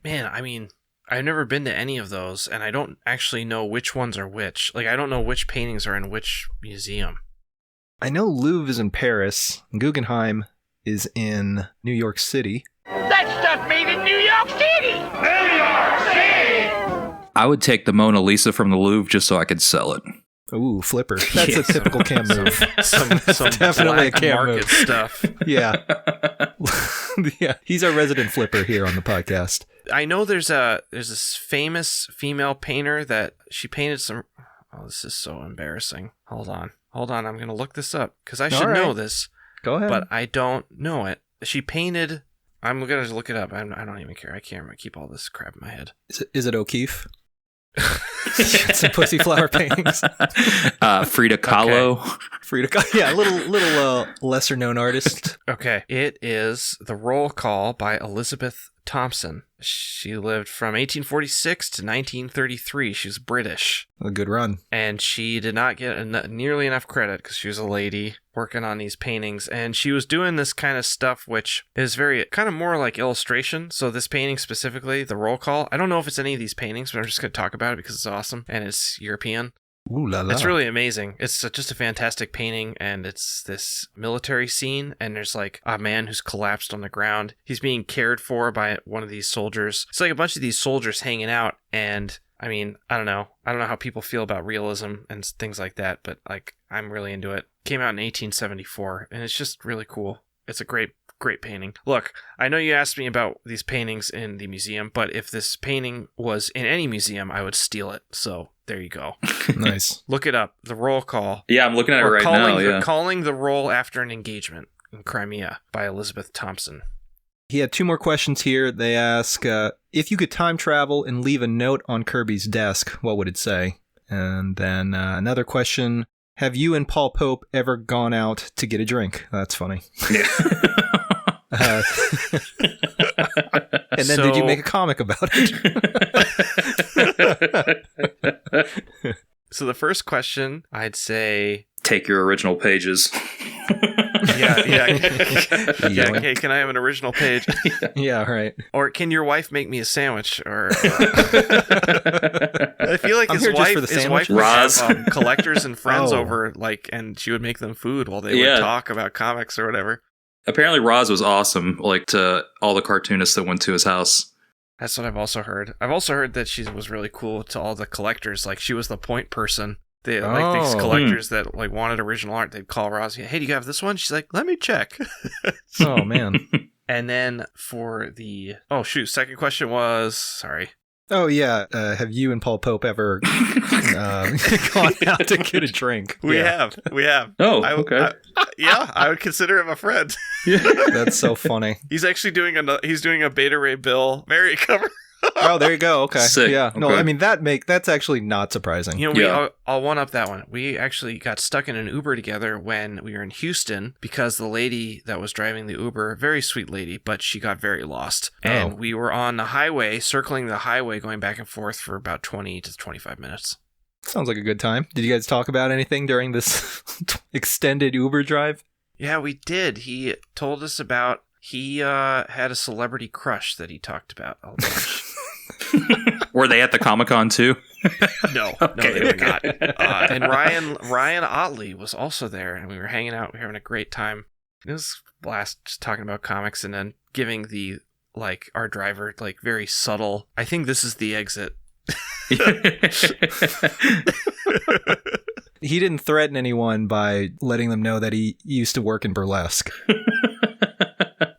Man, I mean, I've never been to any of those, and I don't actually know which ones are which. Like, I don't know which paintings are in which museum. I know Louvre is in Paris, and Guggenheim is in New York City. That's stuff made in New York City. New York City. I would take the Mona Lisa from the Louvre just so I could sell it. Ooh, flipper. That's a typical cam move. Some definitely a black cam market move. stuff. Yeah. Yeah. He's our resident flipper here on the podcast. I know there's this famous female painter that she painted some. Oh, this is so embarrassing. Hold on. I'm gonna look this up because I should All right. know this, Go ahead. but I don't know it. She painted. I'm gonna look it up. I don't even care. I can't remember. Keep all this crap in my head. Is it O'Keefe? Some pussy flower paintings. Frida Kahlo. Frida Kahlo. Yeah, a little lesser known artist. Okay, it is The Roll Call by Elizabeth Thompson. She lived from 1846 to 1933. She's British. A good run. And she did not get nearly enough credit because she was a lady working on these paintings. And she was doing this kind of stuff, which is very kind of more like illustration. So this painting specifically, The Roll Call, I don't know if it's any of these paintings, but I'm just going to talk about it because it's awesome and it's European. Ooh la la. It's really amazing. It's just a fantastic painting, and it's this military scene, and there's like a man who's collapsed on the ground. He's being cared for by one of these soldiers. It's like a bunch of these soldiers hanging out, and I mean, I don't know how people feel about realism and things like that, but like I'm really into it. Came out in 1874, and it's just really cool. It's a great painting. Look, I know you asked me about these paintings in the museum, but if this painting was in any museum, I would steal it. So there you go. Nice. Look it up. The Roll Call. Yeah, I'm looking at it Or right now. Yeah. Calling the Roll After an Engagement in Crimea by Elizabeth Thompson. He had two more questions here. They ask, if you could time travel and leave a note on Kirby's desk, what would it say? And then another question, have you and Paul Pope ever gone out to get a drink? That's funny. Yeah. And then did you make a comic about it? So the first question, I'd say... Take your original pages. Yeah. Hey, can I have an original page? Yeah, right. Or can your wife make me a sandwich? Or I feel like I'm his here just wife, for the his wife sandwiches. would Roz. have collectors and friends Oh. over, like, and she would make them food while they Yeah. would talk about comics or whatever. Apparently, Roz was awesome, like to all the cartoonists that went to his house. That's what I've also heard. I've also heard that she was really cool to all the collectors. Like, she was the point person. They like these Oh. collectors that like wanted original art. They'd call Roz. Hey, do you have this one? She's like, let me check. Oh, man. And then for the second question was Oh, yeah. Have you and Paul Pope ever gone out to get a drink? we Yeah. have. Oh, okay. I would consider him a friend. That's so funny. He's actually doing a Beta Ray Bill Mary cover. Oh, there you go. Okay. Sick. Yeah. No, Okay. I mean, that's actually not surprising. You know, Yeah. I'll one up that one. We actually got stuck in an Uber together when we were in Houston because the lady that was driving the Uber, very sweet lady, but she got very lost. And Oh. we were on the highway, circling the highway, going back and forth for about 20 to 25 minutes. Sounds like a good time. Did you guys talk about anything during this extended Uber drive? Yeah, we did. He told us about he had a celebrity crush that he talked about a bunch. Were they at the Comic-Con too? No, they were not. And Ryan Otley was also there, and we were hanging out. We were having a great time. It was a blast just talking about comics and then giving our driver very subtle. I think this is the exit. He didn't threaten anyone by letting them know that he used to work in burlesque.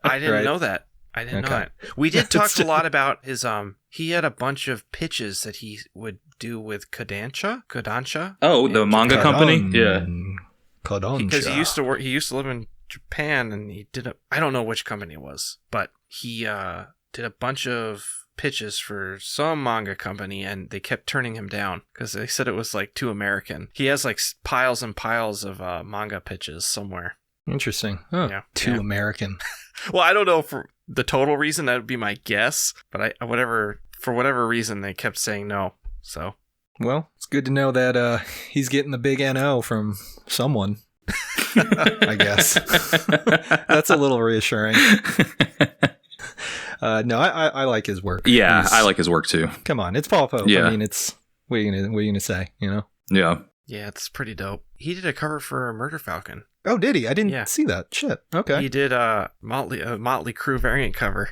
I didn't Right. know that. I didn't know Okay. that. We did talk That's- a lot about his he had a bunch of pitches that he would do with Kodansha. Oh, the manga company? Yeah. Kodansha. Because he used to live in Japan, and he did I don't know which company it was, but he did a bunch of pitches for some manga company, and they kept turning him down because they said it was too American. He has piles and piles of manga pitches somewhere. Interesting. Huh. Yeah. Too Yeah. American. Well, I don't know for the total reason. That would be my guess, but for whatever reason they kept saying no. So Well, it's good to know that he's getting the big NO from someone. I guess. That's a little reassuring. No, I like his work. Yeah, He's- I like his work too. Come on, it's Paul Pope. Yeah. I mean, it's what are you gonna say? You know. Yeah. yeah, it's pretty dope. He did a cover for Murder Falcon. Oh, did he? I didn't Yeah. see that. Shit. Okay. He did Motley Crue variant cover.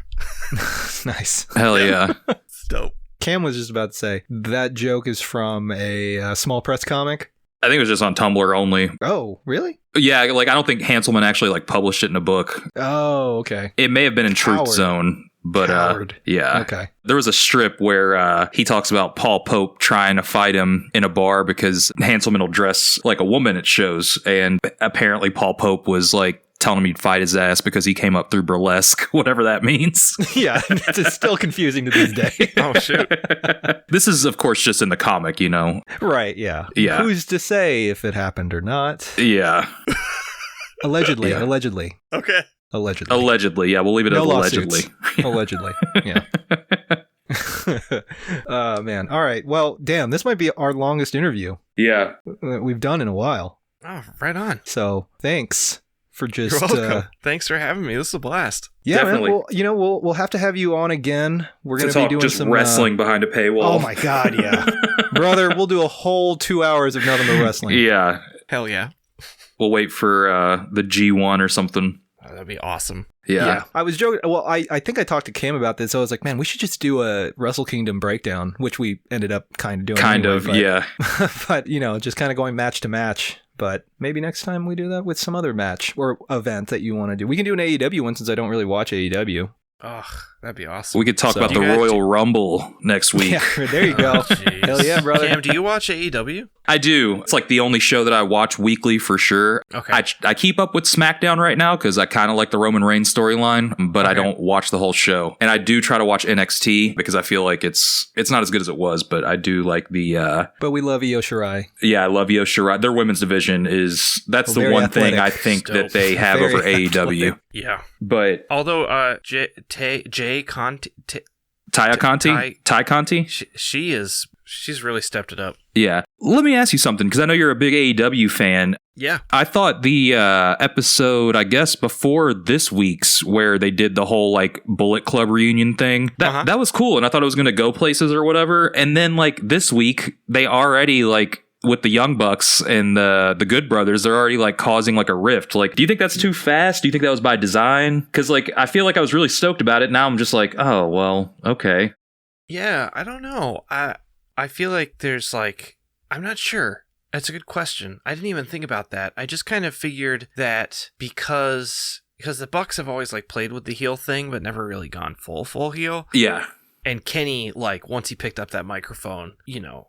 Nice. Hell yeah. It's dope. Cam was just about to say that joke is from a small press comic. I think it was just on Tumblr only. Oh, really? Yeah, like I don't think Hanselman actually like published it in a book. Oh, okay. It may have been in Truth Coward. Zone, but Coward. yeah. Okay. There was a strip where he talks about Paul Pope trying to fight him in a bar because Hanselman will dress like a woman at shows, and apparently Paul Pope was like telling him he'd fight his ass because he came up through burlesque, whatever that means. Yeah, it's still confusing to this day. Oh shoot. This is, of course, just in the comic, you know. Right, yeah. Yeah. Who's to say if it happened or not? Yeah. Allegedly, Yeah. allegedly, Okay. allegedly. Allegedly. Yeah, we'll leave it No as lawsuits. allegedly. Allegedly, yeah. Man. All right. Well, damn, this might be our longest interview Yeah. that we've done in a while. Oh, right on. So thanks for just You're welcome. Thanks for having me. This is a blast. yeah, Definitely. man. Well, we'll have to have you on again. We're To gonna be talk doing just some wrestling behind a paywall. Oh my god, yeah, brother. We'll do a whole 2 hours of nothing but wrestling. Yeah. Hell yeah. We'll wait for the G1 or something. Oh, that'd be awesome. Yeah. I was joking. Well, I think I talked to Cam about this. I was like, man, we should just do a Wrestle Kingdom breakdown, which we ended up kind of doing. Kind anyway, of, but, yeah. but, you know, just kind of going match to match. But maybe next time we do that with some other match or event that you want to do. We can do an AEW one since I don't really watch AEW. Ugh, that'd be awesome. We could talk So- about the You guys- Royal Rumble next week. Yeah, there you go. Jeez. Hell yeah, brother. Cam, do you watch AEW? I do. It's like the only show that I watch weekly for sure. Okay. I keep up with SmackDown right now because I kind of like the Roman Reigns storyline, but I Okay. don't watch the whole show. And I do try to watch NXT because I feel like it's not as good as it was, but I do like the But we love Io Shirai. yeah, I love Io Shirai. Their women's division that's the Very one thing athletic. I think Dope. that they have Very over AEW. Yeah. But Although Jay Conti, Taya Conti, Ty Conti, she's really stepped it up. yeah. Let me ask you something because I know you're a big AEW fan. Yeah. I thought the episode, I guess, before this week's where they did the whole like Bullet Club reunion thing, that was cool. And I thought it was going to go places or whatever. And then like this week, they already like with the Young Bucks and the Good Brothers, they're already like causing like a rift. Like, do you think that's too fast? Do you think that was by design? Because like, I feel like I was really stoked about it. Now I'm just like, oh, well, okay. Yeah, I don't know. I feel like there's like, I'm not sure. That's a good question. I didn't even think about that. I just kind of figured that because the Bucks have always like played with the heel thing, but never really gone full heel. Yeah. And Kenny, like once he picked up that microphone, you know,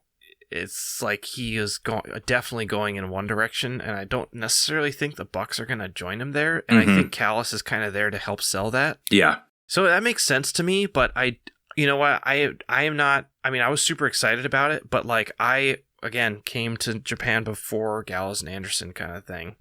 it's like he is definitely going in one direction, and I don't necessarily think the Bucks are going to join him there. And I think Callis is kind of there to help sell that. Yeah. So that makes sense to me, but you know what? I am not. I mean, I was super excited about it, but like I again came to Japan before Gallows and Anderson kind of thing,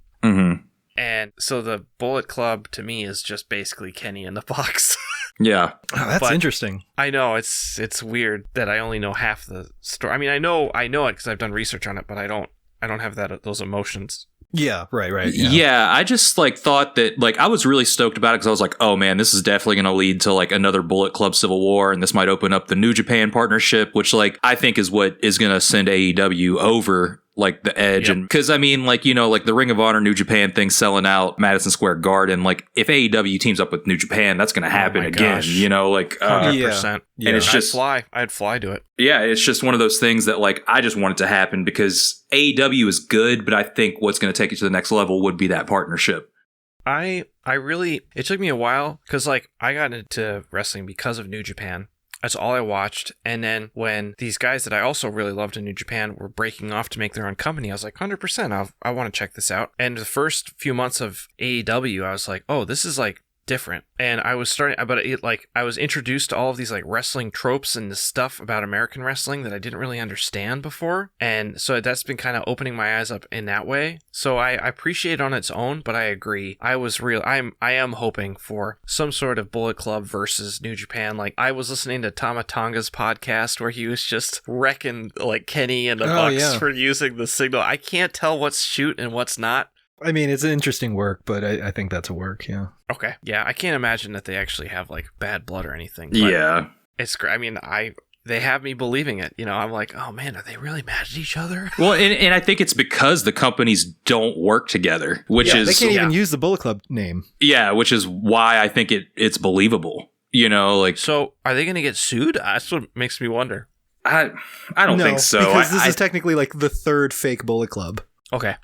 and so the Bullet Club to me is just basically Kenny and the Bucks. Yeah. Oh, that's But- interesting. I know it's weird that I only know half the story. I mean, I know it because I've done research on it, but I don't have those emotions. Yeah, right. Yeah, I just like thought that like I was really stoked about it because I was like, oh man, this is definitely going to lead to like another Bullet Club Civil War, and this might open up the New Japan partnership, which like I think is what is going to send AEW over like the edge. Yep. And because I mean, like, you know, like the Ring of Honor New Japan thing selling out Madison Square Garden, like if AEW teams up with New Japan, that's going to happen my again, gosh. you know, like 100%. Yeah. And it's just I'd fly to it. yeah, it's just one of those things that like I just want it to happen because AEW is good, but I think what's going to take it to the next level would be that partnership. I really, it took me a while because like I got into wrestling because of New Japan. That's all I watched. And then when these guys that I also really loved in New Japan were breaking off to make their own company, I was like, 100%, I want to check this out. And the first few months of AEW, I was like, oh, this is like different. And I was I was introduced to all of these like wrestling tropes and this stuff about American wrestling that I didn't really understand before. And so that's been kind of opening my eyes up in that way. So I appreciate it on its own, but I agree. I am hoping for some sort of Bullet Club versus New Japan. Like I was listening to Tama Tonga's podcast where he was just wrecking like Kenny and the Bucks for using the signal. I can't tell what's shoot and what's not. I mean, it's an interesting work, but I think that's a work, yeah. Okay. Yeah, I can't imagine that they actually have like bad blood or anything. But Yeah. it's great. I mean, they have me believing it. You know, I'm like, oh man, are they really mad at each other? Well, and I think it's because the companies don't work together, which Yeah, is they can't even use the Bullet Club name. yeah, which is why I think it's believable. You know, like So are they going to get sued? That's what makes me wonder. I don't think so. Because this I- is technically like the third fake Bullet Club. Okay.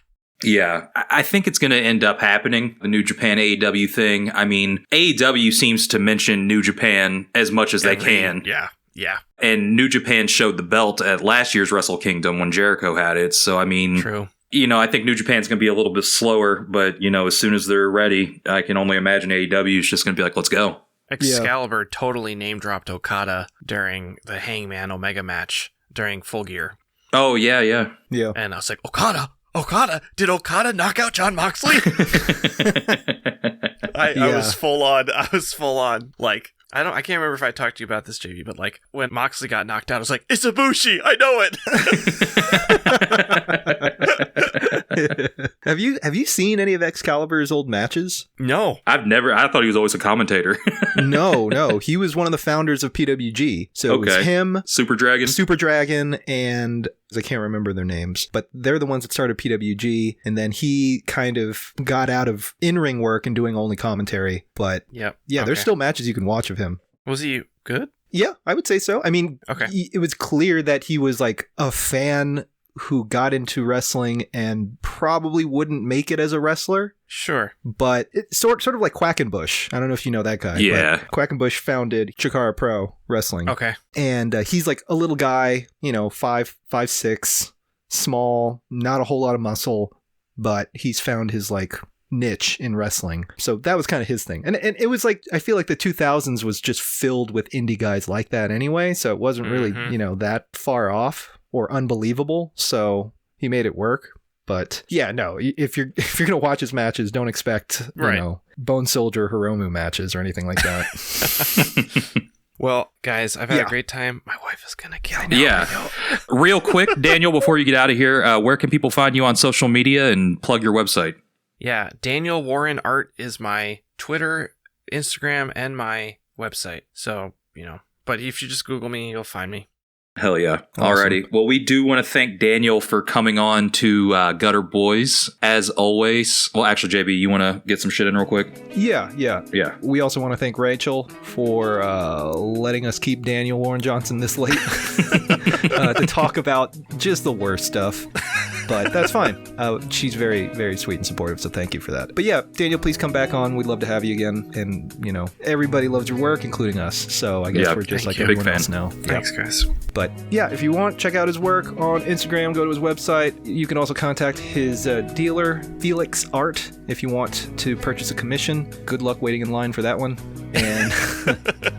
Yeah, I think it's going to end up happening, the New Japan AEW thing. I mean, AEW seems to mention New Japan as much as they can. Yeah. Yeah. And New Japan showed the belt at last year's Wrestle Kingdom when Jericho had it. So, I mean, True. you know, I think New Japan's going to be a little bit slower, but, you know, as soon as they're ready, I can only imagine AEW is just going to be like, let's go. Excalibur totally name dropped Okada during the Hangman Omega match during Full Gear. Oh, yeah, yeah. Yeah. And I was like, Okada? Did Okada knock out John Moxley? I was full on. Like, I can't remember if I talked to you about this, JV, but like when Moxley got knocked out, I was like, it's Ibushi, I know it. Have you seen any of Excalibur's old matches? No. I thought he was always a commentator. No. He was one of the founders of PWG. So it was Okay. him, Super Dragon. Super Dragon, and I can't remember their names, but they're the ones that started PWG. And then he kind of got out of in-ring work and doing only commentary. But Yep. yeah, there's Okay. still matches you can watch of him. Was he good? Yeah, I would say so. I mean, Okay. it was clear that he was like a fan who got into wrestling and probably wouldn't make it as a wrestler. Sure. But it's sort of like Quackenbush. I don't know if you know that guy. Yeah. But Quackenbush founded Chikara Pro Wrestling. Okay. And he's like a little guy, 5'6", small, not a whole lot of muscle, but he's found his like niche in wrestling. So that was kind of his thing. And it was like, I feel like the 2000s was just filled with indie guys like that anyway. So it wasn't really, that far off or unbelievable. So he made it work. But yeah, no, if you're going to watch his matches, don't expect, Bone Soldier Hiromu matches or anything like that. Well, guys, I've had Yeah. a great time. My wife is going to kill me. Yeah. Real quick, Daniel, before you get out of here, where can people find you on social media and plug your website? Yeah. Daniel Warren Art is my Twitter, Instagram, and my website. So, but if you just Google me, you'll find me. Hell yeah. Awesome. Alrighty. Well, we do want to thank Daniel for coming on to Gutter Boys, as always. Well, actually, JB, you want to get some shit in real quick? Yeah. Yeah. We also want to thank Rachel for letting us keep Daniel Warren Johnson this late to talk about just the worst stuff. But that's fine. She's very, very sweet and supportive, so thank you for that. But yeah, Daniel, please come back on. We'd love to have you again. And, everybody loves your work, including us. So I guess Yeah, we're just like thank you. Big everyone else fan. now. Thanks, guys. But yeah, if you want, check out his work on Instagram, go to his website. You can also contact his dealer, Felix Art, if you want to purchase a commission. Good luck waiting in line for that one. And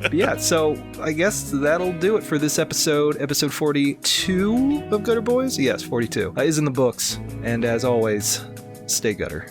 but yeah, so I guess that'll do it for this episode 42 of Gutter Boys. Yes, 42 is in the books. And as always, stay gutter.